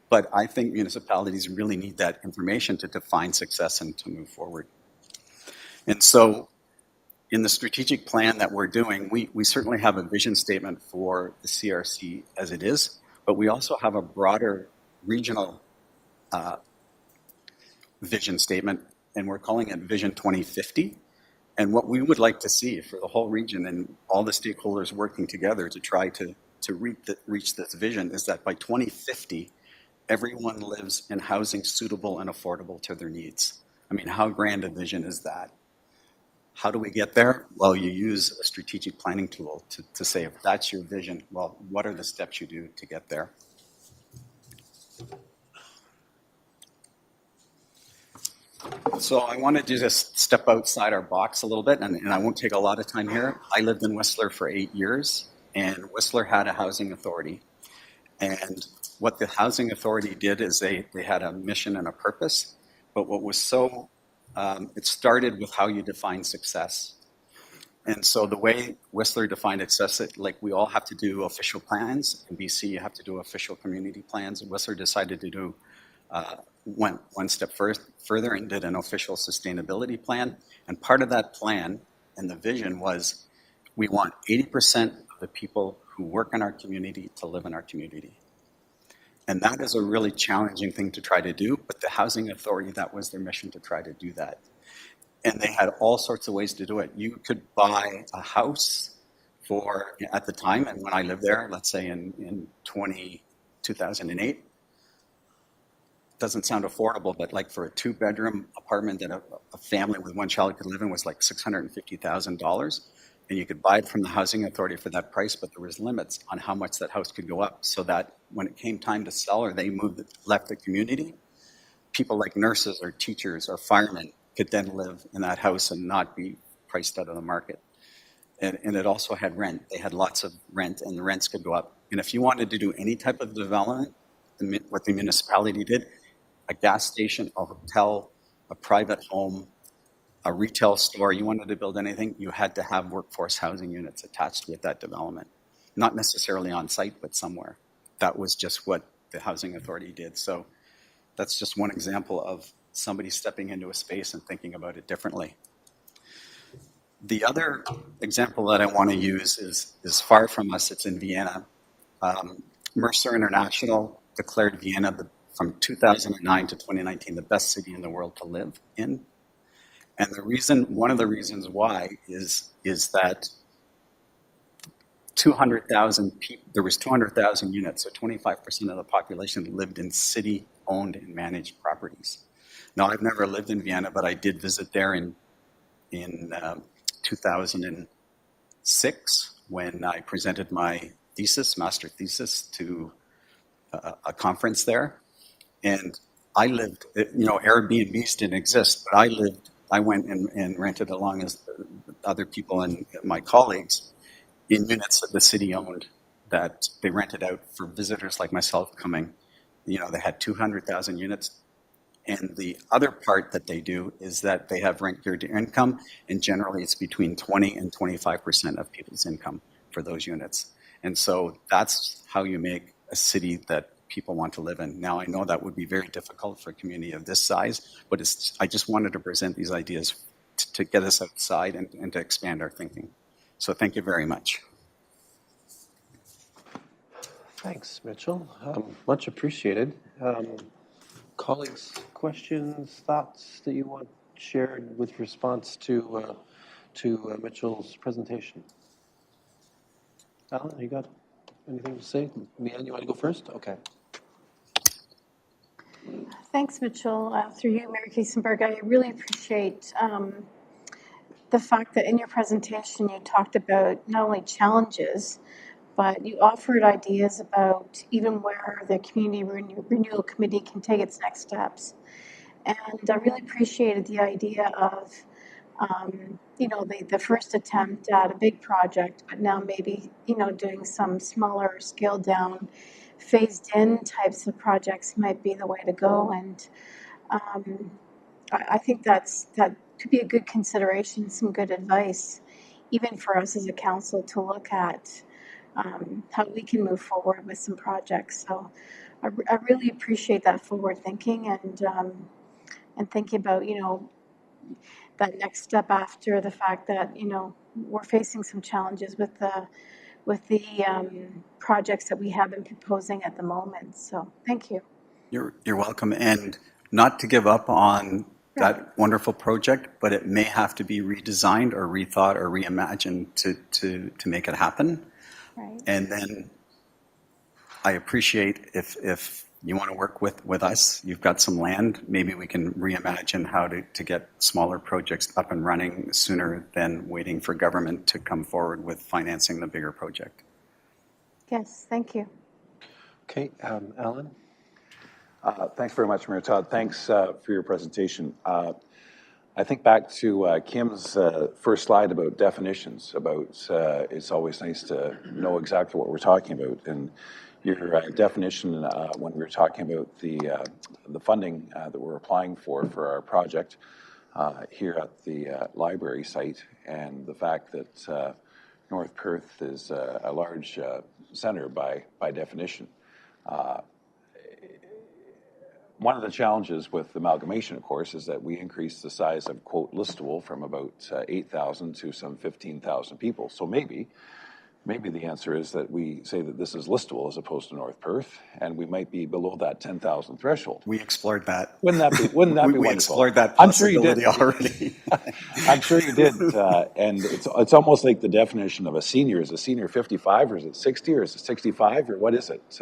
But I think municipalities really need that information to define success and to move forward. And so in the strategic plan that we're doing, we certainly have a vision statement for the CRC as it is, but we also have a broader regional vision statement, and we're calling it Vision 2050. And what we would like to see for the whole region and all the stakeholders working together to try to reach this vision is that by 2050, everyone lives in housing suitable and affordable to their needs. I mean, how grand a vision is that? How do we get there? Well, you use a strategic planning tool to say, if that's your vision, well, what are the steps you do to get there? So I wanted to just step outside our box a little bit, and I won't take a lot of time here. I lived in Whistler for 8 years, and Whistler had a housing authority. And what the housing authority did is they had a mission and a purpose, but what was so, it started with how you define success. And so the way Whistler defined success, like, we all have to do official plans. In BC, you have to do official community plans. And Whistler decided to do went one step further and did an official sustainability plan. And part of that plan and the vision was, we want 80% of the people who work in our community to live in our community. And that is a really challenging thing to try to do, but the housing authority, that was their mission, to try to do that. And they had all sorts of ways to do it. You could buy a house for, at the time, and when I lived there, let's say in 2008, doesn't sound affordable, but like for a 2-bedroom apartment that a family with one child could live in was like $650,000. And you could buy it from the housing authority for that price, but there was limits on how much that house could go up, so that when it came time to sell or they left the community, people like nurses or teachers or firemen could then live in that house and not be priced out of the market. And it also had rent. They had lots of rent, and the rents could go up. And if you wanted to do any type of development, what the municipality did, a gas station, a hotel, a private home, a retail store, you wanted to build anything, you had to have workforce housing units attached with that development. Not necessarily on site, but somewhere. That was just what the housing authority did. So that's just one example of somebody stepping into a space and thinking about it differently. The other example that I want to use is far from us. It's in Vienna. Mercer International declared Vienna from 2009 to 2019 the best city in the world to live in. And one of the reasons why is that 200,000 people, there was 200,000 units, so 25% of the population lived in city-owned and managed properties. Now, I've never lived in Vienna, but I did visit there in 2006 when I presented my master thesis to a conference there. And I lived, Airbnbs didn't exist, but I went and rented along as other people and my colleagues in units that the city owned that they rented out for visitors like myself coming. They had 200,000 units. And the other part that they do is that they have rent geared to income, and generally it's between 20 and 25% of people's income for those units. And so that's how you make a city that people want to live in. Now, I know that would be very difficult for a community of this size, but I just wanted to present these ideas to get us outside and to expand our thinking. So thank you very much. Thanks, Mitchell. Much appreciated. Colleagues, questions, thoughts that you want shared with response to Mitchell's presentation? Alan, you got anything to say? Leanne, you want to go first? Okay. Thanks, Mitchell. Through you, Mayor Kiesenberg, I really appreciate the fact that in your presentation you talked about not only challenges, but you offered ideas about even where the Community Renewal Committee can take its next steps. And I really appreciated the idea of, the first attempt at a big project, but now maybe, doing some smaller scaled down, phased in types of projects might be the way to go. And I think that could be a good consideration, some good advice, even for us as a council to look at how we can move forward with some projects. So I really appreciate that forward thinking and thinking about, that next step after the fact that, we're facing some challenges with the projects that we have been proposing at the moment. So thank you. You're welcome. And not to give up on that wonderful project, but it may have to be redesigned or rethought or reimagined to make it happen. Right. And then I appreciate if you want to work with us, you've got some land, maybe we can reimagine how to get smaller projects up and running sooner than waiting for government to come forward with financing the bigger project. Yes, thank you. Okay, Alan? Thanks very much, Mayor Todd. Thanks for your presentation. I think back to Kim's first slide about definitions, it's always nice to know exactly what we're talking about. And your definition when we were talking about the funding that we're applying for our project here at the library site, and the fact that North Perth is a large centre by definition. One of the challenges with amalgamation, of course, is that we increased the size of, quote, listable from about 8,000 to some 15,000 people. So maybe the answer is that we say that this is listable as opposed to North Perth, and we might be below that 10,000 threshold. We explored that. Wouldn't that be wonderful? We explored that possibility already. I'm sure you did. And it's almost like the definition of a senior. Is a senior 55, or is it 60, or is it 65, or what is it?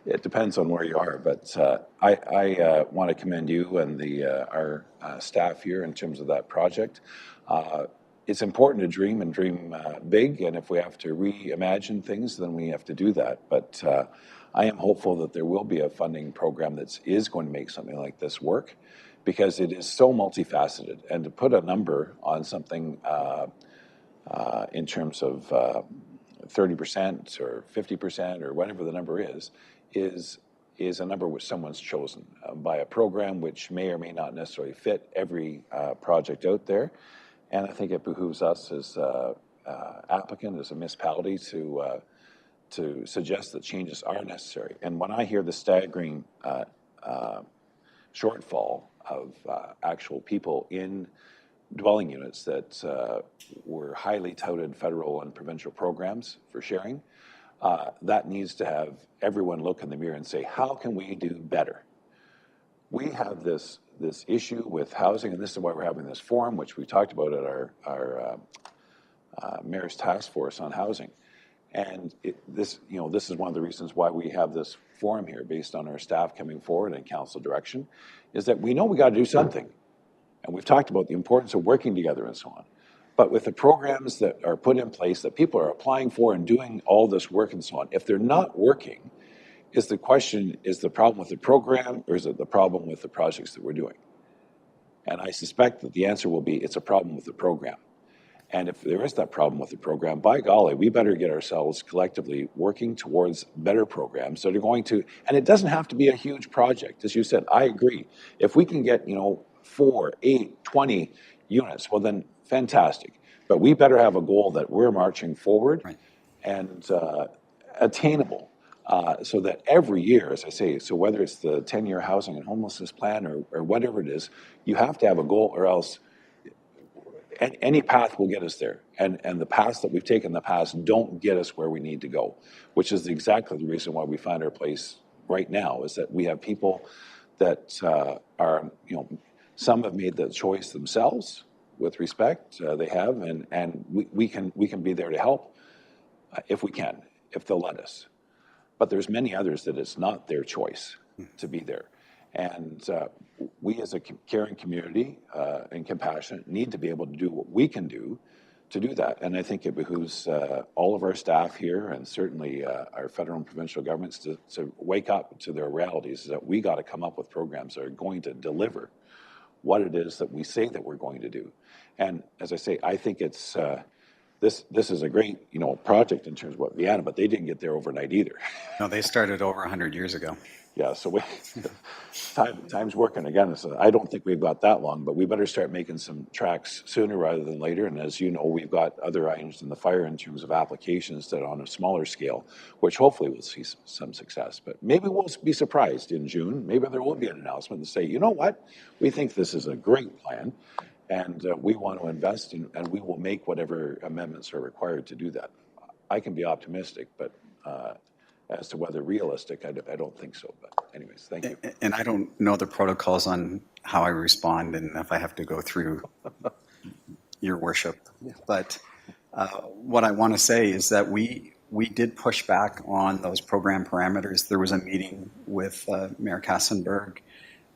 It depends on where you are, but I want to commend you and our staff here in terms of that project. It's important to dream and dream big, and if we have to reimagine things, then we have to do that. But I am hopeful that there will be a funding program that is going to make something like this work, because it is so multifaceted. And to put a number on something in terms of 30% or 50% or whatever the number is a number which someone's chosen by a program which may or may not necessarily fit every project out there. And I think it behooves us as applicant, as a municipality, to suggest that changes are necessary. And when I hear the staggering shortfall of actual people in dwelling units that were highly touted federal and provincial programs for sharing. That needs to have everyone look in the mirror and say, how can we do better? We have this issue with housing, and this is why we're having this forum, which we talked about at our Mayor's Task Force on Housing. And this is one of the reasons why we have this forum here, based on our staff coming forward and council direction, is that we know we got to do something. And we've talked about the importance of working together and so on. But with the programs that are put in place that people are applying for and doing all this work and so on, if they're not working, is the question, is the problem with the program, or is it the problem with the projects that we're doing? And I suspect that the answer will be, it's a problem with the program. And if there is that problem with the program, by golly, we better get ourselves collectively working towards better programs that are going to, and it doesn't have to be a huge project. As you said, I agree. If we can get, 4, 8, 20 units, well then, fantastic. But we better have a goal that we're marching forward and attainable. So that every year, as I say, so whether it's the 10-year housing and homelessness plan or whatever it is, you have to have a goal, or else any path will get us there. And the paths that we've taken in the past don't get us where we need to go, which is exactly the reason why we find our place right now, is that we have people that are, some have made the choice themselves with respect, they have, and we can be there to help if we can, if they'll let us. But there's many others that it's not their choice to be there. And we as a caring community and compassionate need to be able to do what we can do to do that. And I think it behooves all of our staff here, and certainly our federal and provincial governments, to wake up to their realities, that we got to come up with programs that are going to deliver what it is that we say that we're going to do. And as I say, I think it's this is a great project in terms of what Vienna, but they didn't get there overnight either. No, they started over 100 years ago. Yeah, so time's working again. So I don't think we've got that long, but we better start making some tracks sooner rather than later. And as you know, we've got other irons in the fire in terms of applications that are on a smaller scale, which hopefully we'll see some success. But maybe we'll be surprised in June. Maybe there will be an announcement and say, you know what, we think this is a great plan, and we want to invest in, and we will make whatever amendments are required to do that. I can be optimistic, but as to whether realistic, I don't think so. But anyways, thank you. And I don't know the protocols on how I respond and if I have to go through your worship. But what I want to say is that we did push back on those program parameters. There was a meeting with Mayor Kassenberg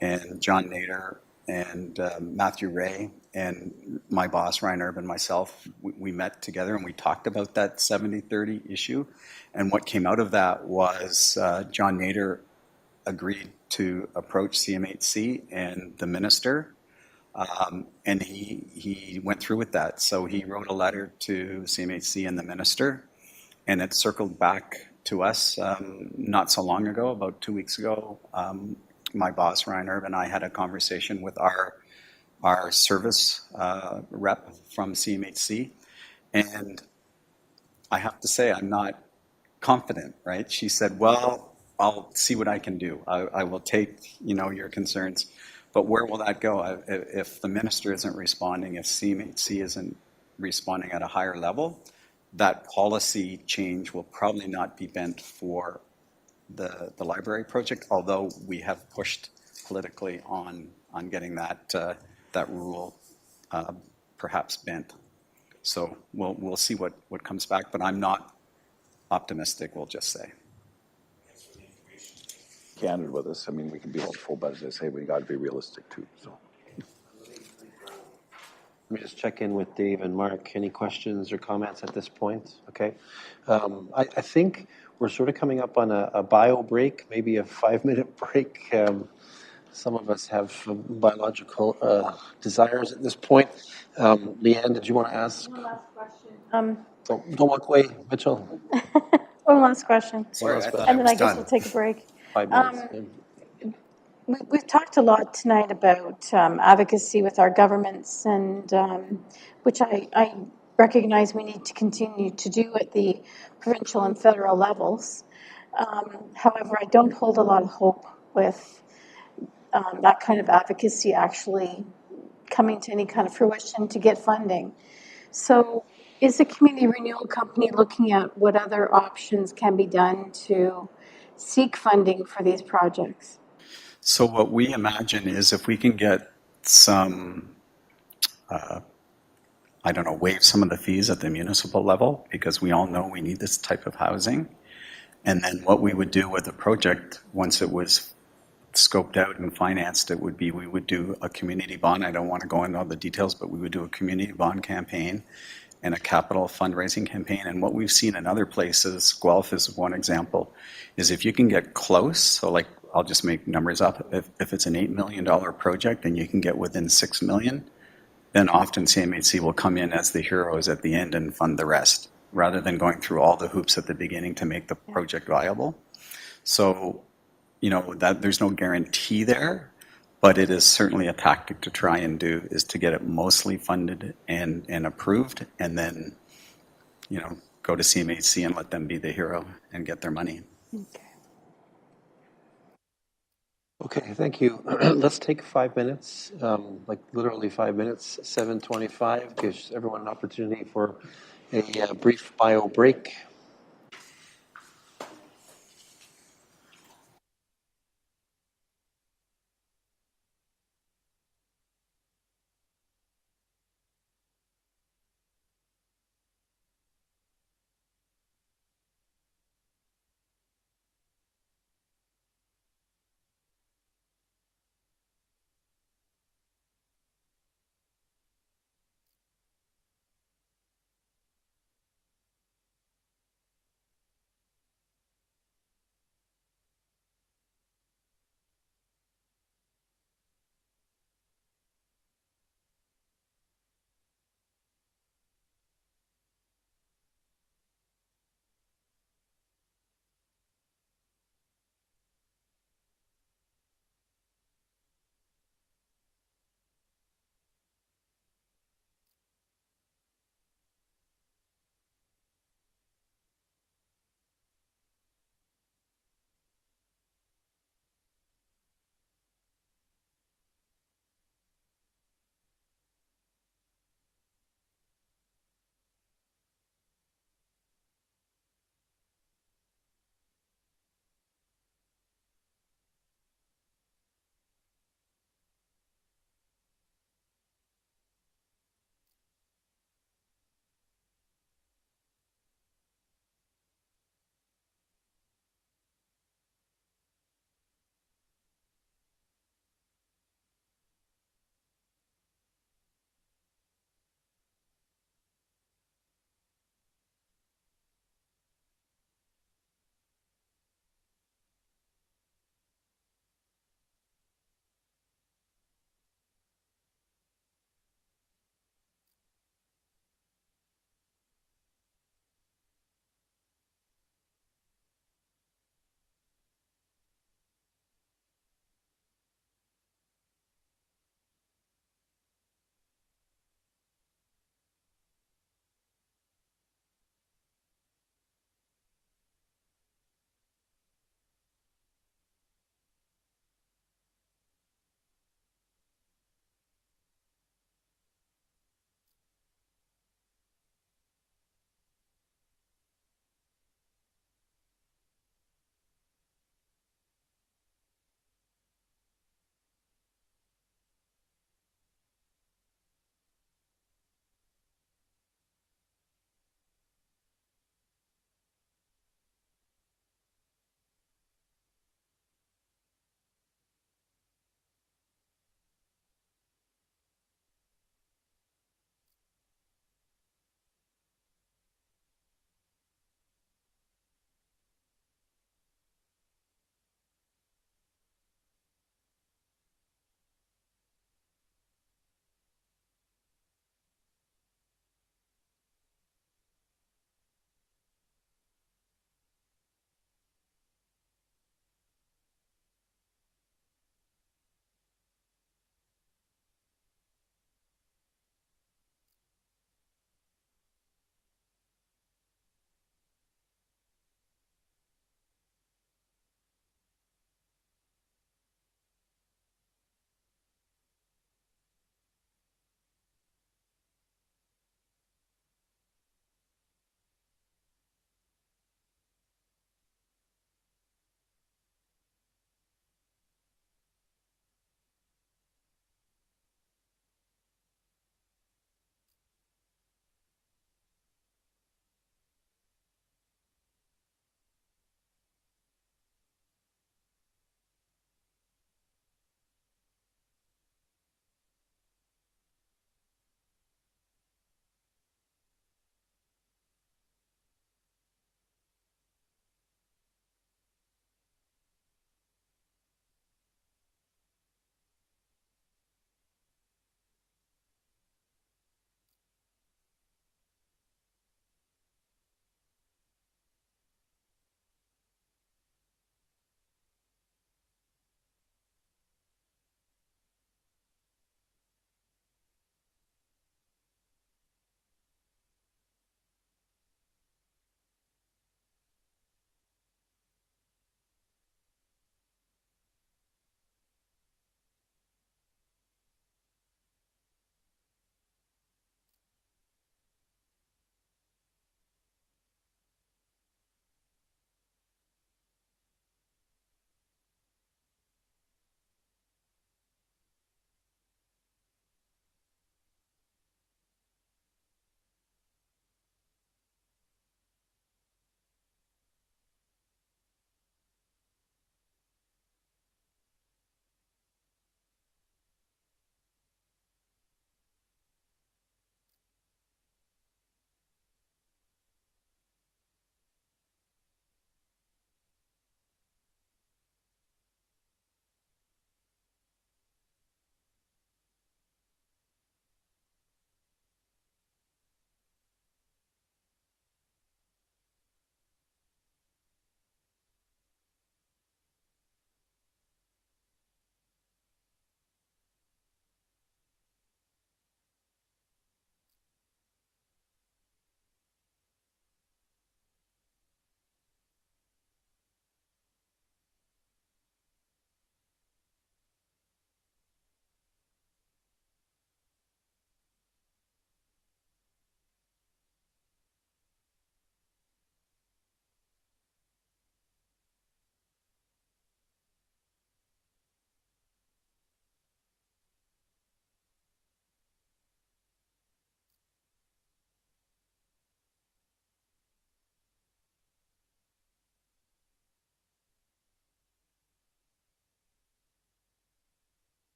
and John Nader and Matthew Ray and my boss, Ryan Erb, and myself. We met together and we talked about that 70-30 issue. And what came out of that was John Nader agreed to approach CMHC and the minister, and he went through with that. So he wrote a letter to CMHC and the minister, and it circled back to us not so long ago, about 2 weeks ago. My boss, Ryan Erb, and I had a conversation with our service rep from CMHC, and I have to say I'm not confident, right? She said, well, I'll see what I can do. I will take, your concerns, but where will that go? If the minister isn't responding, if CMHC isn't responding at a higher level, that policy change will probably not be bent for the library project, although we have pushed politically on getting that rule perhaps bent. So we'll see what comes back, but I'm not optimistic, we'll just say. Candid with us. I mean, we can be hopeful, but as I say, we got to be realistic too. So let me just check in with Dave and Mark. Any questions or comments at this point? Okay. I think we're sort of coming up on a bio break, maybe a 5-minute break. Some of us have biological desires at this point. Leanne, did you want to ask? One last question. Don't walk away, Mitchell. One last question. Sorry, I thought and I then I was guess done. we'll take a break. 5 minutes. We've talked a lot tonight about advocacy with our governments, and which I recognize we need to continue to do at the provincial and federal levels. However, I don't hold a lot of hope with that kind of advocacy actually coming to any kind of fruition to get funding. So is the community renewal company looking at what other options can be done to seek funding for these projects? So what we imagine is if we can get some, I don't know, waive some of the fees at the municipal level, because we all know we need this type of housing. And then what we would do with the project, once it was scoped out and financed, it would be we would do a community bond. I don't want to go into all the details, but we would do a community bond campaign and a capital fundraising campaign. And what we've seen in other places, Guelph is one example, is if you can get close, so like I'll just make numbers up, if it's an $8 million project and you can get within $6 million, then often CMHC will come in as the heroes at the end and fund the rest, rather than going through all the hoops at the beginning to make the project viable. So, you know, that there's no guarantee there, but it is certainly a tactic to try and do, is to get it mostly funded and approved, and then, you know, go to CMHC and let them be the hero and get their money. Okay, thank you. Let's take 5 minutes, like literally 5 minutes. 7:25 gives everyone an opportunity for a brief bio break.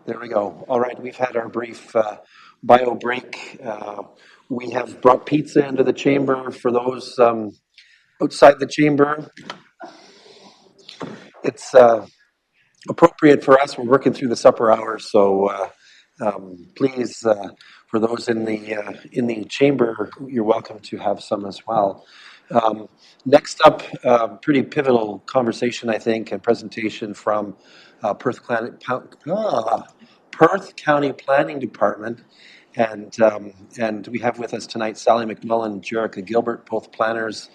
There we go. All right, we've had our brief bio break. We have brought pizza into the chamber for those outside the chamber. It's appropriate for us. We're working through the supper hours, so please, for those in the chamber, you're welcome to have some as well. Next up, pretty pivotal conversation, I think, and presentation from Perth County Planning Department. And we have with us tonight Sally McMullen, Jerica Gilbert, both planners.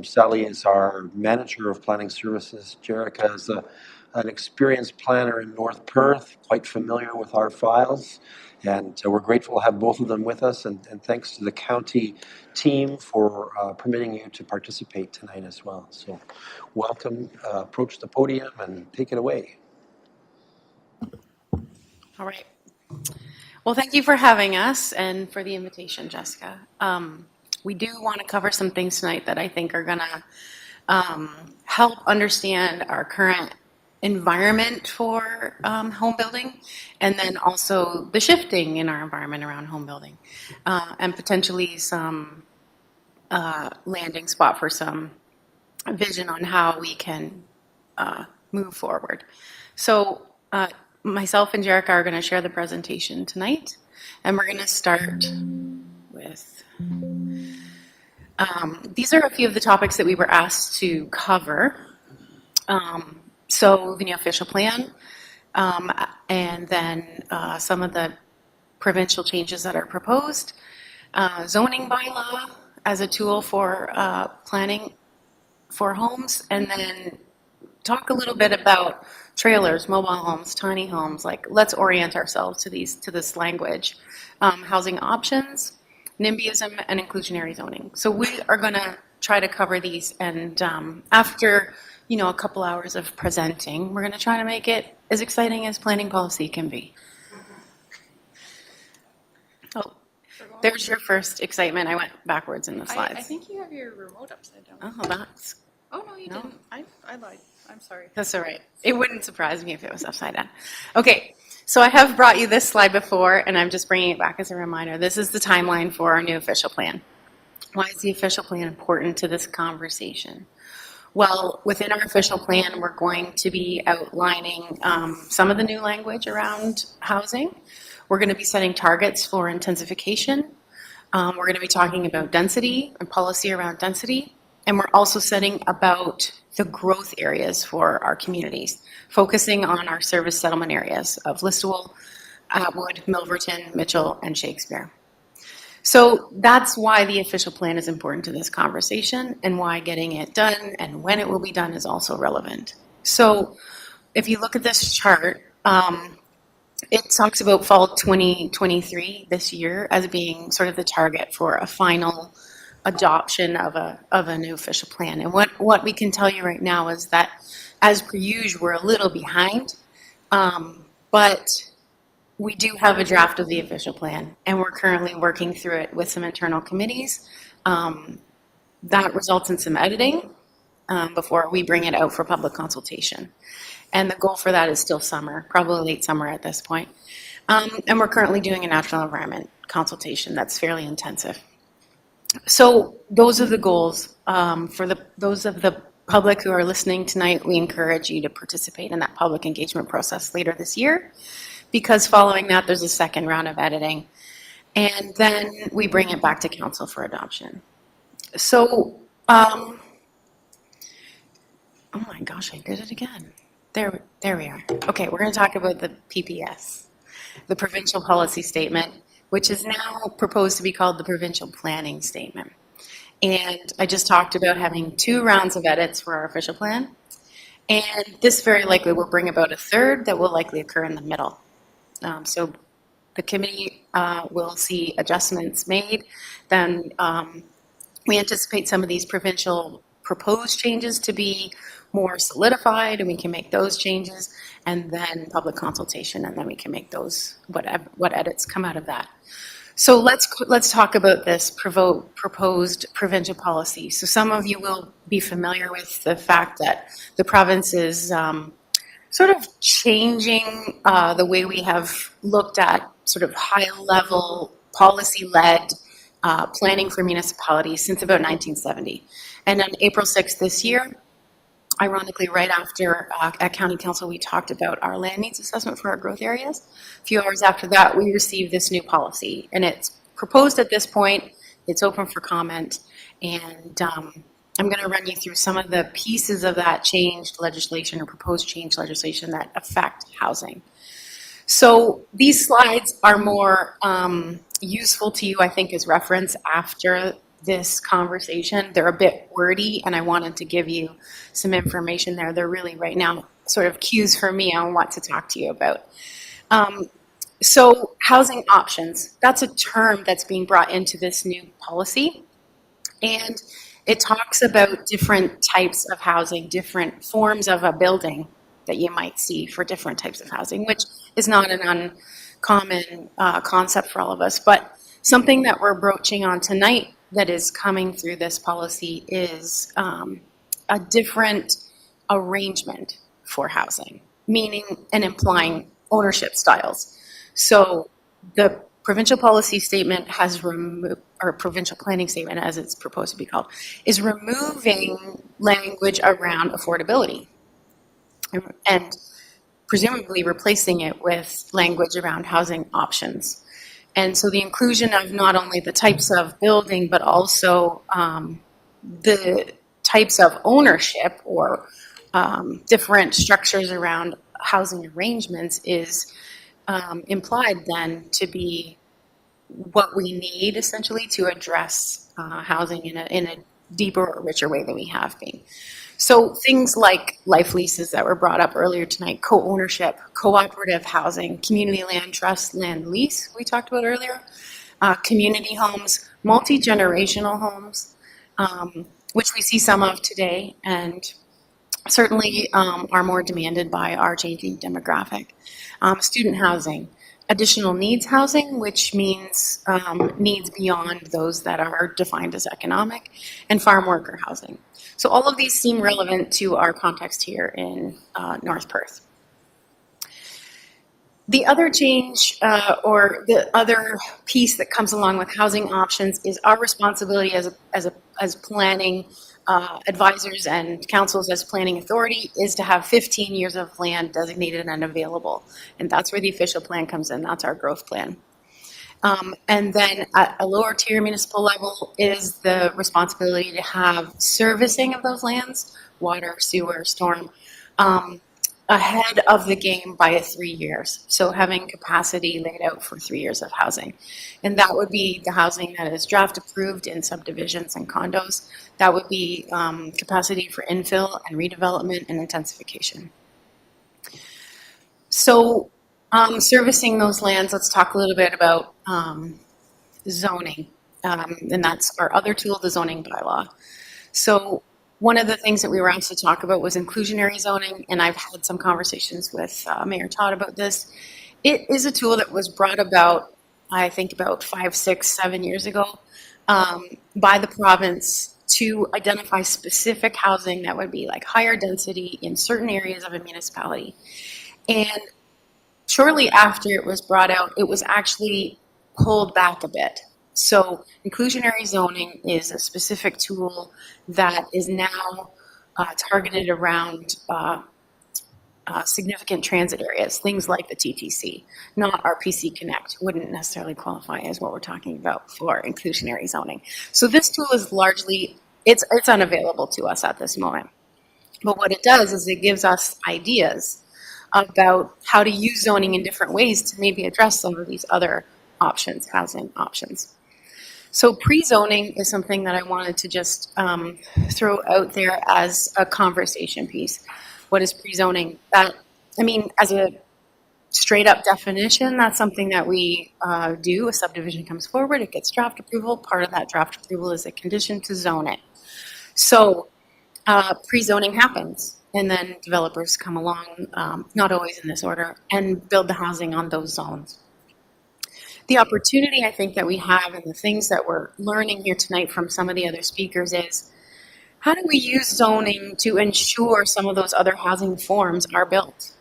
Sally is our manager of planning services. Jerica is an experienced planner in North Perth, quite familiar with our files. And we're grateful to have both of them with us. And thanks to the county team for permitting you to participate tonight as well. So welcome, approach the podium and take it away. All right. Well, thank you for having us and for the invitation, Jessica. We do want to cover some things tonight that I think are going to help understand our current environment for home building, and then also the shifting in our environment around home building, and potentially some landing spot for some vision on how we can move forward. So myself and Jerica are going to share the presentation tonight, and we're going to start with these are a few of the topics that we were asked to cover. So the new official plan, and then some of the provincial changes that are proposed, zoning bylaw as a tool for planning for homes, and then talk a little bit about trailers, mobile homes, tiny homes. Like, let's orient ourselves to this language, housing options, NIMBYism, and inclusionary zoning. So we are going to try to cover these, and after a couple hours of presenting, we're going to try to make it as exciting as planning policy can be. Oh, there's your first excitement. I went backwards in the slides. I think you have your remote upside down. Oh, that's... Oh, no, you didn't. I lied. I'm sorry. That's all right. It wouldn't surprise me if it was upside down. Okay, so I have brought you this slide before, and I'm just bringing it back as a reminder. This is the timeline for our new official plan. Why is the official plan important to this conversation? Well, within our official plan, we're going to be outlining some of the new language around housing. We're going to be setting targets for intensification. We're going to be talking about density and policy around density. And we're also setting about the growth areas for our communities, focusing on our service settlement areas of Listowel, Atwood, Milverton, Mitchell, and Shakespeare. So that's why the official plan is important to this conversation, and why getting it done and when it will be done is also relevant. So if you look at this chart, it talks about fall 2023 this year as being sort of the target for a final adoption of a new official plan. And what we can tell you right now is that, as per usual, we're a little behind, but we do have a draft of the official plan, and we're currently working through it with some internal committees. That results in some editing before we bring it out for public consultation. And the goal for that is still summer, probably late summer at this point. And we're currently doing a natural environment consultation that's fairly intensive. So those are the goals. For those of the public who are listening tonight, we encourage you to participate in that public engagement process later this year, because following that, there's a second round of editing, and then we bring it back to council for adoption. So, oh my gosh, I did it again. There we are. Okay, we're going to talk about the PPS, the Provincial Policy Statement, which is now proposed to be called the Provincial Planning Statement. And I just talked about having 2 rounds of edits for our official plan, and this very likely will bring about a third that will likely occur in the middle. So the committee will see adjustments made. Then we anticipate some of these provincial proposed changes to be more solidified, and we can make those changes, and then public consultation, and then we can make those, what edits come out of that. So let's talk about this proposed provincial policy. So some of you will be familiar with the fact that the province is sort of changing the way we have looked at sort of high-level policy-led planning for municipalities since about 1970. And on April 6th this year, ironically, right after at County Council, we talked about our land needs assessment for our growth areas. A few hours after that, we received this new policy, and it's proposed at this point. It's open for comment, and I'm going to run you through some of the pieces of that changed legislation or proposed change legislation that affect housing. So these slides are more useful to you, I think, as reference after this conversation. They're a bit wordy, and I wanted to give you some information there. They're really right now sort of cues for me on what to talk to you about. So housing options, that's a term that's being brought into this new policy. And it talks about different types of housing, different forms of a building that you might see for different types of housing, which is not an uncommon concept for all of us. But something that we're broaching on tonight that is coming through this policy is a different arrangement for housing, meaning and implying ownership styles. So the provincial policy statement has removed, or provincial planning statement as it's proposed to be called, is removing language around affordability and presumably replacing it with language around housing options. And so the inclusion of not only the types of building, but also the types of ownership or different structures around housing arrangements is implied then to be what we need essentially to address housing in a deeper or richer way than we have been. So things like life leases that were brought up earlier tonight, co-ownership, cooperative housing, community land trust, land lease we talked about earlier, community homes, multi-generational homes, which we see some of today and certainly are more demanded by our changing demographic. Student housing, additional needs housing, which means needs beyond those that are defined as economic, and farm worker housing. So all of these seem relevant to our context here in North Perth. The other change or the other piece that comes along with housing options is our responsibility as planning advisors and councils as planning authority is to have 15 years of land designated and available. And that's where the official plan comes in. That's our growth plan. And then at a lower tier municipal level is the responsibility to have servicing of those lands, water, sewer, storm, ahead of the game by 3 years. So having capacity laid out for 3 years of housing. And that would be the housing that is draft approved in subdivisions and condos. That would be capacity for infill and redevelopment and intensification. So servicing those lands, let's talk a little bit about zoning. And that's our other tool, the zoning bylaw. So one of the things that we were asked to talk about was inclusionary zoning, and I've had some conversations with Mayor Todd about this. It is a tool that was brought about, I think, about 5, 6, 7 years ago by the province to identify specific housing that would be like higher density in certain areas of a municipality. And shortly after it was brought out, it was actually pulled back a bit. So inclusionary zoning is a specific tool that is now targeted around significant transit areas, things like the TTC, not RPC Connect, wouldn't necessarily qualify as what we're talking about for inclusionary zoning. So this tool is largely, it's unavailable to us at this moment. But what it does is it gives us ideas about how to use zoning in different ways to maybe address some of these other options, housing options. So pre-zoning is something that I wanted to just throw out there as a conversation piece. What is pre-zoning? That, I mean, as a straight up definition, that's something that we do. A subdivision comes forward, it gets draft approval. Part of that draft approval is a condition to zone it. So pre-zoning happens, and then developers come along, not always in this order, and build the housing on those zones. The opportunity I think that we have and the things that we're learning here tonight from some of the other speakers is how do we use zoning to ensure some of those other housing forms are built?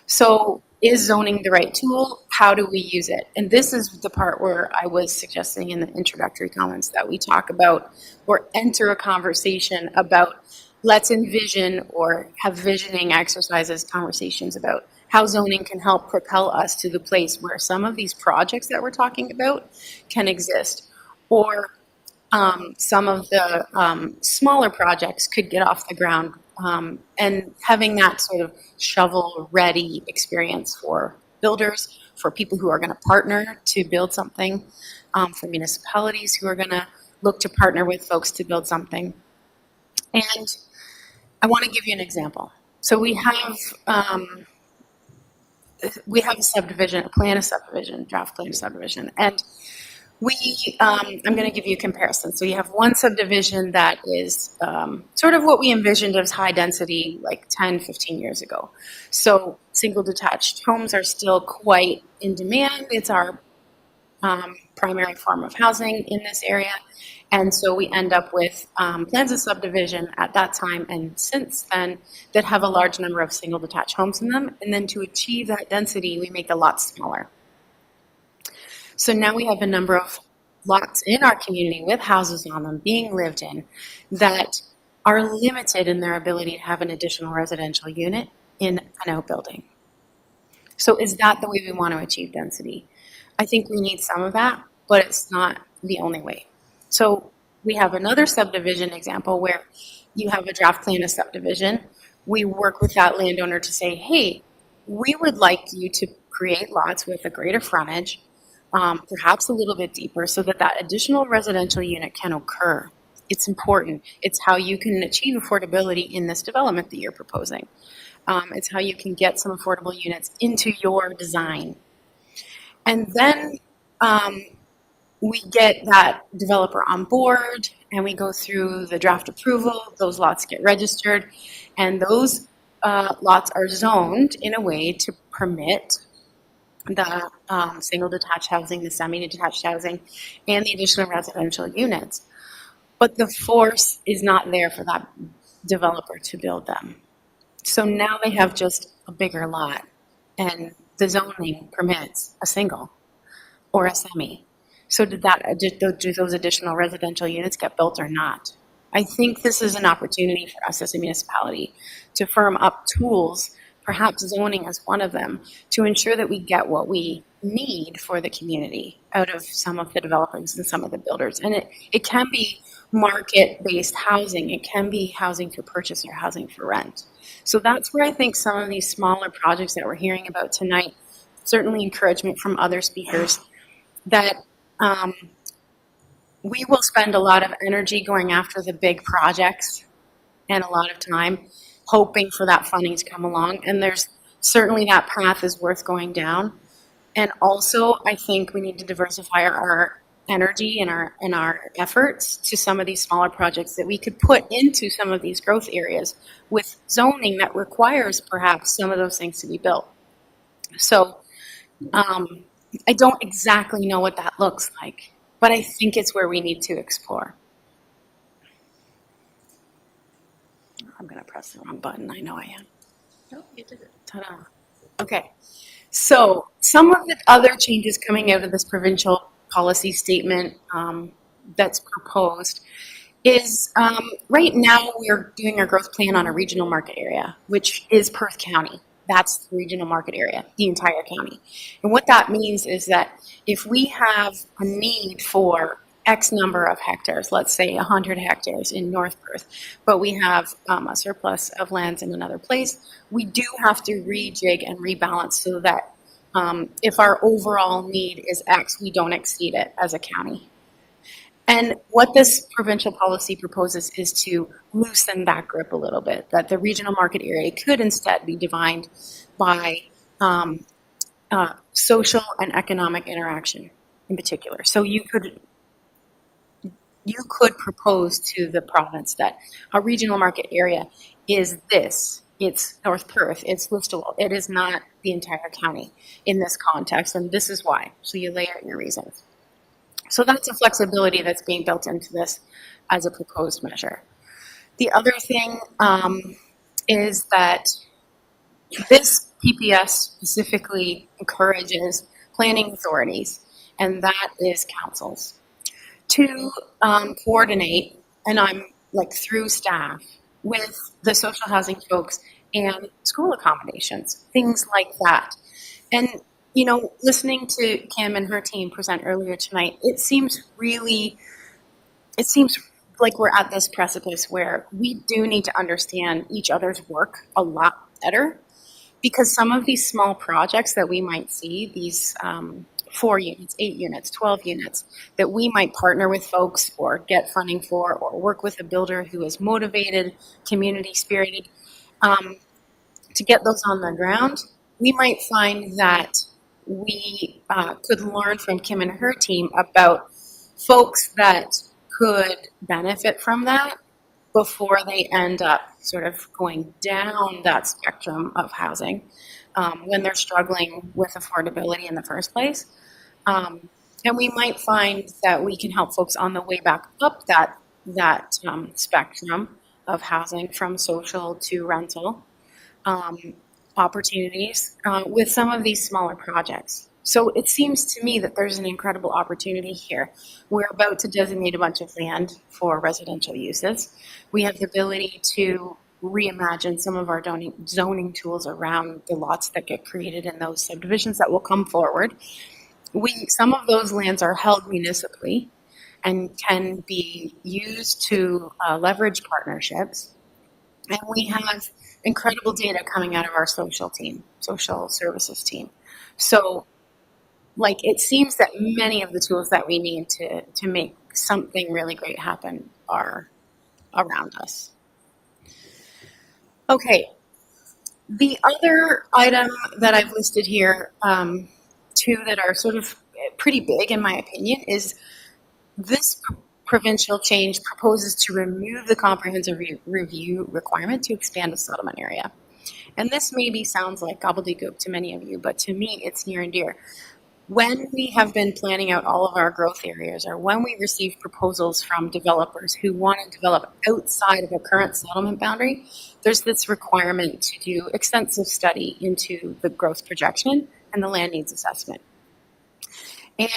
So is zoning the right tool? How do we use it? And this is the part where I was suggesting in the introductory comments that we talk about or enter a conversation about, let's envision or have visioning exercises, conversations about how zoning can help propel us to the place where some of these projects that we're talking about can exist. Or some of the smaller projects could get off the ground, and having that sort of shovel-ready experience for builders, for people who are going to partner to build something, for municipalities who are going to look to partner with folks to build something. And I want to give you an example. So we have a subdivision, a plan of subdivision, draft plan of subdivision, and I'm going to give you a comparison. So you have one subdivision that is sort of what we envisioned as high density like 10, 15 years ago. So single detached homes are still quite in demand. It's our primary form of housing in this area. And so we end up with plans of subdivision at that time and since then that have a large number of single detached homes in them. And then to achieve that density, we make the lots smaller. So now we have a number of lots in our community with houses on them being lived in that are limited in their ability to have an additional residential unit in an outbuilding. So is that the way we want to achieve density? I think we need some of that, but it's not the only way. So we have another subdivision example where you have a draft plan of subdivision. We work with that landowner to say, hey, we would like you to create lots with a greater frontage, perhaps a little bit deeper, so that that additional residential unit can occur. It's important. It's how you can achieve affordability in this development that you're proposing. It's how you can get some affordable units into your design. And then we get that developer on board and we go through the draft approval, those lots get registered, and those lots are zoned in a way to permit the single detached housing, the semi-detached housing, and the additional residential units. But the force is not there for that developer to build them. So now they have just a bigger lot, and the zoning permits a single or a semi. So do those additional residential units get built or not? I think this is an opportunity for us as a municipality to firm up tools, perhaps zoning as one of them, to ensure that we get what we need for the community out of some of the developers and some of the builders. And it can be market-based housing. It can be housing for purchase or housing for rent. So that's where I think some of these smaller projects that we're hearing about tonight, certainly encouragement from other speakers, that we will spend a lot of energy going after the big projects and a lot of time hoping for that funding to come along. And there's certainly that path is worth going down. And also, I think we need to diversify our energy and our efforts to some of these smaller projects that we could put into some of these growth areas with zoning that requires perhaps some of those things to be built. So I don't exactly know what that looks like, but I think it's where we need to explore. I'm going to press the wrong button. I know I am. No, you did it. Ta-da. Okay. So some of the other changes coming out of this provincial policy statement that's proposed is right now we're doing our growth plan on a regional market area, which is Perth County. That's the regional market area, the entire county. And what that means is that if we have a need for X number of hectares, let's say 100 hectares in North Perth, but we have a surplus of lands in another place, we do have to rejig and rebalance so that if our overall need is X, we don't exceed it as a county. And what this provincial policy proposes is to loosen that grip a little bit, that the regional market area could instead be defined by social and economic interaction in particular. So you could propose to the province that a regional market area is this. It's North Perth, it's Listowel. It is not the entire county in this context, and this is why. So you lay out your reasons. So that's a flexibility that's being built into this as a proposed measure. The other thing is that this PPS specifically encourages planning authorities, and that is councils, to coordinate, and I'm like through staff, with the social housing folks and school accommodations, things like that. And, you know, listening to Kim and her team present earlier tonight, it seems like we're at this precipice where we do need to understand each other's work a lot better, because some of these small projects that we might see, these 4 units, 8 units, 12 units, that we might partner with folks or get funding for, or work with a builder who is motivated, community spirited, to get those on the ground, we might find that we could learn from Kim and her team about folks that could benefit from that before they end up sort of going down that spectrum of housing when they're struggling with affordability in the first place. And we might find that we can help folks on the way back up that spectrum of housing, from social to rental opportunities with some of these smaller projects. So it seems to me that there's an incredible opportunity here. We're about to designate a bunch of land for residential uses. We have the ability to reimagine some of our zoning tools around the lots that get created in those subdivisions that will come forward. Some of those lands are held municipally and can be used to leverage partnerships. And we have incredible data coming out of our social services team. So, like, it seems that many of the tools that we need to make something really great happen are around us. Okay, the other item that I've listed here, two that are sort of pretty big in my opinion, is this provincial change proposes to remove the comprehensive review requirement to expand the settlement area. And this maybe sounds like gobbledygook to many of you, but to me it's near and dear. When we have been planning out all of our growth areas, or when we receive proposals from developers who want to develop outside of a current settlement boundary, there's this requirement to do extensive study into the growth projection and the land needs assessment. And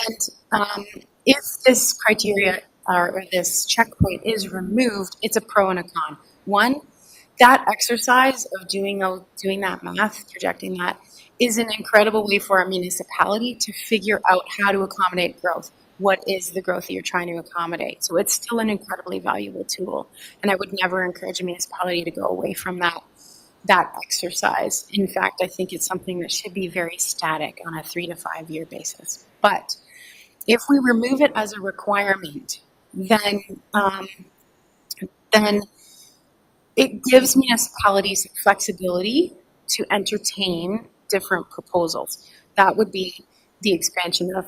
if this criteria or this checkpoint is removed, it's a pro and a con. One, that exercise of doing that math, projecting that, is an incredible way for a municipality to figure out how to accommodate growth. What is the growth that you're trying to accommodate? So it's still an incredibly valuable tool. And I would never encourage a municipality to go away from that exercise. In fact, I think it's something that should be very static on a 3 to 5 year basis. But if we remove it as a requirement, then it gives municipalities flexibility to entertain different proposals. That would be the expansion of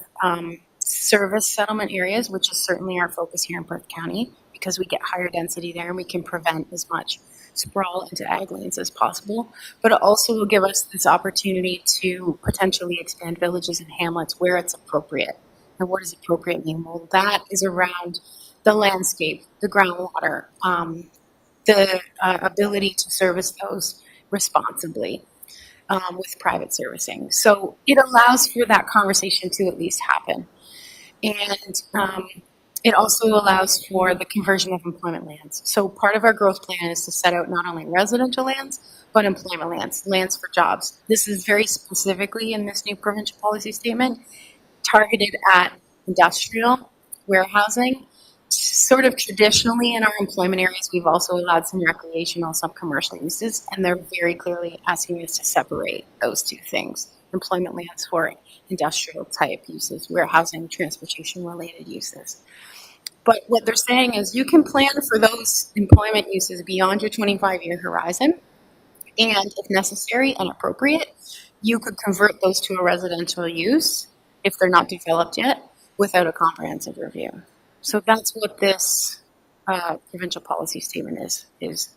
service settlement areas, which is certainly our focus here in Perth County, because we get higher density there and we can prevent as much sprawl into ag lands as possible. But it also will give us this opportunity to potentially expand villages and hamlets where it's appropriate. And what does appropriate mean? Well, that is around the landscape, the groundwater, the ability to service those responsibly with private servicing. So it allows for that conversation to at least happen. And it also allows for the conversion of employment lands. So part of our growth plan is to set out not only residential lands, but employment lands for jobs. This is very specifically in this new provincial policy statement targeted at industrial warehousing. Sort of traditionally in our employment areas, we've also allowed some recreational, some commercial uses, and they're very clearly asking us to separate those two things. Employment lands for industrial type uses, warehousing, transportation related uses. But what they're saying is you can plan for those employment uses beyond your 25-year horizon, and if necessary and appropriate, you could convert those to a residential use if they're not developed yet without a comprehensive review. So that's what this provincial policy statement is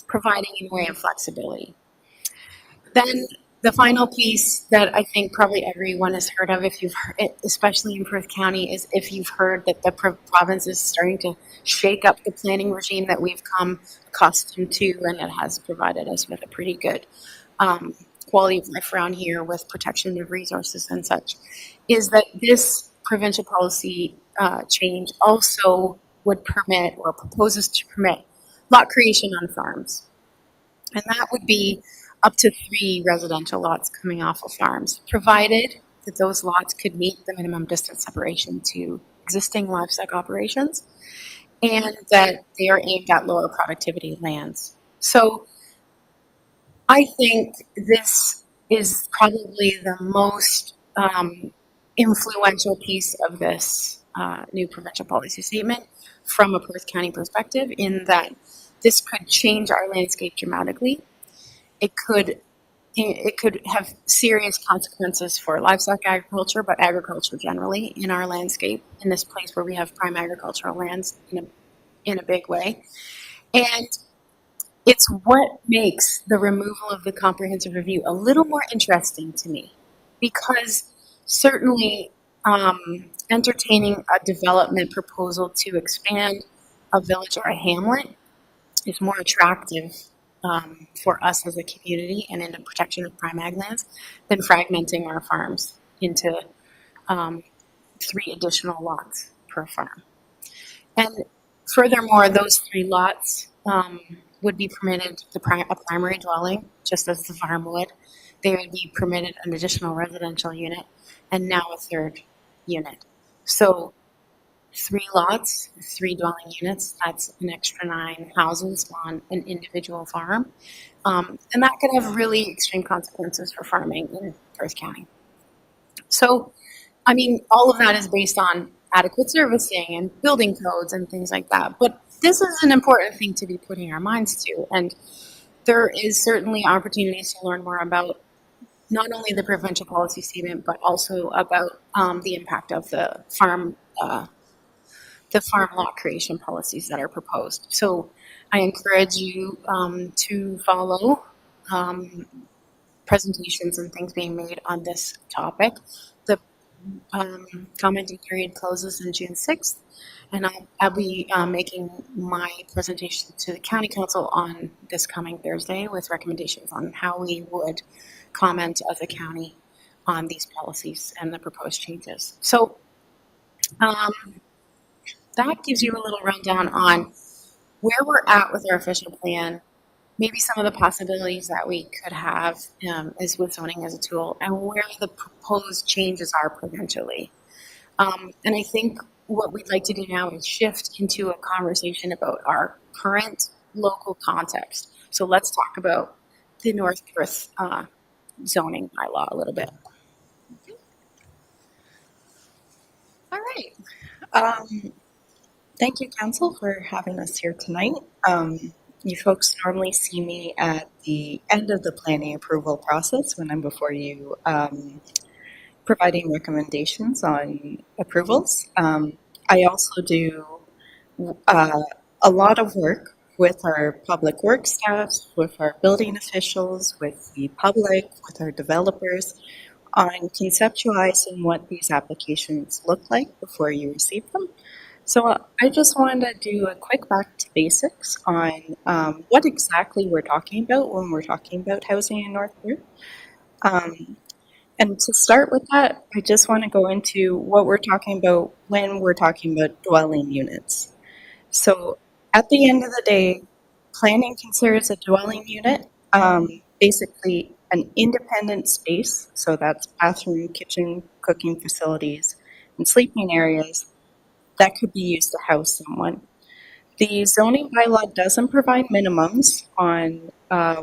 providing in a way of flexibility. Then the final piece that I think probably everyone has heard of, if you've heard it, especially in Perth County, is if you've heard that the province is starting to shake up the planning regime that we've come accustomed to, and it has provided us with a pretty good quality of life around here with protection of resources and such, is that this provincial policy change also would permit or proposes to permit lot creation on farms. And that would be up to 3 residential lots coming off of farms, provided that those lots could meet the minimum distance separation to existing livestock operations and that they are aimed at lower productivity lands. So I think this is probably the most influential piece of this new provincial policy statement from a Perth County perspective, in that this could change our landscape dramatically. It could have serious consequences for livestock agriculture, but agriculture generally in our landscape, in this place where we have prime agricultural lands in a big way. And it's what makes the removal of the comprehensive review a little more interesting to me, because certainly entertaining a development proposal to expand a village or a hamlet is more attractive for us as a community and in the protection of prime ag lands than fragmenting our farms into 3 additional lots per farm. And furthermore, those 3 lots would be permitted a primary dwelling, just as the farm would. They would be permitted an additional residential unit, and now a 3rd unit. So 3 lots, 3 dwelling units, that's an extra 9 houses on an individual farm. And that could have really extreme consequences for farming in Perth County. So, I mean, all of that is based on adequate servicing and building codes and things like that. But this is an important thing to be putting our minds to. And there is certainly opportunities to learn more about not only the provincial policy statement, but also about the impact of the farm lot creation policies that are proposed. So I encourage you to follow presentations and things being made on this topic. The commenting period closes on June 6th, and I'll be making my presentation to the County Council on this coming Thursday with recommendations on how we would comment as a county on these policies and the proposed changes. So that gives you a little rundown on where we're at with our official plan, maybe some of the possibilities that we could have is with zoning as a tool, and where the proposed changes are provincially. And I think what we'd like to do now is shift into a conversation about our current local context. So let's talk about the North Perth zoning bylaw a little bit. All right. Thank you, Council, for having us here tonight. You folks normally see me at the end of the planning approval process when I'm before you providing recommendations on approvals. I also do a lot of work with our public works staff, with our building officials, with the public, with our developers on conceptualizing what these applications look like before you receive them. So I just wanted to do a quick back to basics on what exactly we're talking about when we're talking about housing in North Perth. And to start with that, I just want to go into what we're talking about when we're talking about dwelling units. So at the end of the day, planning considers a dwelling unit basically an independent space. So that's bathroom, kitchen, cooking facilities, and sleeping areas that could be used to house someone. The zoning bylaw doesn't provide minimums on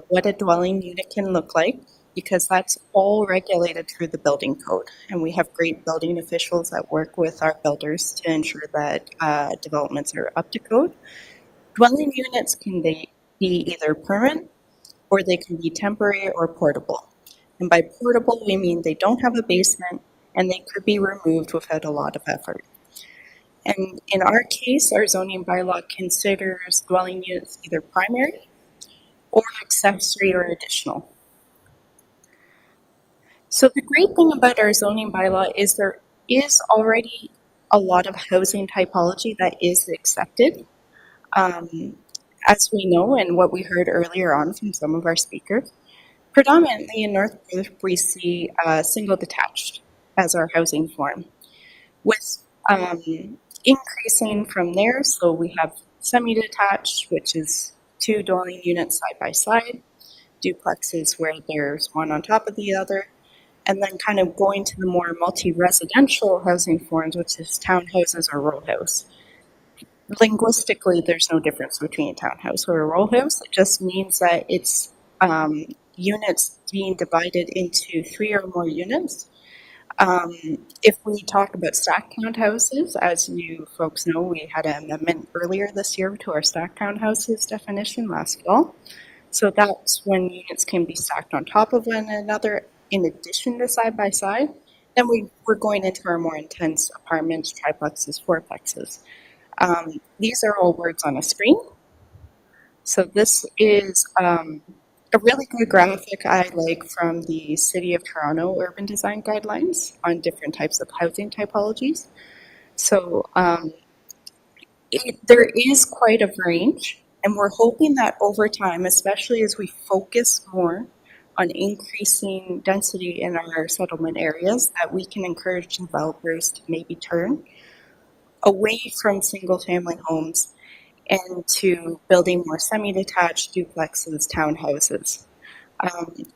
what a dwelling unit can look like, because that's all regulated through the building code. And we have great building officials that work with our builders to ensure that developments are up to code. Dwelling units can be either permanent or they can be temporary or portable. And by portable, we mean they don't have a basement and they could be removed without a lot of effort. And in our case, our zoning bylaw considers dwelling units either primary or accessory or additional. So the great thing about our zoning bylaw is there is already a lot of housing typology that is accepted. As we know, and what we heard earlier on from some of our speakers, predominantly in North Perth, we see single detached as our housing form, with increasing from there. So we have semi-detached, which is 2 dwelling units side by side, duplexes where there's one on top of the other, and then kind of going to the more multi-residential housing forms, which is townhouses or row house. Linguistically, there's no difference between a townhouse or a row house. It just means that it's units being divided into 3 or more units. If we talk about stacked townhouses, as you folks know, we had an amendment earlier this year to our stacked townhouses definition last fall. So that's when units can be stacked on top of one another in addition to side by side. Then we're going into our more intense apartments, triplexes, fourplexes. These are all words on a screen. So this is a really good graphic I like from the City of Toronto Urban Design Guidelines on different types of housing typologies. So there is quite a range, and we're hoping that over time, especially as we focus more on increasing density in our settlement areas, that we can encourage developers to maybe turn away from single-family homes and to building more semi-detached duplexes, townhouses.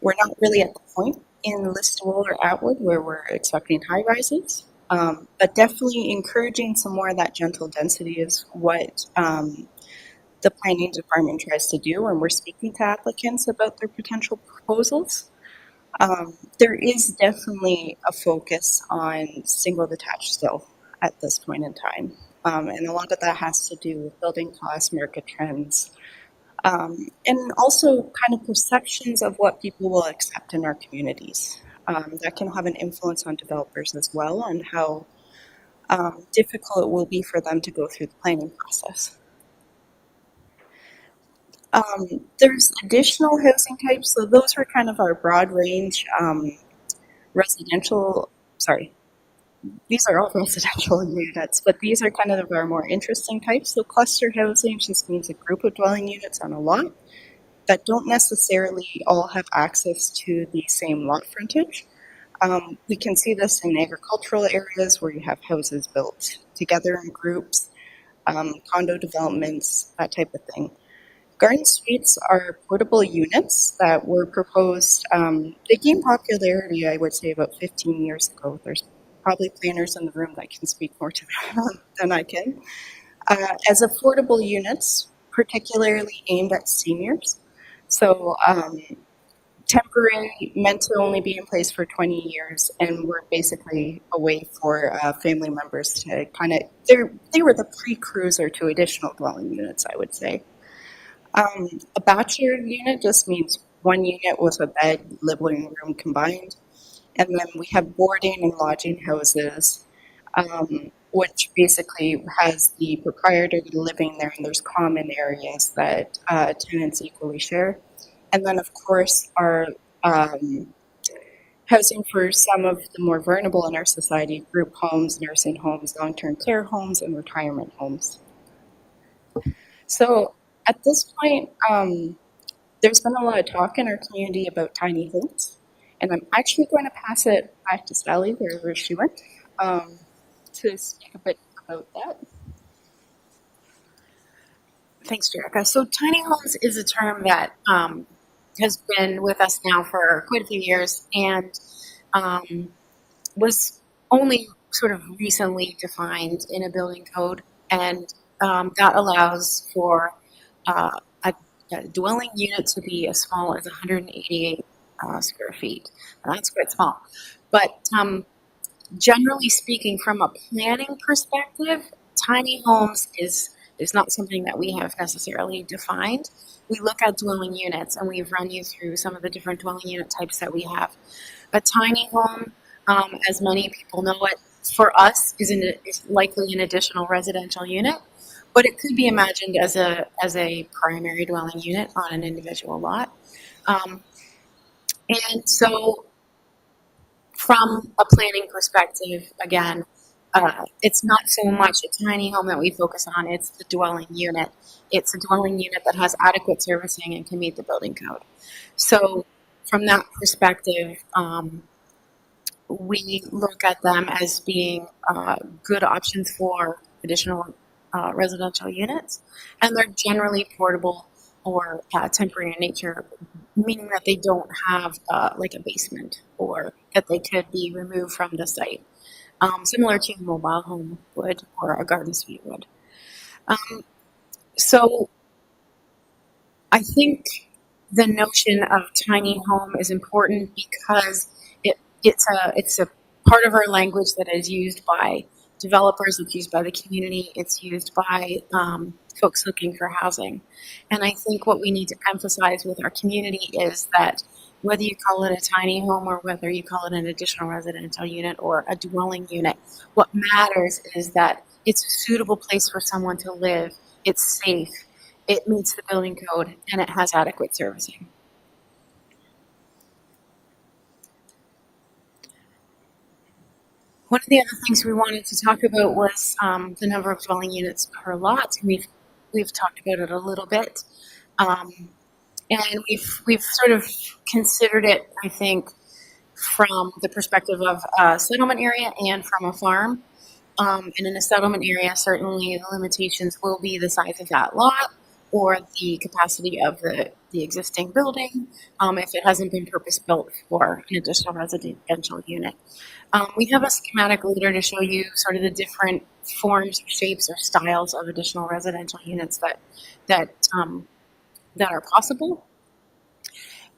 We're not really at the point in Listowel or Atwood where we're expecting high rises, but definitely encouraging some more of that gentle density is what the planning department tries to do when we're speaking to applicants about their potential proposals. There is definitely a focus on single detached still at this point in time. And a lot of that has to do with building costs, market trends, and also kind of perceptions of what people will accept in our communities. That can have an influence on developers as well, on how difficult it will be for them to go through the planning process. There's additional housing types, so those are kind of our broad range residential, sorry, these are all residential units, but these are kind of our more interesting types. So cluster housing just means a group of dwelling units on a lot that don't necessarily all have access to the same lot frontage. We can see this in agricultural areas where you have houses built together in groups, condo developments, that type of thing. Garden suites are portable units that were proposed. They gained popularity, I would say, about 15 years ago. There's probably planners in the room that can speak more to that than I can. As affordable units, particularly aimed at seniors. So temporary, meant to only be in place for 20 years, and were basically a way for family members to kind of, they were the pre-cruiser to additional dwelling units, I would say. A bachelor unit just means one unit with a bed, living room combined. And then we have boarding and lodging houses, which basically has the proprietor living there, and there's common areas that tenants equally share. And then, of course, our housing for some of the more vulnerable in our society, group homes, nursing homes, long-term care homes, and retirement homes. So at this point, there's been a lot of talk in our community about tiny homes, and I'm actually going to pass it back to Sally, wherever she went, to speak a bit about that. Thanks, Jerica. So tiny homes is a term that has been with us now for quite a few years and was only sort of recently defined in a building code, and that allows for a dwelling unit to be as small as 188 square feet. Now, that's quite small. But generally speaking, from a planning perspective, tiny homes is not something that we have necessarily defined. We look at dwelling units, and we've run you through some of the different dwelling unit types that we have. A tiny home, as many people know it, for us is likely an additional residential unit, but it could be imagined as a primary dwelling unit on an individual lot. And so from a planning perspective, again, it's not so much a tiny home that we focus on, it's the dwelling unit. It's a dwelling unit that has adequate servicing and can meet the building code. So from that perspective, we look at them as being good options for additional residential units, and they're generally portable or temporary in nature, meaning that they don't have like a basement or that they could be removed from the site, similar to a mobile home would or a garden suite would. So I think the notion of tiny home is important because it's a part of our language that is used by developers, it's used by the community, it's used by folks looking for housing. And I think what we need to emphasize with our community is that whether you call it a tiny home or whether you call it an additional residential unit or a dwelling unit, what matters is that it's a suitable place for someone to live, it's safe, it meets the building code, and it has adequate servicing. One of the other things we wanted to talk about was the number of dwelling units per lot. We've talked about it a little bit, and we've sort of considered it, I think, from the perspective of a settlement area and from a farm. And in a settlement area, certainly the limitations will be the size of that lot or the capacity of the existing building if it hasn't been purpose-built for an additional residential unit. We have a schematic later to show you sort of the different forms, shapes, or styles of additional residential units that are possible.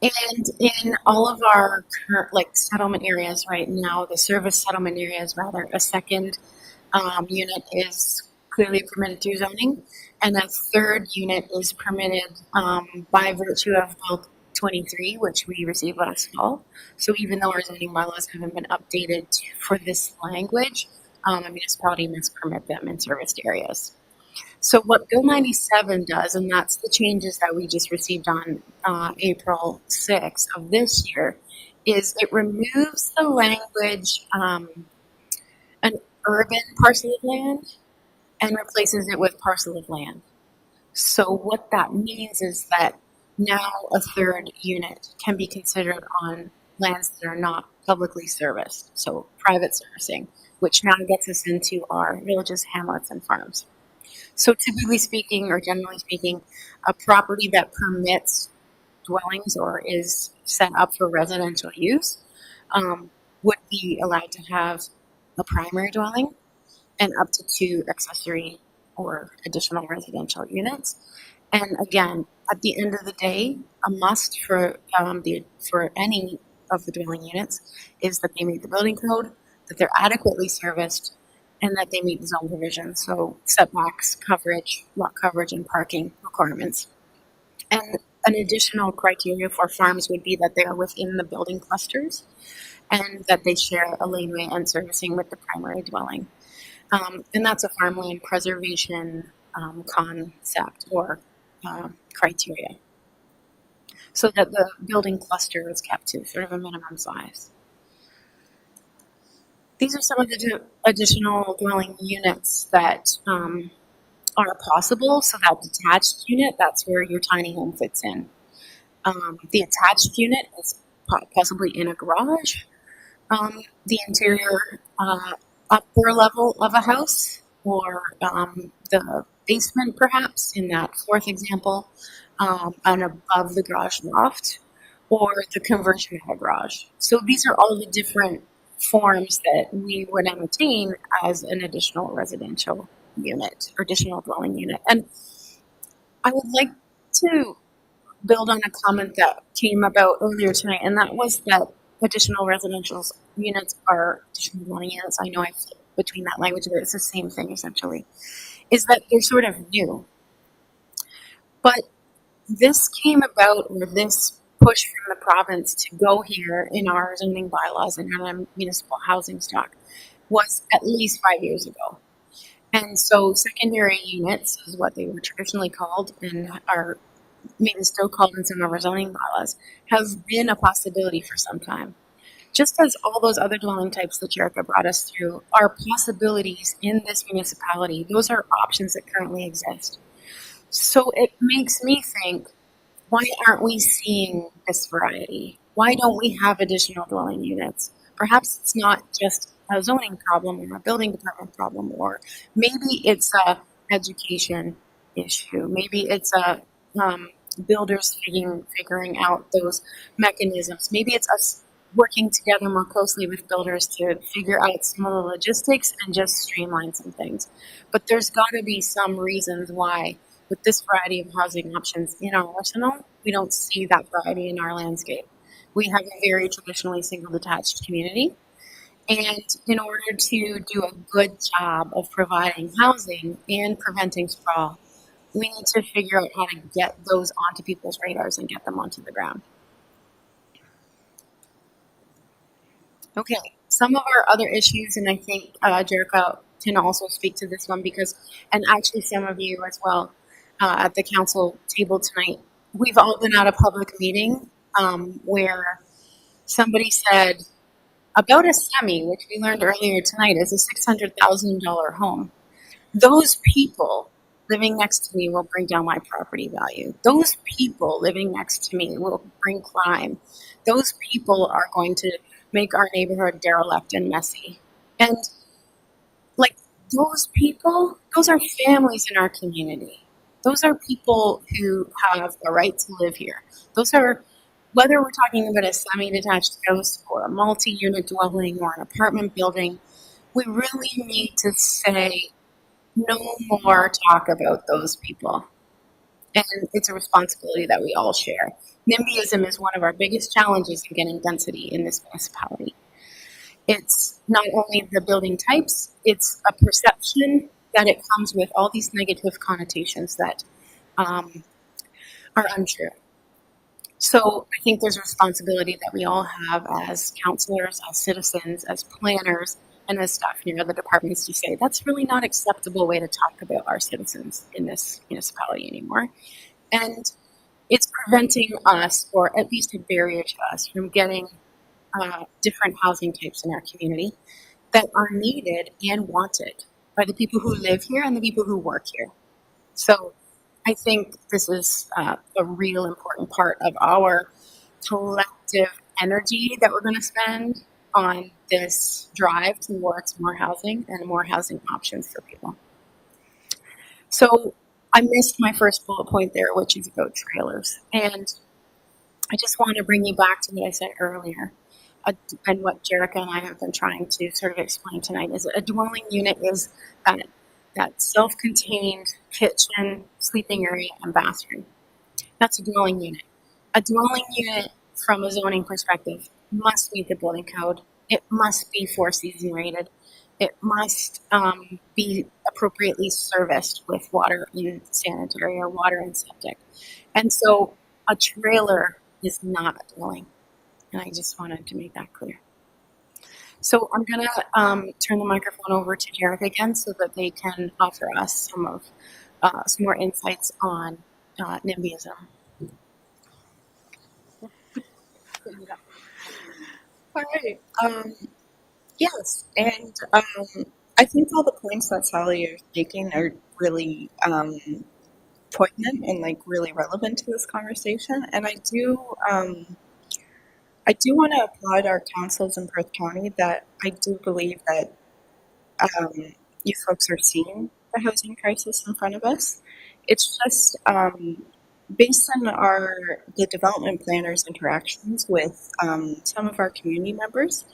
And in all of our current settlement areas right now, the service settlement areas rather, a second unit is clearly permitted through zoning, and a third unit is permitted by virtue of Bill 23, which we received last fall. So even though our zoning bylaws haven't been updated for this language, a municipality must permit them in serviced areas. So what Bill 97 does, and that's the changes that we just received on April 6th of this year, is it removes the language an urban parcel of land and replaces it with parcel of land. So what that means is that now a third unit can be considered on lands that are not publicly serviced, so private servicing, which now gets us into our villages, hamlets, and farms. So typically speaking, or generally speaking, a property that permits dwellings or is set up for residential use would be allowed to have a primary dwelling and up to 2 accessory or additional residential units. And again, at the end of the day, a must for any of the dwelling units is that they meet the building code, that they're adequately serviced, and that they meet the zone provisions, so setbacks, coverage, lot coverage, and parking requirements. And an additional criteria for farms would be that they are within the building clusters and that they share a laneway and servicing with the primary dwelling. And that's a farmland preservation concept or criteria, so that the building cluster is kept to sort of a minimum size. These are some of the additional dwelling units that are possible. So that detached unit, that's where your tiny home fits in. The attached unit is possibly in a garage. The interior upper level of a house, or the basement perhaps in that fourth example, and above the garage loft, or the conversion of a garage. So these are all the different forms that we would entertain as an additional residential unit or additional dwelling unit. And I would like to build on a comment that came about earlier tonight, and that was that additional residential units are additional dwelling units. I know I flip between that language, but it's the same thing essentially, is that they're sort of new. But this came about, or this push from the province to go here in our zoning bylaws and our municipal housing stock was at least 5 years ago. And so secondary units is what they were traditionally called and are maybe still called in some of our zoning bylaws, have been a possibility for some time. Just as all those other dwelling types that Jerica brought us through are possibilities in this municipality, those are options that currently exist. So it makes me think, why aren't we seeing this variety? Why don't we have additional dwelling units? Perhaps it's not just a zoning problem or a building department problem, or maybe it's a education issue. Maybe it's a builders figuring out those mechanisms. Maybe it's us working together more closely with builders to figure out some of the logistics and just streamline some things. But there's got to be some reasons why, with this variety of housing options in our arsenal, we don't see that variety in our landscape. We have a very traditionally single detached community. And in order to do a good job of providing housing and preventing sprawl, we need to figure out how to get those onto people's radars and get them onto the ground. Okay, some of our other issues, and I think Jerica can also speak to this one because, and actually some of you as well at the council table tonight, we've all been at a public meeting where somebody said about a semi, which we learned earlier tonight is a $600,000 home. Those people living next to me will bring down my property value. Those people living next to me will bring crime. Those people are going to make our neighborhood derelict and messy. And like those people, those are families in our community. Those are people who have a right to live here. Those are, whether we're talking about a semi-detached house or a multi-unit dwelling or an apartment building, we really need to say no more talk about those people. And it's a responsibility that we all share. NIMBYism is one of our biggest challenges in getting density in this municipality. It's not only the building types, it's a perception that it comes with all these negative connotations that are untrue. So I think there's a responsibility that we all have as councillors, as citizens, as planners, and as staff in your other departments to say that's really not an acceptable way to talk about our citizens in this municipality anymore. And it's preventing us, or at least a barrier to us, from getting different housing types in our community that are needed and wanted by the people who live here and the people who work here. So I think this is a real important part of our collective energy that we're going to spend on this drive towards more housing and more housing options for people. So I missed my first bullet point there, which is about trailers. And I just want to bring you back to what I said earlier. And what Jerica and I have been trying to sort of explain tonight is a dwelling unit is that self-contained kitchen, sleeping area, and bathroom. That's a dwelling unit. A dwelling unit, from a zoning perspective, must meet the building code. It must be 4-season rated. It must be appropriately serviced with water and sanitary or water and septic. And so a trailer is not a dwelling. And I just wanted to make that clear. So I'm going to turn the microphone over to Jerica again so that they can offer us some more insights on NIMBYism. All right. Yes, and I think all the points that Sally is making are really poignant and like really relevant to this conversation. And I do want to applaud our councils in Perth County that I do believe that you folks are seeing the housing crisis in front of us. It's just based on the development planners' interactions with some of our community members.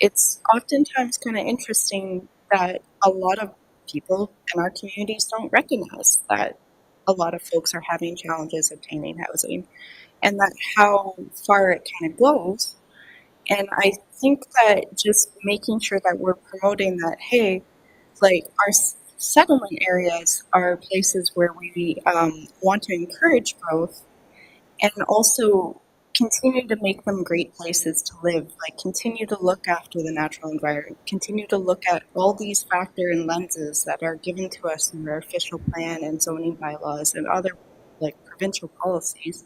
It's oftentimes kind of interesting that a lot of people in our communities don't recognize that a lot of folks are having challenges obtaining housing and that how far it kind of goes. And I think that just making sure that we're promoting that, hey, like our settlement areas are places where we want to encourage growth and also continue to make them great places to live, like continue to look after the natural environment, continue to look at all these factors and lenses that are given to us in our official plan and zoning bylaws and other like provincial policies.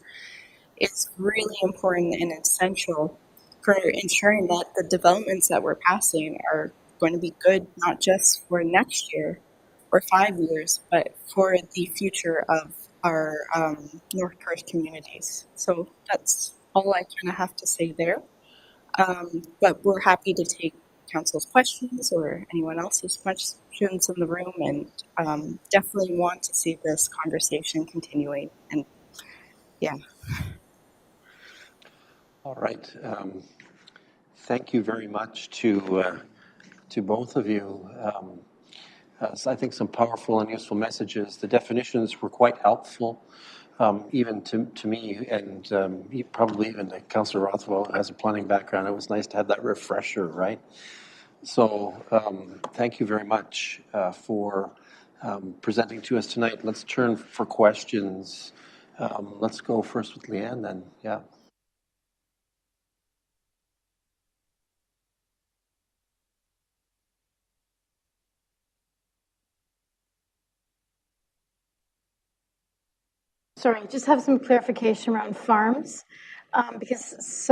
It's really important and essential for ensuring that the developments that we're passing are going to be good, not just for next year or 5 years, but for the future of our North Perth communities. So that's all I kind of have to say there. But we're happy to take council's questions or anyone else's questions in the room, and definitely want to see this conversation continuing. And yeah. All right. Thank you very much to both of you. So I think some powerful and useful messages. The definitions were quite helpful, even to me, and probably even to Councillor Rothwell, who has a planning background. It was nice to have that refresher, right? So thank you very much for presenting to us tonight. Let's turn for questions. Let's go first with Leanne then. Yeah. Sorry, just have some clarification around farms, because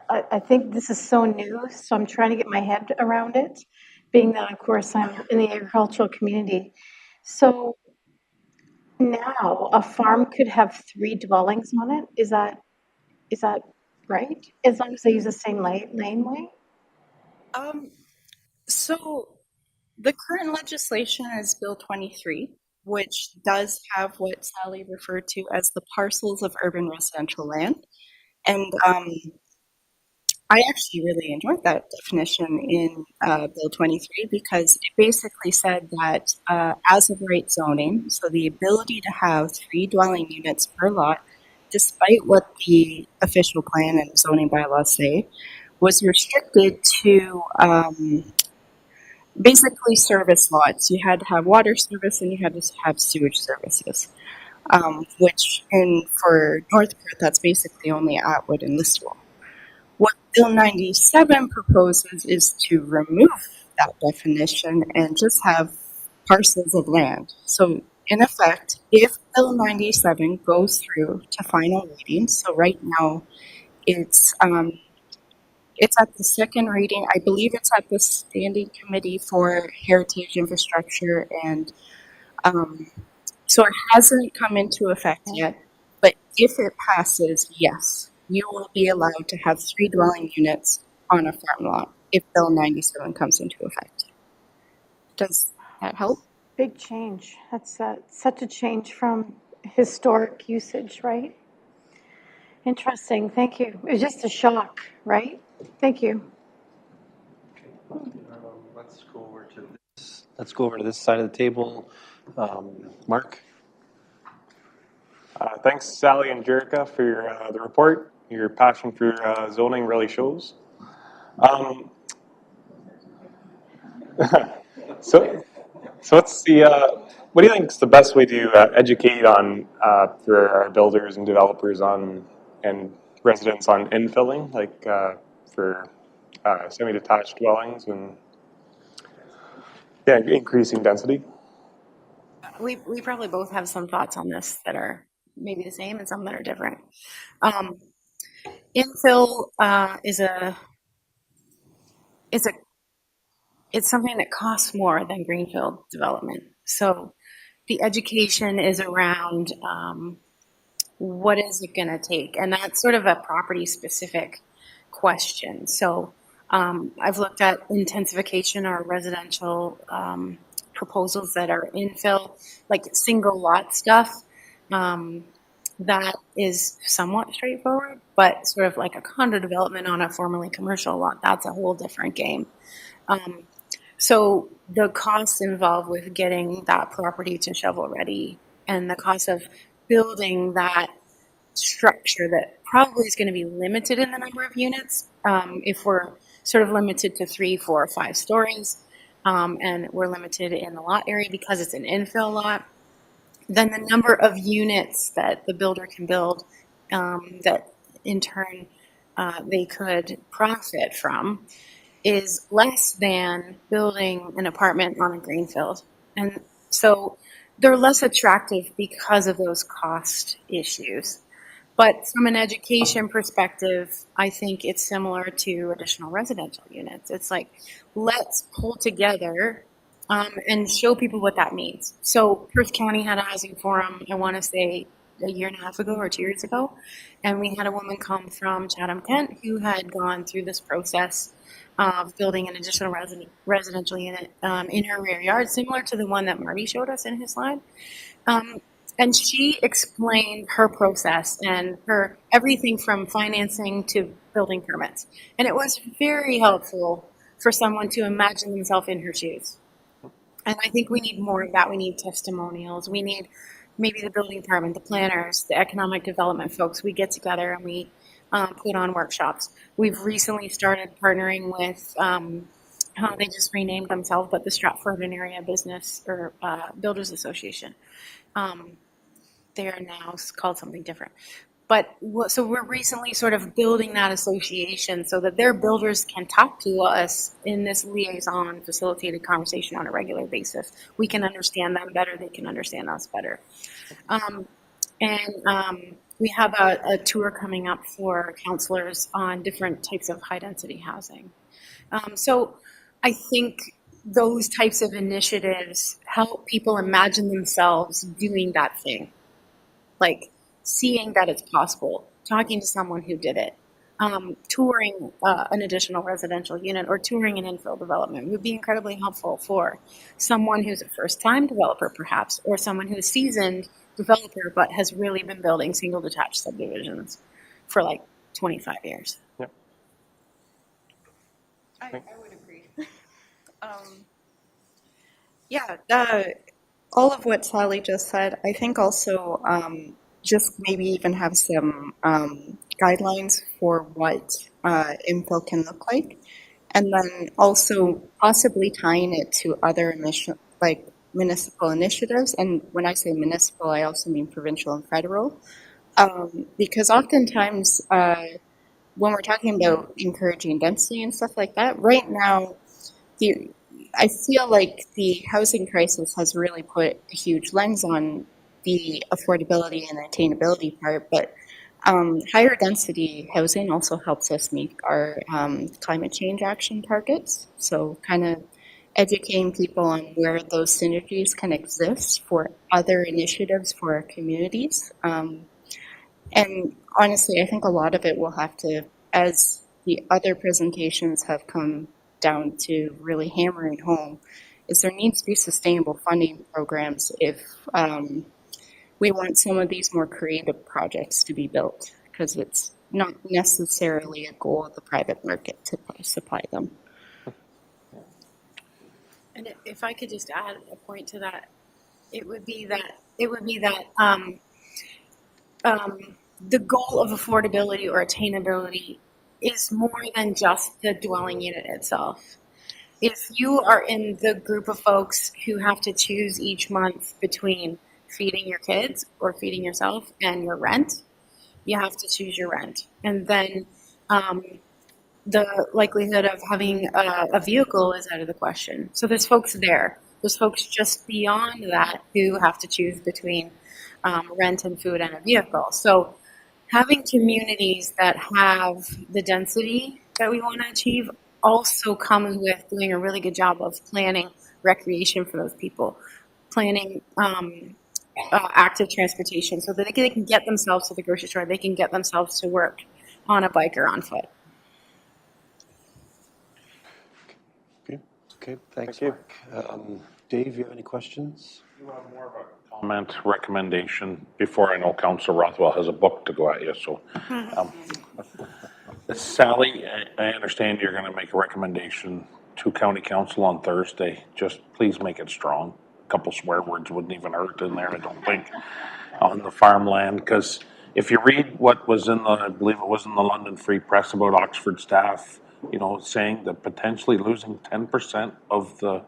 I think this is so new, so I'm trying to get my head around it, being that, of course, I'm in the agricultural community. So now a farm could have 3 dwellings on it. Is that right? As long as they use the same laneway? So the current legislation is Bill 23, which does have what Sally referred to as the parcels of urban residential land. And I actually really enjoyed that definition in Bill 23 because it basically said that as of right zoning, so the ability to have 3 dwelling units per lot, despite what the official plan and zoning bylaws say, was restricted to basically service lots. You had to have water service and you had to have sewage services, which for North Perth, that's basically only Atwood and Listowel. What Bill 97 proposes is to remove that definition and just have parcels of land. So in effect, if Bill 97 goes through to final reading, so right now it's at the second reading. I believe it's at the Standing Committee for Heritage Infrastructure, and so it hasn't come into effect yet. But if it passes, yes, you will be allowed to have 3 dwelling units on a farm lot if Bill 97 comes into effect. Does that help? Big change. That's such a change from historic usage, right? Interesting. Thank you. It was just a shock, right? Thank you. Let's go over to this side of the table. Mark? Thanks, Sally and Jerica, for the report. Your passion for zoning really shows. So what's what do you think is the best way to educate on for our builders and developers and residents on infilling, like for semi-detached dwellings and increasing density? We probably both have some thoughts on this that are maybe the same and some that are different. Infill it's something that costs more than greenfield development. So the education is around what is it going to take, and that's sort of a property specific question. So I've looked at intensification or residential proposals that are infill, like single lot stuff. That is somewhat straightforward, but sort of like a condo development on a formerly commercial lot, that's a whole different game. So the costs involved with getting that property to shovel ready and the cost of building that structure that probably is going to be limited in the number of units if we're sort of limited to 3, 4, or 5 stories, and we're limited in the lot area because it's an infill lot, then the number of units that the builder can build that in turn they could profit from is less than building an apartment on a greenfield. And so they're less attractive because of those cost issues. But from an education perspective, I think it's similar to additional residential units. It's like, let's pull together and show people what that means. So Perth County had a housing forum, I want to say a year and a half ago or 2 years ago, and we had a woman come from Chatham-Kent who had gone through this process of building an additional residential unit in her rear yard, similar to the one that Marty showed us in his slide. And she explained her process and her everything from financing to building permits. And it was very helpful for someone to imagine themselves in her shoes. And I think we need more of that. We need testimonials. We need maybe the building department, the planners, the economic development folks. We get together and we put on workshops. We've recently started partnering with, they just renamed themselves, but the Stratford and Area Business or Builders Association. They are now called something different. But so we're recently sort of building that association so that their builders can talk to us in this liaison facilitated conversation on a regular basis. We can understand them better. They can understand us better. We have a tour coming up for councillors on different types of high density housing. So I think those types of initiatives help people imagine themselves doing that thing. Like seeing that it's possible, talking to someone who did it, touring an additional residential unit or touring an infill development would be incredibly helpful for someone who's a first-time developer perhaps, or someone who's a seasoned developer but has really been building single detached subdivisions for like 25 years. Yep. I would agree. All of what Sally just said, I think also just maybe even have some guidelines for what infill can look like, and then also possibly tying it to other municipal initiatives. And when I say municipal, I also mean provincial and federal, because oftentimes when we're talking about encouraging density and stuff like that, right now, I feel like the housing crisis has really put a huge lens on the affordability and attainability part, but higher density housing also helps us meet our climate change action targets. So kind of educating people on where those synergies can exist for other initiatives for our communities. And honestly, I think a lot of it will have to, as the other presentations have come down to really hammering home, is there needs to be sustainable funding programs if we want some of these more creative projects to be built, because it's not necessarily a goal of the private market to supply them. And if I could just add a point to that, it would be that the goal of affordability or attainability is more than just the dwelling unit itself. If you are in the group of folks who have to choose each month between feeding your kids or feeding yourself and your rent, you have to choose your rent. And then the likelihood of having a vehicle is out of the question. So there's folks there. There's folks just beyond that who have to choose between rent and food and a vehicle. So having communities that have the density that we want to achieve also comes with doing a really good job of planning recreation for those people, planning active transportation so that they can get themselves to the grocery store, they can get themselves to work on a bike or on foot. Okay, thanks, Mark. Dave, you have any questions? You have more of a comment, recommendation, before I know Councillor Rothwell has a book to go at you, so. Sally, I understand you're gonna make a recommendation to County Council on Thursday. Just please make it strong. A couple swear words wouldn't even hurt in there, I don't think, on the farmland, because if you read what was in the, I believe it was in the London Free Press about Oxford staff, you know, saying that potentially losing 10% of the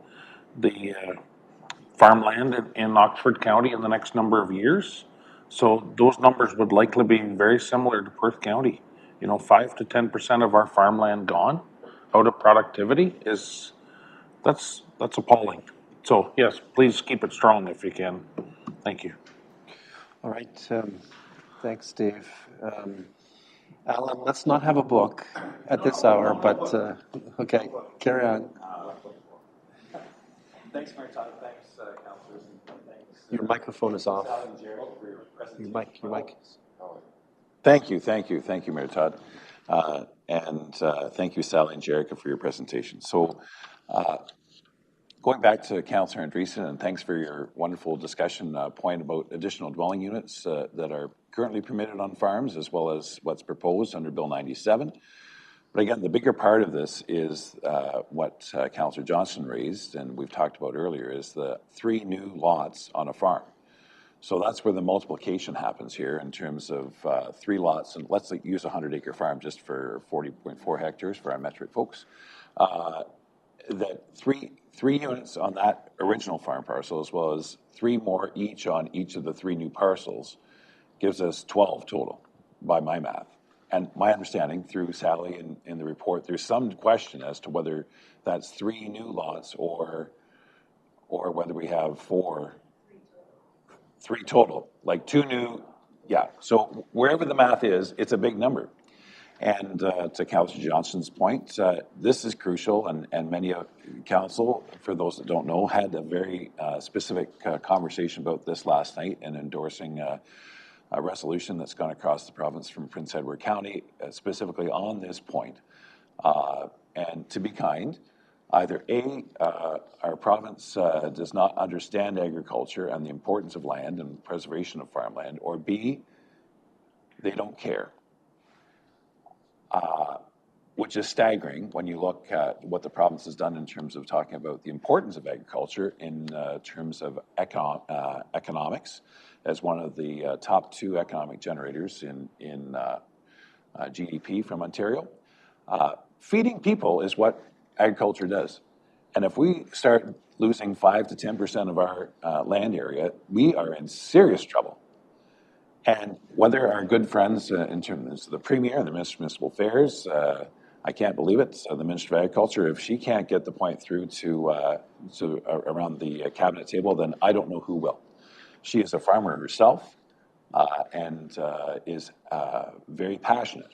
farmland in Oxford County in the next number of years. So those numbers would likely be very similar to Perth County. You know, 5 to 10% of our farmland gone out of productivity is, that's appalling. So yes, please keep it strong if you can. Thank you. All right, thanks, Dave. Alan, let's not have a book at this hour, but okay, carry on. Thanks, Mayor Todd. Thanks, councillors, and thanks Your microphone is off. Your mic. Thank you, Mayor Todd. And thank you, Sally and Jerica, for your presentation. So going back to Councillor Andreessen, and thanks for your wonderful discussion point about additional dwelling units that are currently permitted on farms, as well as what's proposed under Bill 97. But again, the bigger part of this is what Councillor Johnson raised, and we've talked about earlier, is the 3 new lots on a farm. So that's where the multiplication happens here in terms of 3 lots, and let's use a 100-acre farm just for 40.4 hectares for our metric folks. That three units on that original farm parcel, as well as 3 more each on each of the 3 new parcels, gives us 12 total, by my math. And my understanding through Sally in the report, there's some question as to whether that's 3 new lots or whether we have 3 total, like 2 new, yeah. So wherever the math is, it's a big number. And to Councillor Johnson's point, this is crucial, and many of council, for those that don't know, had a very specific conversation about this last night and endorsing a resolution that's gone across the province from Prince Edward County, specifically on this point. And to be kind, either A, our province does not understand agriculture and the importance of land and preservation of farmland, or B, they don't care. Which is staggering when you look at what the province has done in terms of talking about the importance of agriculture in terms of economics as one of the top 2 economic generators in GDP from Ontario. Feeding people is what agriculture does. And if we start losing 5 to 10% of our land area, we are in serious trouble. And whether our good friends in terms of the Premier and the Minister of Municipal Affairs, I can't believe it, the Minister of Agriculture, if she can't get the point through to around the cabinet table, then I don't know who will. She is a farmer herself and is very passionate.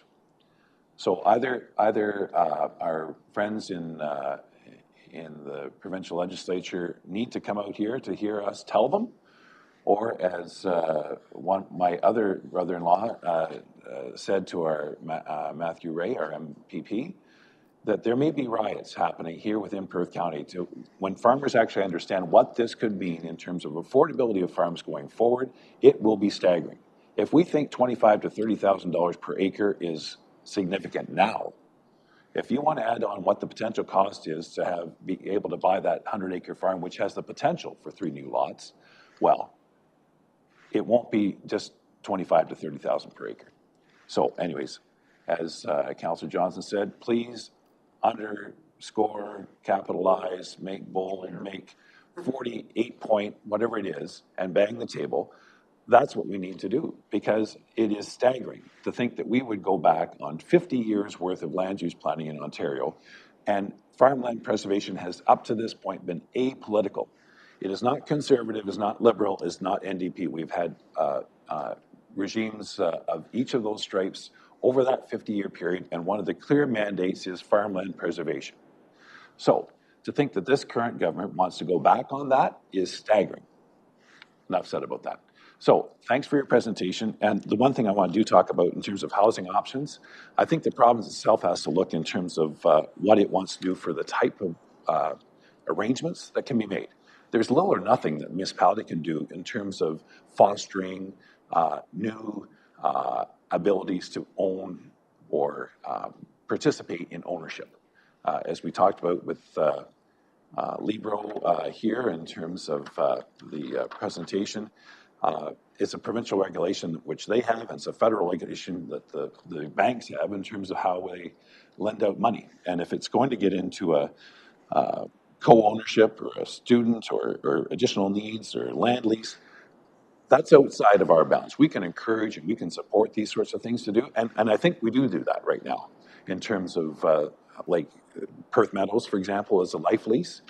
So either our friends in the provincial legislature need to come out here to hear us tell them, or as my other brother-in-law said to our Matthew Ray, our MPP, that there may be riots happening here within Perth County when farmers actually understand what this could mean in terms of affordability of farms going forward. It will be staggering. If we think $25,000 to $30,000 per acre is significant now, if you want to add on what the potential cost is to be able to buy that 100-acre farm, which has the potential for 3 new lots, well, it won't be just $25,000 to $30,000 per acre. So anyways, as Councillor Johnson said, please underscore, capitalize, make bold, make 48 point, whatever it is, and bang the table. That's what we need to do, because it is staggering to think that we would go back on 50 years worth of land use planning in Ontario, and farmland preservation has up to this point been apolitical. It is not conservative, is not liberal, is not NDP. We've had regimes of each of those stripes over that 50-year period, and one of the clear mandates is farmland preservation. So to think that this current government wants to go back on that is staggering. Enough said about that. So thanks for your presentation. And the one thing I want to talk about in terms of housing options, I think the province itself has to look in terms of what it wants to do for the type of arrangements that can be made. There's little or nothing that the municipality can do in terms of fostering new abilities to own or participate in ownership. As we talked about with Libro here in terms of the presentation, it's a provincial regulation which they have, and it's a federal regulation that the banks have in terms of how they lend out money. And if it's going to get into a co-ownership or a student or additional needs or land lease, that's outside of our bounds. We can encourage and we can support these sorts of things to do, and I think we do that right now in terms of like Perth Meadows, for example, is a life lease.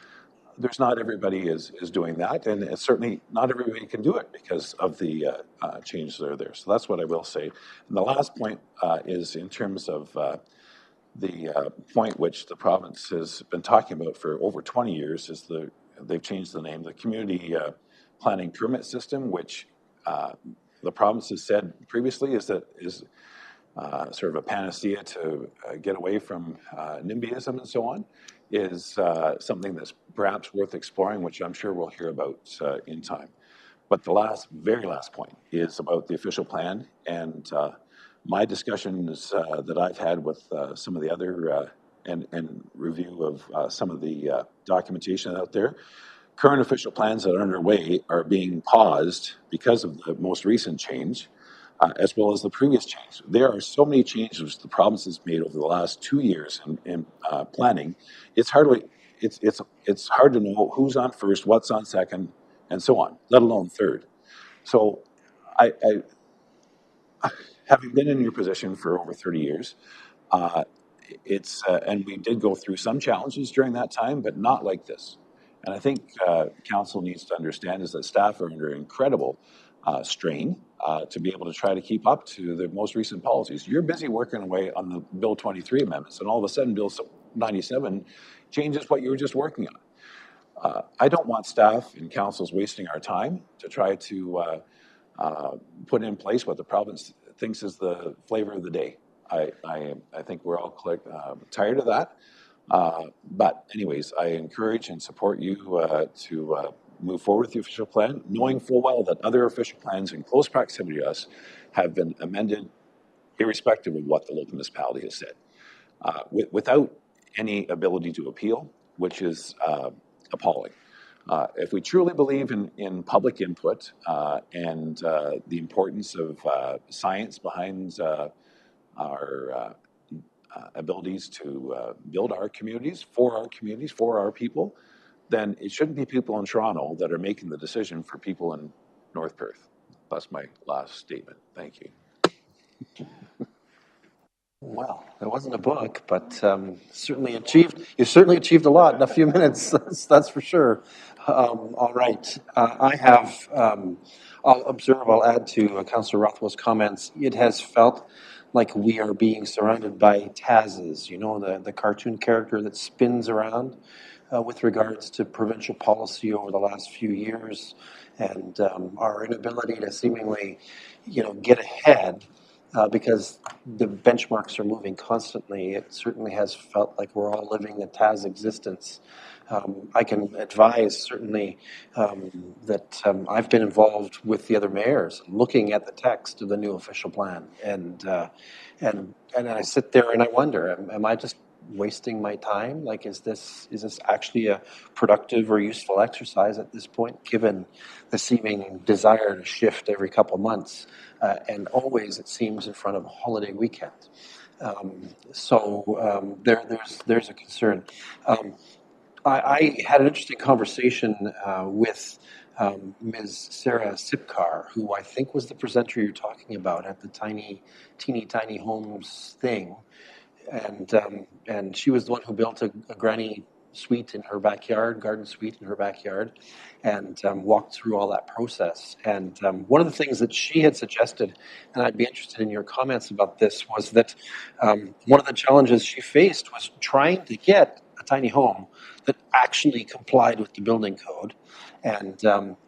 There's not everybody is doing that, and it's certainly not everybody can do it because of the changes that are there. So that's what I will say. And the last point is in terms of the point which the province has been talking about for over 20 years is they've changed the name, the Community planning permit system, which the province has said previously is sort of a panacea to get away from NIMBYism and so on, is something that's perhaps worth exploring, which I'm sure we'll hear about in time. But the very last point is about the official plan, and my discussions that I've had with some of the other and review of some of the documentation out there. Current official plans that are underway are being paused because of the most recent change, as well as the previous change. There are so many changes the province has made over the last 2 years in planning. It's hard to know who's on first, what's on second, and so on, let alone third. So I having been in your position for over 30 years, and we did go through some challenges during that time, but not like this. And I think council needs to understand is that staff are under incredible strain to be able to try to keep up to the most recent policies. You're busy working away on the Bill 23 amendments, and all of a sudden Bill 97 changes what you were just working on. I don't want staff and councils wasting our time to try to put in place what the province thinks is the flavor of the day. I think we're all tired of that. But anyways, I encourage and support you to move forward with the official plan, knowing full well that other official plans in close proximity to us have been amended irrespective of what the local municipality has said, without any ability to appeal, which is appalling. If we truly believe in public input and the importance of science behind our abilities to build our communities, for our people, then it shouldn't be people in Toronto that are making the decision for people in North Perth. That's my last statement. Thank you. Well, it wasn't a book, but you certainly achieved a lot in a few minutes. That's for sure. All right, I'll add to Councillor Rothwell's comments. It has felt like we are being surrounded by Tazes, the cartoon character that spins around with regards to provincial policy over the last few years, and our inability to seemingly, get ahead. Because the benchmarks are moving constantly, it certainly has felt like we're all living the Taz existence. I can advise certainly that I've been involved with the other mayors looking at the text of the new official plan, and I sit there and I wonder, am I just wasting my time? Like, is this actually a productive or useful exercise at this point, given the seeming desire to shift every couple months, and always it seems in front of a holiday weekend? There's a concern. I had an interesting conversation with Ms. Sarah Sipkar, who I think was the presenter you're talking about at the teeny tiny homes thing. And she was the one who built a granny suite in her backyard, garden suite in her backyard, and walked through all that process. And one of the things that she had suggested, and I'd be interested in your comments about this, was that one of the challenges she faced was trying to get a tiny home that actually complied with the building code. And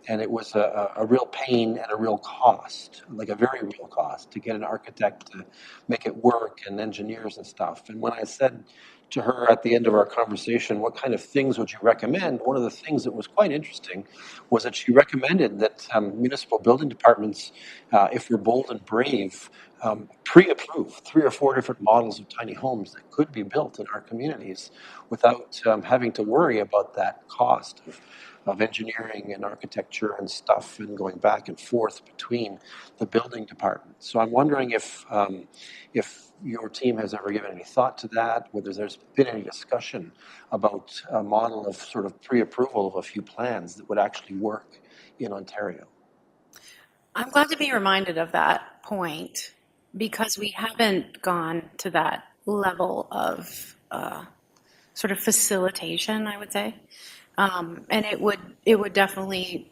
it was a real pain and a real cost, like a very real cost, to get an architect to make it work and engineers and stuff. And when I said to her at the end of our conversation, what kind of things would you recommend? One of the things that was quite interesting was that she recommended that municipal building departments, if we're bold and brave, pre-approve 3 or 4 different models of tiny homes that could be built in our communities without having to worry about that cost of engineering and architecture and stuff and going back and forth between the building department. So I'm wondering if your team has ever given any thought to that, whether there's been any discussion about a model of sort of pre-approval of a few plans that would actually work in Ontario. I'm glad to be reminded of that point because we haven't gone to that level of sort of facilitation, I would say. And it would definitely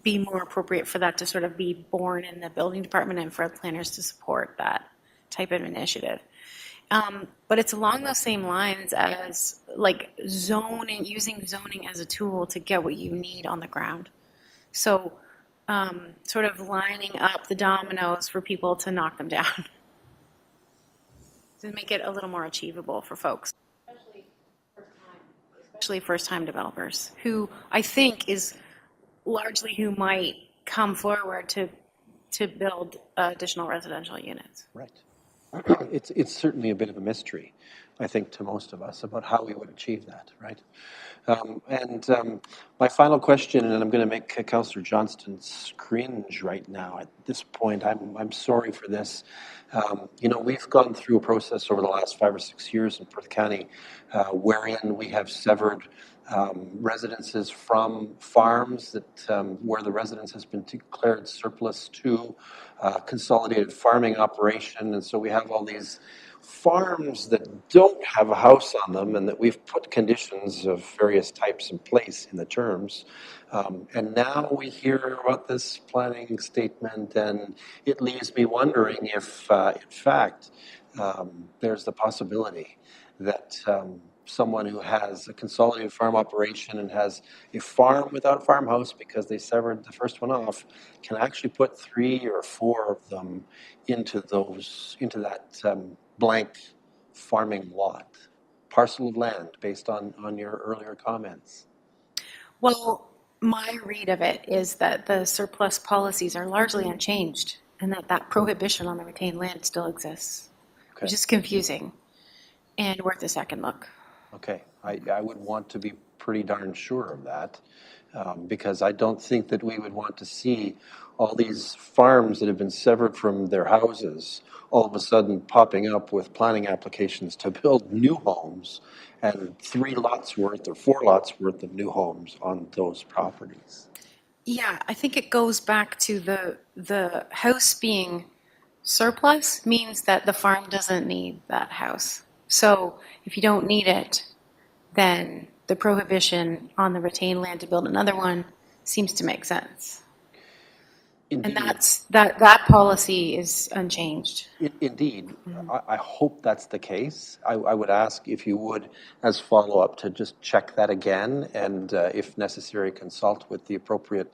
be more appropriate for that to sort of be born in the building department and for planners to support that type of initiative. But it's along those same lines as like zoning, using zoning as a tool to get what you need on the ground. So sort of lining up the dominoes for people to knock them down to make it a little more achievable for folks, especially first-time developers, who I think is largely who might come forward to build additional residential units. Right. It's certainly a bit of a mystery, I think, to most of us about how we would achieve that, right? My final question, and I'm going to make Councillor Johnston cringe right now at this point. I'm sorry for this. We've gone through a process over the last 5 or 6 years in Perth County wherein we have severed residences from farms where the residence has been declared surplus to consolidated farming operation. And so we have all these farms that don't have a house on them and that we've put conditions of various types in place in the terms. And now we hear about this planning statement, and it leaves me wondering if, in fact, there's the possibility that someone who has a consolidated farm operation and has a farm without a farmhouse because they severed the first one off can actually put 3 or 4 of them into that blank farming lot, parcel of land, based on your earlier comments. Well, my read of it is that the surplus policies are largely unchanged and that prohibition on the retained land still exists, which is confusing and worth a second look. Okay, I would want to be pretty darn sure of that because I don't think that we would want to see all these farms that have been severed from their houses all of a sudden popping up with planning applications to build new homes and 3 lots worth or 4 lots worth of new homes on those properties. Yeah, I think it goes back to the house being surplus means that the farm doesn't need that house. So if you don't need it, then the prohibition on the retained land to build another one seems to make sense. Indeed. And that policy is unchanged. Indeed. I hope that's the case. I would ask if you would, as follow-up, to just check that again and, if necessary, consult with the appropriate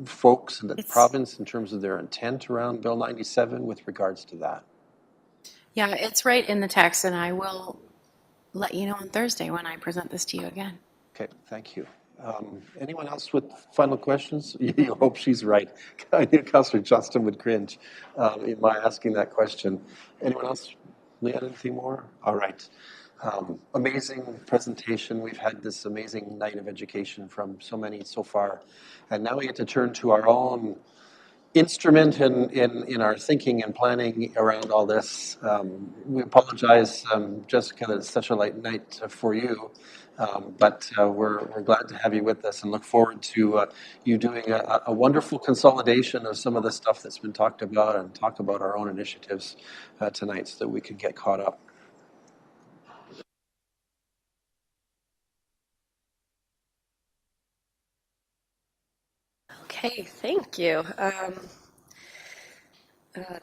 folks in the province in terms of their intent around Bill 97 with regards to that. Yeah, it's right in the text, and I will let you know on Thursday when I present this to you again. Okay, thank you. Anyone else with final questions? You hope she's right. I knew Councillor Johnston would cringe in my asking that question. Anyone else? Leanne, anything more? All right. Amazing presentation. We've had this amazing night of education from so many so far. And now we get to turn to our own instrument in our thinking and planning around all this. We apologize, Jessica, that it's such a late night for you, but we're glad to have you with us and look forward to you doing a wonderful consolidation of some of the stuff that's been talked about and talk about our own initiatives tonight so that we can get caught up. Okay, thank you.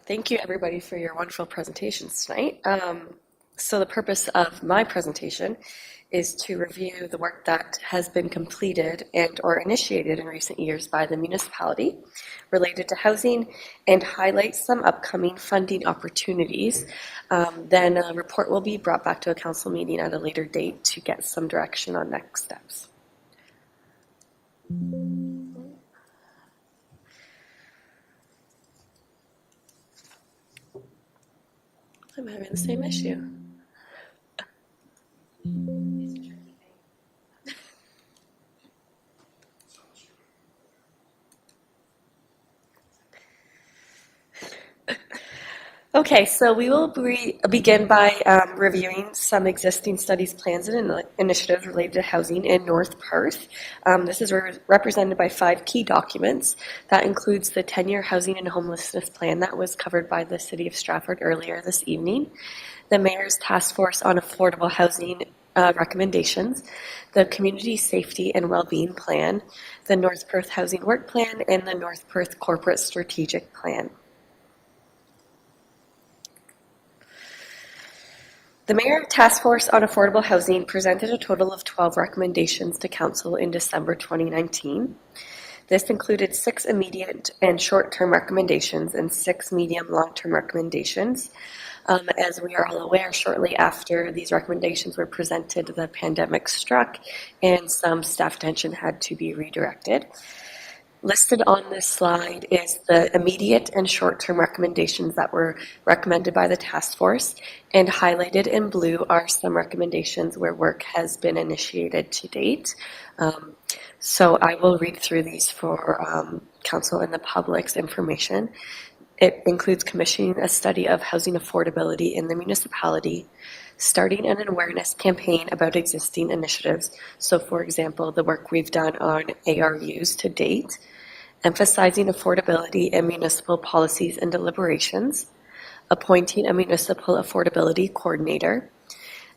Thank you, everybody, for your wonderful presentations tonight. So the purpose of my presentation is to review the work that has been completed and or initiated in recent years by the municipality related to housing and highlight some upcoming funding opportunities. Then a report will be brought back to a council meeting at a later date to get some direction on next steps. I'm having the same issue. Okay, so we will begin by reviewing some existing studies, plans, and initiatives related to housing in North Perth. This is represented by 5 key documents. That includes the 10-year housing and homelessness plan that was covered by the City of Stratford earlier this evening, the Mayor's Task Force on Affordable Housing recommendations, the Community Safety and Wellbeing Plan, the North Perth Housing Work Plan, and the North Perth Corporate Strategic Plan. The Mayor Task Force on Affordable Housing presented a total of 12 recommendations to Council in December 2019. This included 6 immediate and short-term recommendations and 6 medium long-term recommendations. As we are all aware, shortly after these recommendations were presented, the pandemic struck and some staff attention had to be redirected. Listed on this slide is the immediate and short-term recommendations that were recommended by the task force, and highlighted in blue are some recommendations where work has been initiated to date. So I will read through these for council and the public's information. It includes commissioning a study of housing affordability in the municipality, starting an awareness campaign about existing initiatives. So, for example, the work we've done on ARUs to date, emphasizing affordability in municipal policies and deliberations, appointing a municipal affordability coordinator,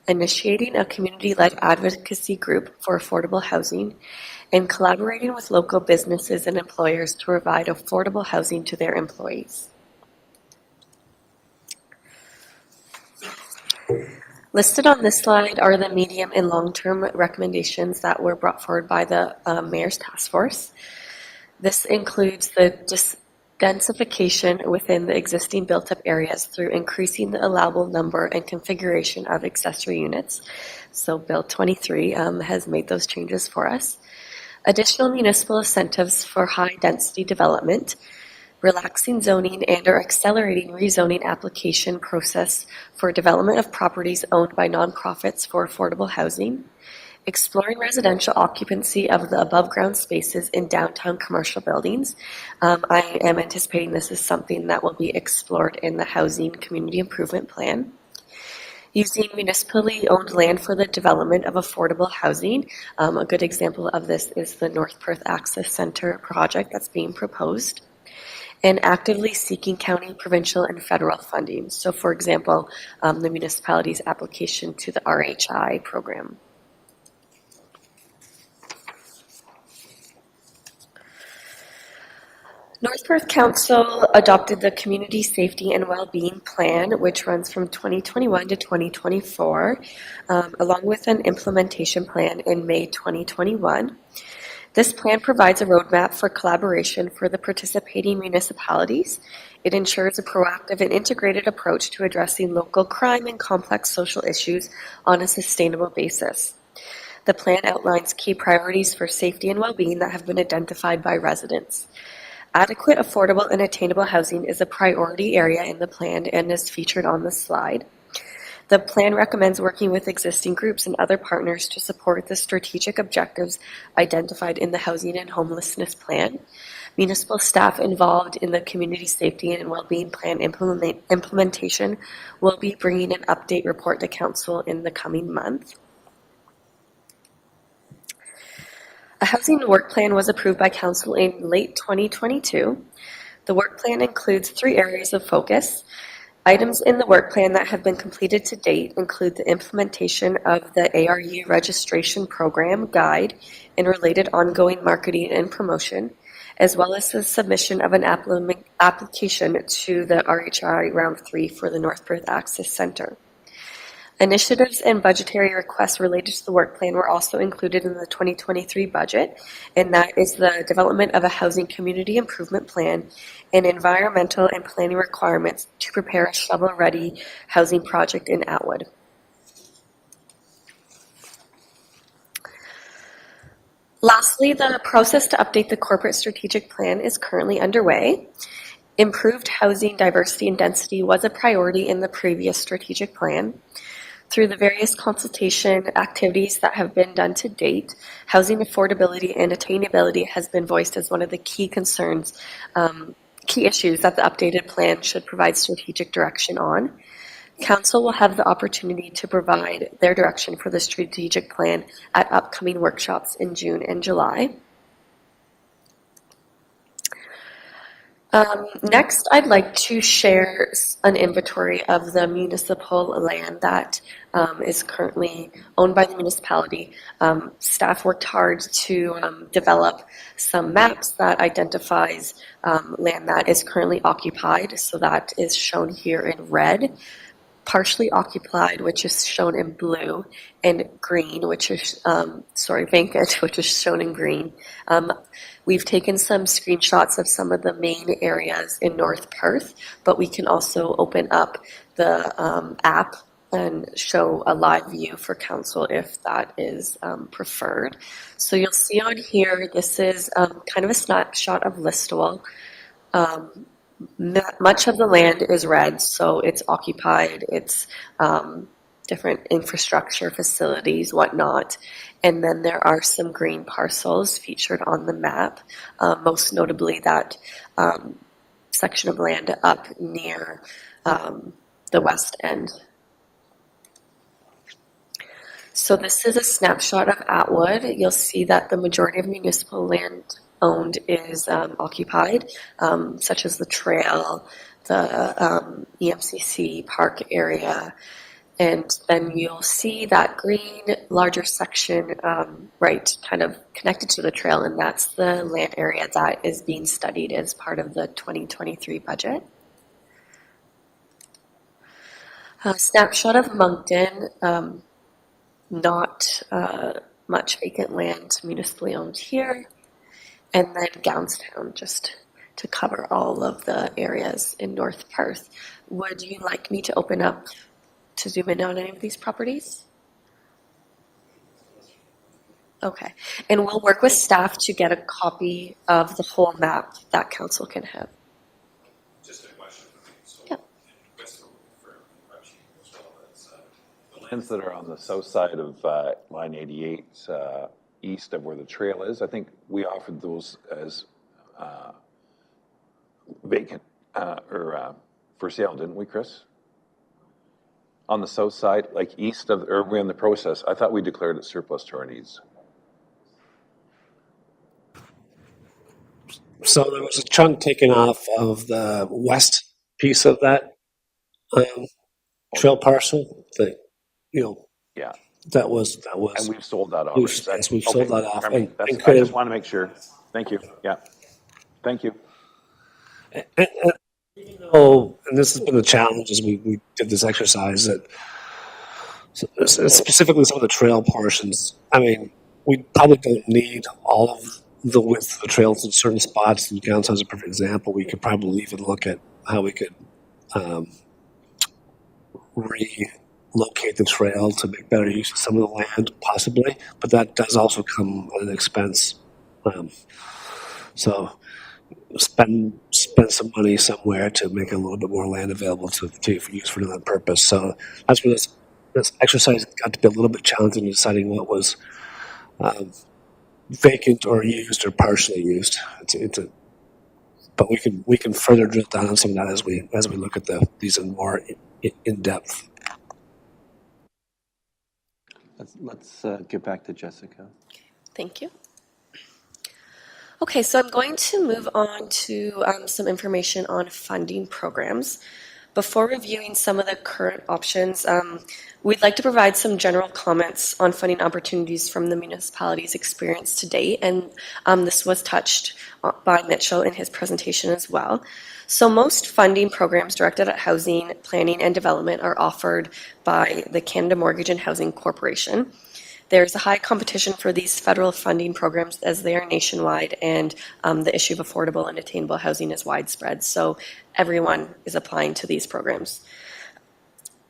initiating a community-led advocacy group for affordable housing, and collaborating with local businesses and employers to provide affordable housing to their employees. Listed on this slide are the medium and long-term recommendations that were brought forward by the Mayor's Task Force. This includes the densification within the existing built-up areas through increasing the allowable number and configuration of accessory units. So Bill 23 has made those changes for us. Additional municipal incentives for high-density development, relaxing zoning and or accelerating rezoning application process for development of properties owned by nonprofits for affordable housing, exploring residential occupancy of the above-ground spaces in downtown commercial buildings. I am anticipating this is something that will be explored in the Housing Community Improvement Plan. Using municipally owned land for the development of affordable housing. A good example of this is the North Perth Access Center project that's being proposed. And actively seeking county, provincial, and federal funding. So, for example, the municipality's application to the RHI program. North Perth Council adopted the Community Safety and Wellbeing Plan, which runs from 2021 to 2024, along with an implementation plan in May 2021. This plan provides a roadmap for collaboration for the participating municipalities. It ensures a proactive and integrated approach to addressing local crime and complex social issues on a sustainable basis. The plan outlines key priorities for safety and well-being that have been identified by residents. Adequate, affordable, and attainable housing is a priority area in the plan and is featured on the slide. The plan recommends working with existing groups and other partners to support the strategic objectives identified in the Housing and Homelessness Plan. Municipal staff involved in the Community Safety and Wellbeing Plan implementation will be bringing an update report to Council in the coming month. A housing work plan was approved by Council in late 2022. The work plan includes 3 areas of focus. Items in the work plan that have been completed to date include the implementation of the ARU registration program guide and related ongoing marketing and promotion, as well as the submission of an application to the RHI Round 3 for the North Perth Access Centre. Initiatives and budgetary requests related to the work plan were also included in the 2023 budget, and that is the development of a housing community improvement plan and environmental and planning requirements to prepare a shovel-ready housing project in Atwood. Lastly, the process to update the corporate strategic plan is currently underway. Improved housing diversity and density was a priority in the previous strategic plan. Through the various consultation activities that have been done to date, housing affordability and attainability has been voiced as one of the key concerns, key issues that the updated plan should provide strategic direction on. Council will have the opportunity to provide their direction for the strategic plan at upcoming workshops in June and July. Next, I'd like to share an inventory of the municipal land that is currently owned by the municipality. Staff worked hard to develop some maps that identifies land that is currently occupied, so that is shown here in red. partially occupied, which is shown in blue, and green, which is, vacant, which is shown in green. We've taken some screenshots of some of the main areas in North Perth, but we can also open up the app and show a live view for council if that is preferred. So you'll see on here, this is kind of a snapshot of Listowel. Much of the land is red, so it's occupied, it's different infrastructure facilities, whatnot. And then there are some green parcels featured on the map, most notably that section of land up near the west end. So this is a snapshot of Atwood. You'll see that the majority of municipal land owned is occupied, such as the trail, the EMCC park area, and then you'll see that green larger section right kind of connected to the trail, and that's the land area that is being studied as part of the 2023 budget. A snapshot of Moncton. Not much vacant land municipally owned here. And then Gownstown, just to cover all of the areas in North Perth. Would you like me to open up to zoom in on any of these properties? Okay. And we'll work with staff to get a copy of the whole map that council can have. Just a question for me. So, yeah. Lands that are on the south side of line 88, east of where the trail is, I think we offered those as vacant or for sale, didn't we, Chris? On the south side, like east of, or we're in the process. I thought we declared it surplus to our needs. So there was a chunk taken off of the west piece of that trail parcel that, yeah, that was. And we've sold that off. Yes, we've sold that off. I just want to make sure. Thank you. Yeah. Thank you. Even though, and this has been a challenge as we did this exercise, that specifically some of the trail portions, I mean, we probably don't need all of the width of the trails in certain spots. And Downtown's a perfect example. We could probably even look at how we could relocate the trail to make better use of some of the land, possibly. But that does also come at an expense. So spend some money somewhere to make a little bit more land available to use for that purpose. So that's where this exercise got to be a little bit challenging in deciding what was vacant or used or partially used. But we can further drill down on some of that as we look at these in more in depth. Let's get back to Jessica. Thank you. Okay, so I'm going to move on to some information on funding programs. Before reviewing some of the current options, we'd like to provide some general comments on funding opportunities from the municipality's experience to date, and this was touched by Mitchell in his presentation as well. So most funding programs directed at housing, planning, and development are offered by the Canada Mortgage and Housing Corporation. There's a high competition for these federal funding programs as they are nationwide, and the issue of affordable and attainable housing is widespread, so everyone is applying to these programs.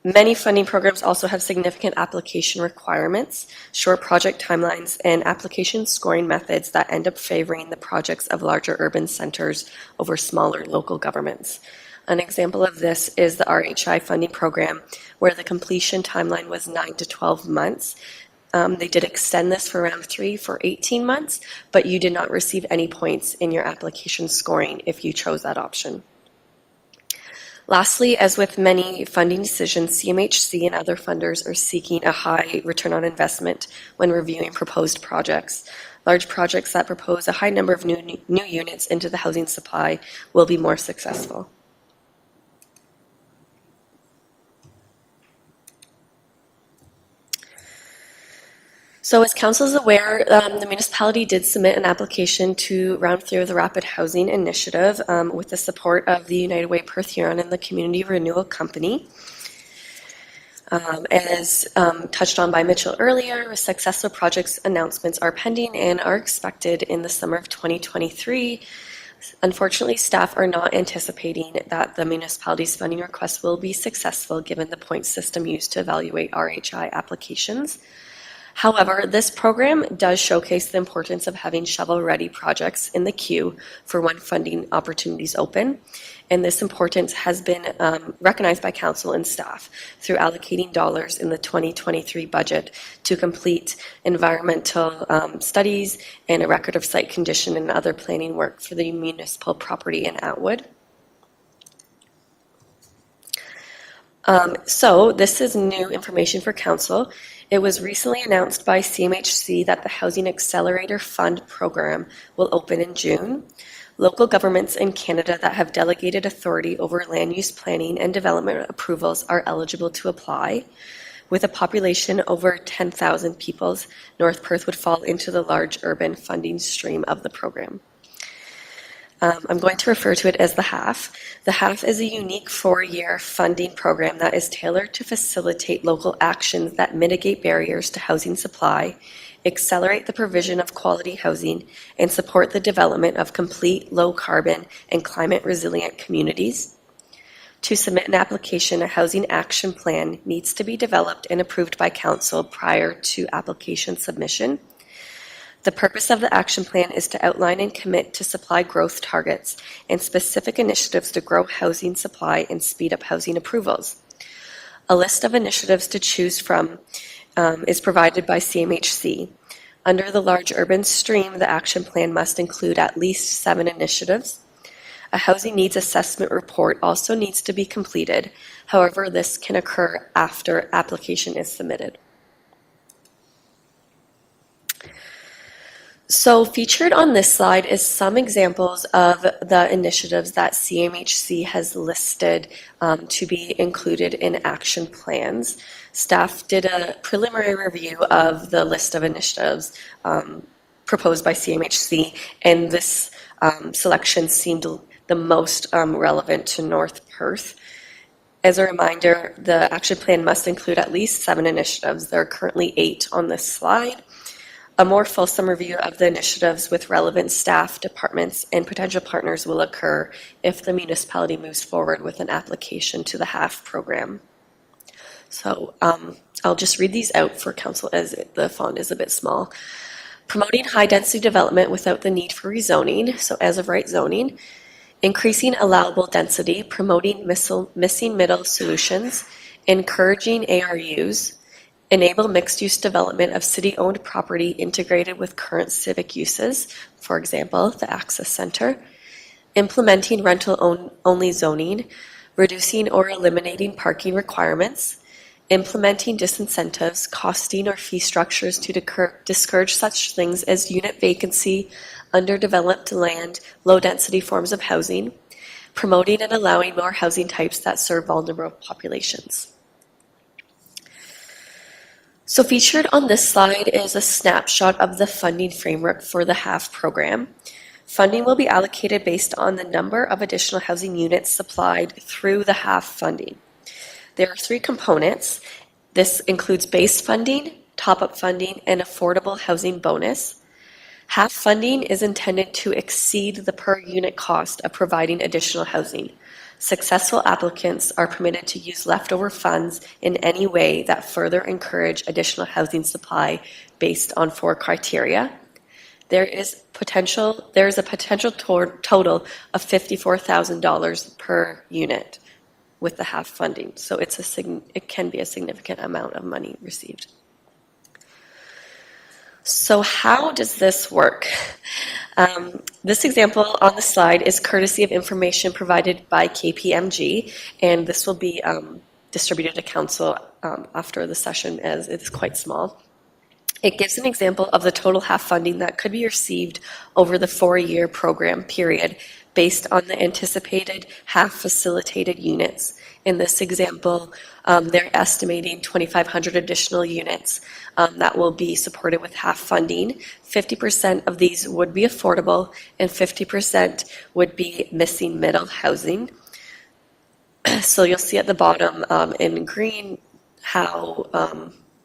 Many funding programs also have significant application requirements, short project timelines, and application scoring methods that end up favoring the projects of larger urban centers over smaller local governments. An example of this is the RHI funding program, where the completion timeline was 9 to 12 months. They did extend this for round 3 for 18 months, but you did not receive any points in your application scoring if you chose that option. Lastly, as with many funding decisions, CMHC and other funders are seeking a high return on investment when reviewing proposed projects. Large projects that propose a high number of new units into the housing supply will be more successful. So as council is aware, the municipality did submit an application to round 3 of the Rapid Housing Initiative with the support of the United Way Perth Huron and the Community Renewal Company. As touched on by Mitchell earlier, successful projects announcements are pending and are expected in the summer of 2023. Unfortunately, staff are not anticipating that the municipality's funding request will be successful given the point system used to evaluate RHI applications. However, this program does showcase the importance of having shovel-ready projects in the queue for when funding opportunities open, and this importance has been recognized by council and staff through allocating dollars in the 2023 budget to complete environmental studies and a record of site condition and other planning work for the municipal property in Atwood. So this is new information for council. It was recently announced by CMHC that the Housing Accelerator Fund program will open in June. Local governments in Canada that have delegated authority over land use planning and development approvals are eligible to apply. With a population over 10,000 people, North Perth would fall into the large urban funding stream of the program. I'm going to refer to it as the HAF. The HAF is a unique 4-year funding program that is tailored to facilitate local actions that mitigate barriers to housing supply, accelerate the provision of quality housing, and support the development of complete, low-carbon, and climate-resilient communities. To submit an application, a housing action plan needs to be developed and approved by council prior to application submission. The purpose of the action plan is to outline and commit to supply growth targets and specific initiatives to grow housing supply and speed up housing approvals. A list of initiatives to choose from is provided by CMHC. Under the large urban stream, the action plan must include at least 7 initiatives. A housing needs assessment report also needs to be completed. However, this can occur after application is submitted. So featured on this slide is some examples of the initiatives that CMHC has listed to be included in action plans. Staff did a preliminary review of the list of initiatives proposed by CMHC, and this selection seemed the most relevant to North Perth. As a reminder, the action plan must include at least 7 initiatives. There are currently 8 on this slide. A more fulsome review of the initiatives with relevant staff, departments, and potential partners will occur if the municipality moves forward with an application to the HAF program. So I'll just read these out for council as the font is a bit small. Promoting high-density development without the need for rezoning, so as of right zoning. Increasing allowable density, promoting missing middle solutions, encouraging ARUs, enable mixed-use development of city-owned property integrated with current civic uses, for example, the Access Center, implementing rental-only zoning, reducing or eliminating parking requirements, implementing disincentives, costing or fee structures to discourage such things as unit vacancy, underdeveloped land, low-density forms of housing, promoting and allowing more housing types that serve vulnerable populations. So featured on this slide is a snapshot of the funding framework for the HAF program. Funding will be allocated based on the number of additional housing units supplied through the HAF funding. There are 3 components. This includes base funding, top-up funding, and affordable housing bonus. HAF funding is intended to exceed the per-unit cost of providing additional housing. Successful applicants are permitted to use leftover funds in any way that further encourage additional housing supply based on 4 criteria. There is a potential total of $54,000 per unit with the HAF funding. So it can be a significant amount of money received. So how does this work? This example on the slide is courtesy of information provided by KPMG, and this will be distributed to council after the session as it's quite small. It gives an example of the total HAF funding that could be received over the 4-year program period based on the anticipated HAF facilitated units. In this example, they're estimating 2,500 additional units that will be supported with HAF funding. 50% of these would be affordable and 50% would be missing middle housing. So you'll see at the bottom in green, how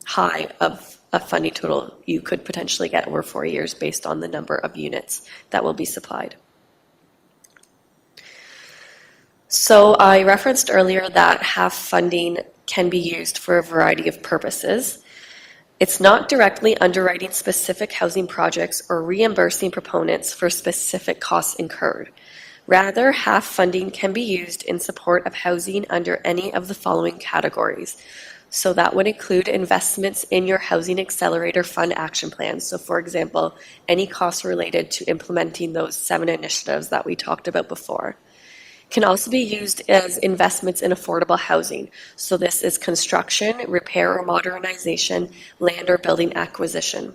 high of a funding total you could potentially get over 4 years based on the number of units that will be supplied. So I referenced earlier that HAF funding can be used for a variety of purposes. It's not directly underwriting specific housing projects or reimbursing proponents for specific costs incurred. Rather, HAF funding can be used in support of housing under any of the following categories. So that would include investments in your Housing Accelerator Fund action plans. So for example, any costs related to implementing those 7 initiatives that we talked about before. Can also be used as investments in affordable housing. So this is construction, repair or modernization, land or building acquisition.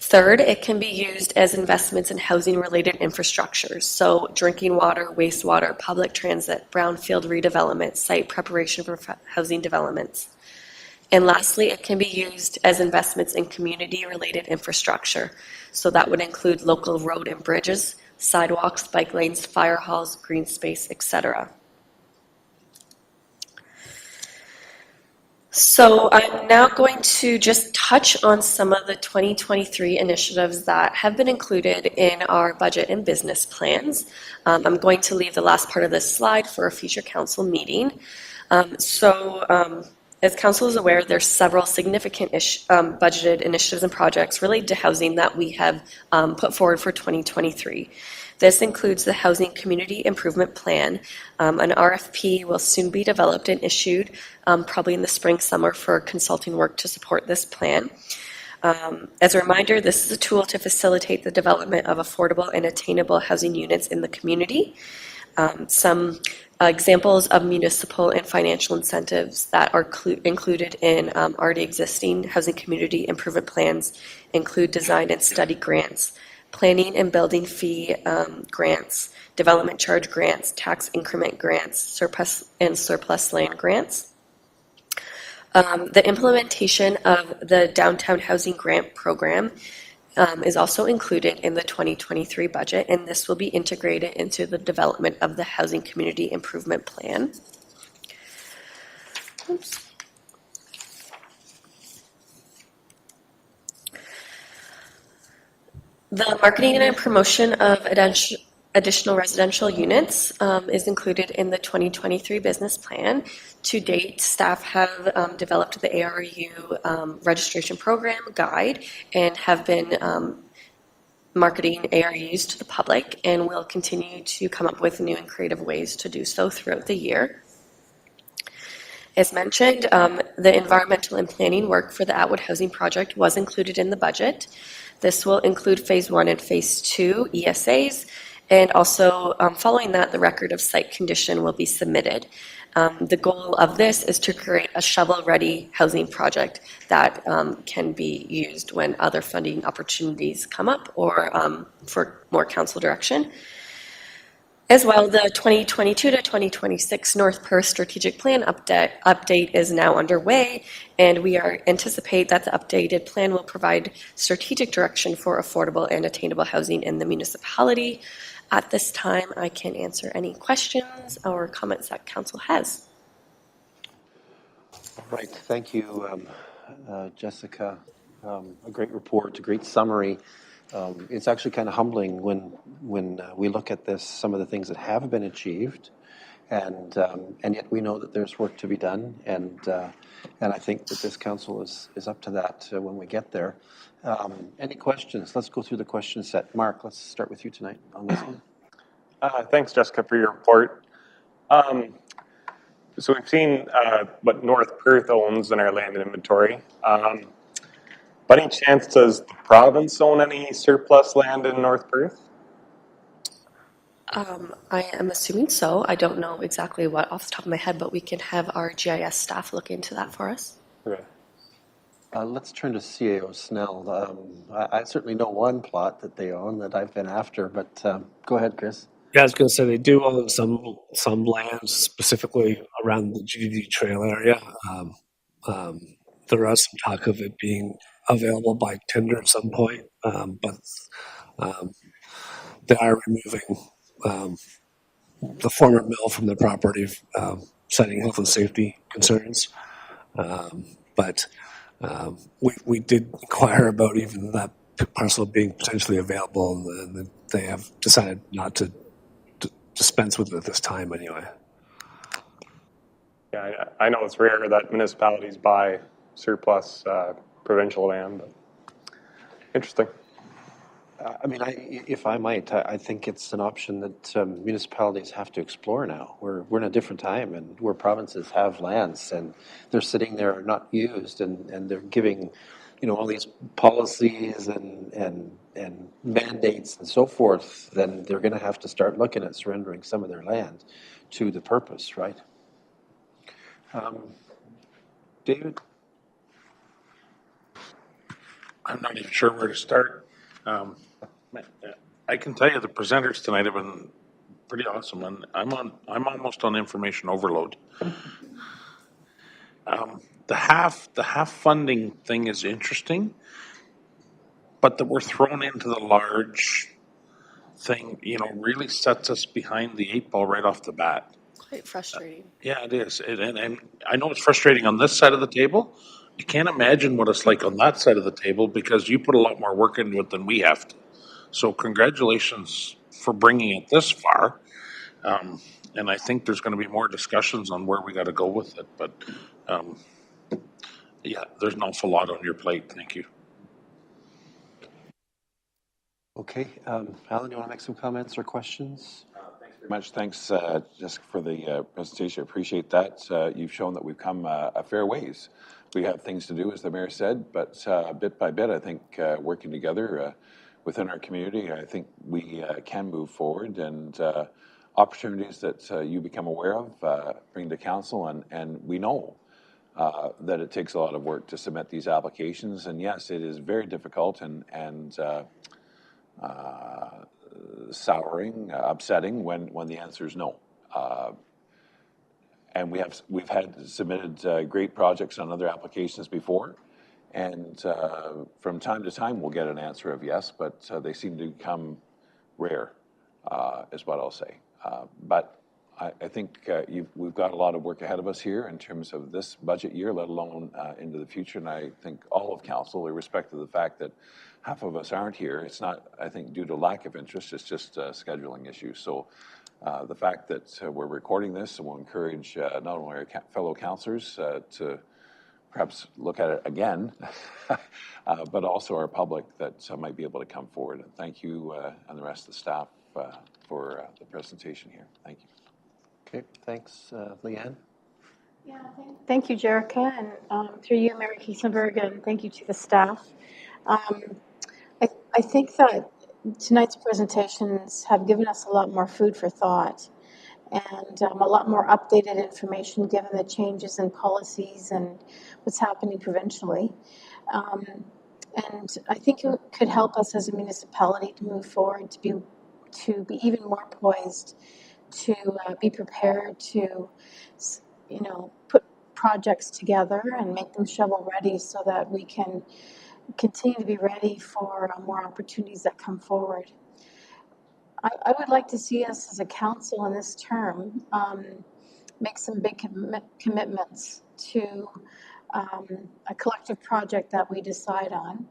Third, it can be used as investments in housing-related infrastructure, so drinking water, wastewater, public transit, brownfield redevelopment, site preparation for housing developments. And lastly, it can be used as investments in community-related infrastructure, so that would include local road and bridges, sidewalks, bike lanes, fire halls, green space, etc. So I'm now going to just touch on some of the 2023 initiatives that have been included in our budget and business plans. I'm going to leave the last part of this slide for a future council meeting. As council is aware, there's several significant budgeted initiatives and projects related to housing that we have put forward for 2023. This includes the Housing Community Improvement Plan. An RFP will soon be developed and issued, probably in the spring, summer, for consulting work to support this plan. As a reminder, this is a tool to facilitate the development of affordable and attainable housing units in the community. Some examples of municipal and financial incentives that are included in already existing housing community improvement plans include design and study grants, planning and building fee grants, development charge grants, tax increment grants, surplus land grants. The implementation of the Downtown Housing Grant Program is also included in the 2023 budget, and this will be integrated into the development of the Housing Community Improvement Plan. Oops. The marketing and promotion of additional residential units is included in the 2023 business plan. To date, staff have developed the ARU registration program guide and have been marketing ARUs to the public, and will continue to come up with new and creative ways to do so throughout the year. As mentioned, the environmental and planning work for the Atwood Housing Project was included in the budget. This will include Phase 1 and Phase 2 ESAs, and also following that, the record of site condition will be submitted. The goal of this is to create a shovel-ready housing project that can be used when other funding opportunities come up, or for more council direction. As well, the 2022 to 2026 North Perth Strategic Plan update is now underway, and we anticipate that the updated plan will provide strategic direction for affordable and attainable housing in the municipality. At this time, I can answer any questions or comments that council has. All right, thank you, Jessica. A great report, a great summary. It's actually kind of humbling when we look at this, some of the things that have been achieved, and yet we know that there's work to be done, and I think that this council is up to that when we get there. Any questions? Let's go through the question set. Mark, let's start with you tonight on this one. Thanks, Jessica, for your report. So we've seen what North Perth owns in our land inventory. By any chance, does the province own any surplus land in North Perth? I am assuming so. I don't know exactly what off the top of my head, but we can have our GIS staff look into that for us. Okay. Let's turn to CAO Snell. I certainly know one plot that they own that I've been after, but go ahead, Chris. Yeah, I was going to say they do own some land specifically around the GD Trail area. There is some talk of it being available by tender at some point, but they are removing the former mill from the property, citing health and safety concerns. But we did inquire about even that parcel being potentially available, and they have decided not to dispense with it at this time anyway. Yeah, I know it's rare that municipalities buy surplus provincial land, but interesting. I mean, if I might, I think it's an option that municipalities have to explore now. We're in a different time, and where provinces have lands and they're sitting there not used, and they're giving, all these policies and mandates and so forth. Then they're going to have to start looking at surrendering some of their land to the purpose, right? David? I'm not even sure where to start. I can tell you the presenters tonight have been pretty awesome, and I'm almost on information overload. The half funding thing is interesting, but that we're thrown into the large thing, really sets us behind the 8 ball right off the bat. Quite frustrating. Yeah, it is, and I know it's frustrating on this side of the table. I can't imagine what it's like on that side of the table because you put a lot more work into it than we have to. So congratulations for bringing it this far. And I think there's going to be more discussions on where we got to go with it. But yeah, there's an awful lot on your plate. Thank you. Okay. Alan, you want to make some comments or questions? Thanks very much. Thanks, Jessica, for the presentation. I appreciate that. You've shown that we've come a fair ways. We have things to do, as the mayor said, but bit by bit, I think working together within our community, I think we can move forward, and opportunities that you become aware of, bring to council, and we know that it takes a lot of work to submit these applications, and yes, it is very difficult and souring, upsetting when the answer is no. And we've had submitted great projects on other applications before, and from time to time we'll get an answer of yes, but they seem to become rare, is what I'll say. But I think we've got a lot of work ahead of us here in terms of this budget year, let alone into the future. And I think all of council, irrespective of the fact that half of us aren't here, it's not, I think, due to lack of interest, it's just scheduling issues. So the fact that we're recording this and we'll encourage not only our fellow councillors to perhaps look at it again, but also our public that might be able to come forward. And thank you and the rest of the staff for the presentation here. Thank you. Okay, thanks. Leanne? Yeah, thank you, Jerica, and through you, Mayor Kiesenberg, and thank you to the staff. I think that tonight's presentations have given us a lot more food for thought and a lot more updated information given the changes in policies and what's happening provincially. And I think it could help us as a municipality to move forward, to be even more poised, to be prepared to, put projects together and make them shovel ready so that we can continue to be ready for more opportunities that come forward. I would like to see us as a council in this term make some big commitments to a collective project that we decide on,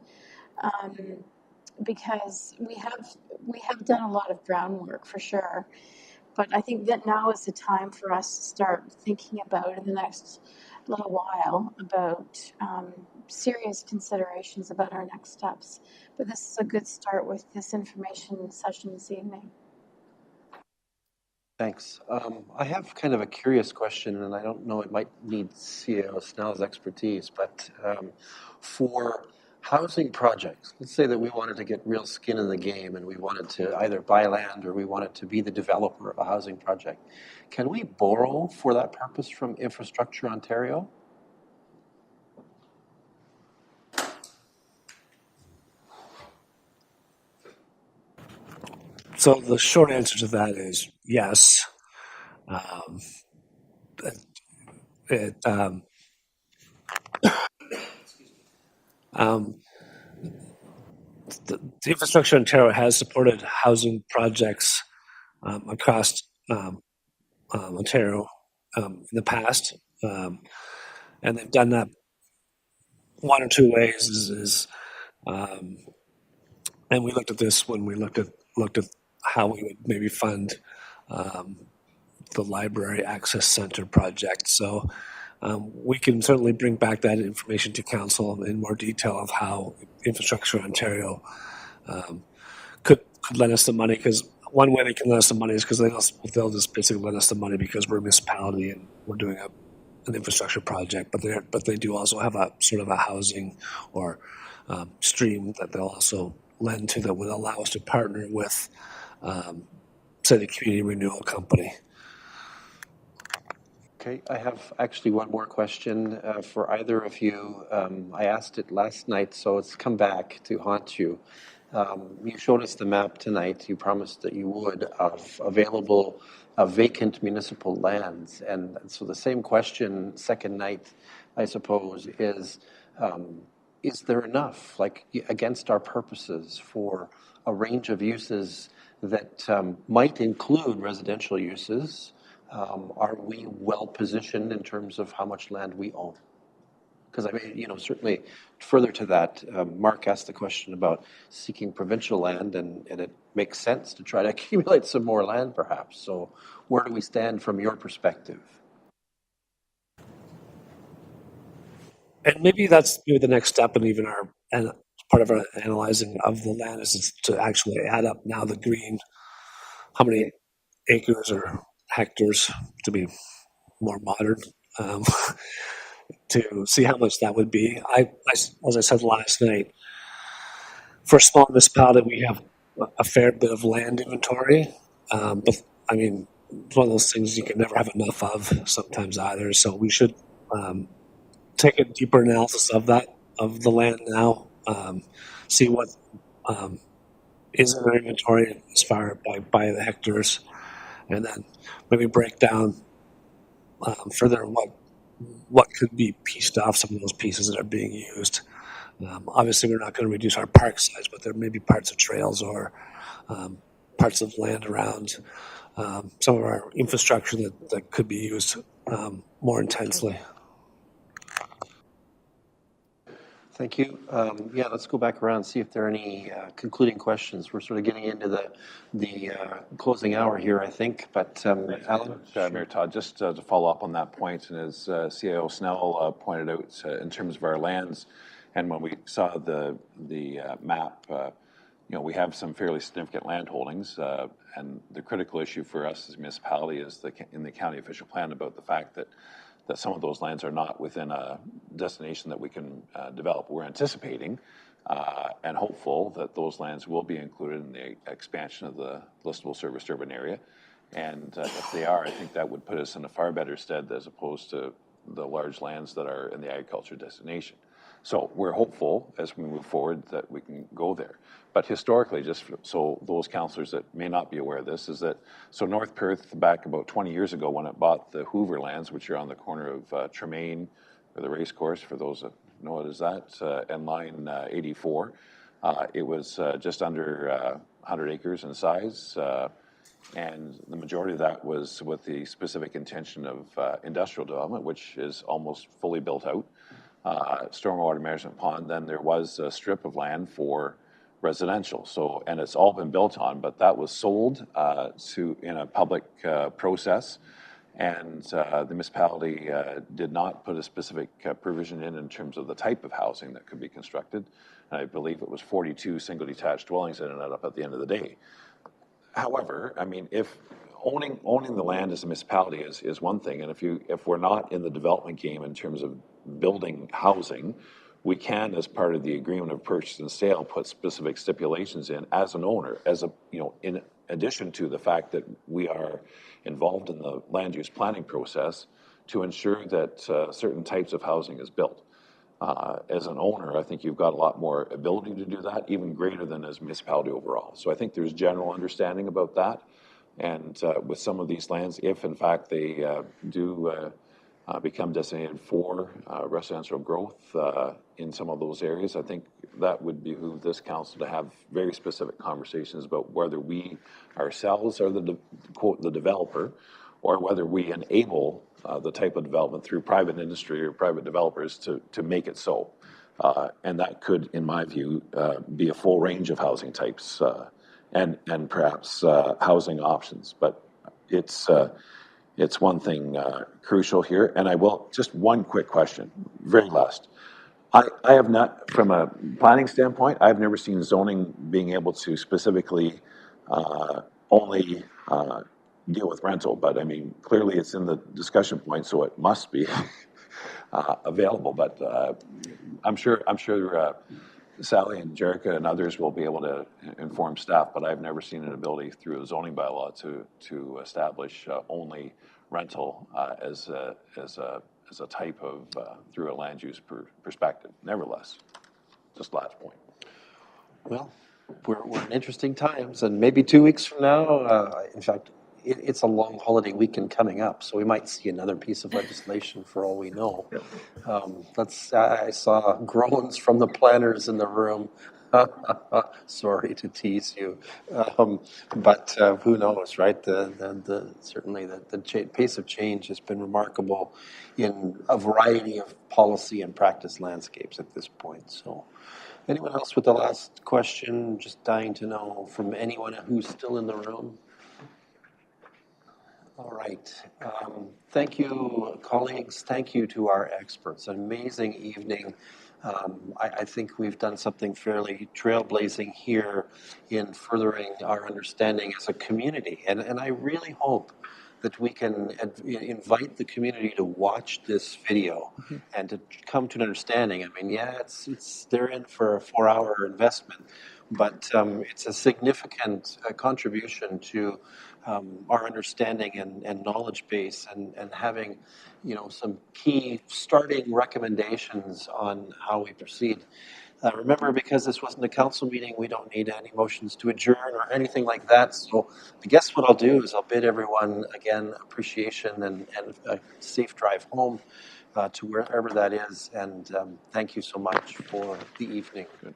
because we have done a lot of groundwork for sure. But I think that now is the time for us to start thinking about, in the next little while, about serious considerations about our next steps. But this is a good start with this information session this evening. Thanks. I have kind of a curious question, and I don't know, it might need CEO Snell's expertise, but for housing projects, let's say that we wanted to get real skin in the game and we wanted to either buy land or we wanted to be the developer of a housing project. Can we borrow for that purpose from Infrastructure Ontario? So the short answer to that is yes. The Infrastructure Ontario has supported housing projects across Ontario in the past. And they've done that one or two ways. And we looked at this when we looked at how we would maybe fund the library access center project. So we can certainly bring back that information to council in more detail of how Infrastructure Ontario could lend us the money, because one way they can lend us the money is because they'll just basically lend us the money because we're a municipality and we're doing an infrastructure project, but they do also have a sort of a housing or stream that they'll also lend to that would allow us to partner with, say, the community renewal company. Okay, I have actually one more question for either of you. I asked it last night, so it's come back to haunt you. You showed us the map tonight. You promised that you would, of available vacant municipal lands. And so the same question, second night, I suppose, is there enough, like, against our purposes, for a range of uses that might include residential uses? Are we well positioned in terms of how much land we own? Because I mean, certainly further to that, Mark asked the question about seeking provincial land, and it makes sense to try to accumulate some more land, perhaps. So, where do we stand from your perspective? And maybe that's the next step, and even part of our analyzing of the land is to actually add up now the green, how many acres or hectares, to be more modern, to see how much that would be. As I said last night, for a small municipality, we have a fair bit of land inventory, but I mean, it's one of those things you can never have enough of sometimes either. So we should take a deeper analysis of the land now, see what is in our inventory as far by the hectares, and then maybe break down further what could be pieced off some of those pieces that are being used. Obviously, we're not going to reduce our park size, but there may be parts of trails or parts of land around some of our infrastructure that could be used more intensely. Thank you. Yeah, let's go back around and see if there are any concluding questions. We're sort of getting into the closing hour here, I think. But Alan? Mayor Todd, just to follow up on that point, and as CIO Snell pointed out, in terms of our lands, and when we saw the map, we have some fairly significant land holdings, and the critical issue for us as a municipality is in the county official plan about the fact that some of those lands are not within a destination that we can develop. We're anticipating and hopeful that those lands will be included in the expansion of the listable serviced urban area. And if they are, I think that would put us in a far better stead as opposed to the large lands that are in the agriculture destination. So we're hopeful as we move forward that we can go there. But historically, just so those councillors that may not be aware of this, is that North Perth, back about 20 years ago when it bought the Hoover lands, which are on the corner of Tremaine, or the race course, for those that know it as that, and line 84, it was just under 100 acres in size, and the majority of that was with the specific intention of industrial development, which is almost fully built out. Stormwater management pond, then there was a strip of land for residential. So, and it's all been built on, but that was sold in a public process, and the municipality did not put a specific provision in terms of the type of housing that could be constructed. And I believe it was 42 single detached dwellings that ended up at the end of the day. However, I mean, if owning the land as a municipality is one thing, and if we're not in the development game in terms of building housing, we can, as part of the agreement of purchase and sale, put specific stipulations in as an owner, in addition to the fact that we are involved in the land use planning process to ensure that certain types of housing is built. As an owner, I think you've got a lot more ability to do that, even greater than as a municipality overall. So I think there's general understanding about that. And with some of these lands, if in fact they do become designated for residential growth in some of those areas, I think that would behoove this council to have very specific conversations about whether we ourselves are the developer, or whether we enable the type of development through private industry or private developers to make it so. And that could, in my view, be a full range of housing types and perhaps housing options. But it's one thing crucial here. And I will, just one quick question, very last. I have not, from a planning standpoint, I've never seen zoning being able to specifically only deal with rental, but I mean, clearly it's in the discussion point, so it must be available. But I'm sure Sally and Jerica and others will be able to inform staff, but I've never seen an ability through a zoning bylaw to establish only rental as a type of through a land use perspective. Nevertheless, just last point. Well, we're in interesting times, and maybe 2 weeks from now, in fact, it's a long holiday weekend coming up, so we might see another piece of legislation for all we know. I saw groans from the planners in the room. Sorry to tease you, but who knows, right? Certainly the pace of change has been remarkable in a variety of policy and practice landscapes at this point. So, anyone else with the last question? Just dying to know from anyone who's still in the room. All right. Thank you, colleagues. Thank you to our experts. An amazing evening. I think we've done something fairly trailblazing here in furthering our understanding as a community. And I really hope that we can invite the community to watch this video and to come to an understanding. I mean, yeah, they're in for a 4-hour investment, but it's a significant contribution to our understanding and knowledge base, and having, some key starting recommendations on how we proceed. Remember, because this wasn't a council meeting, we don't need any motions to adjourn or anything like that. So I guess what I'll do is I'll bid everyone, again, appreciation and a safe drive home to wherever that is. And thank you so much for the evening. Good.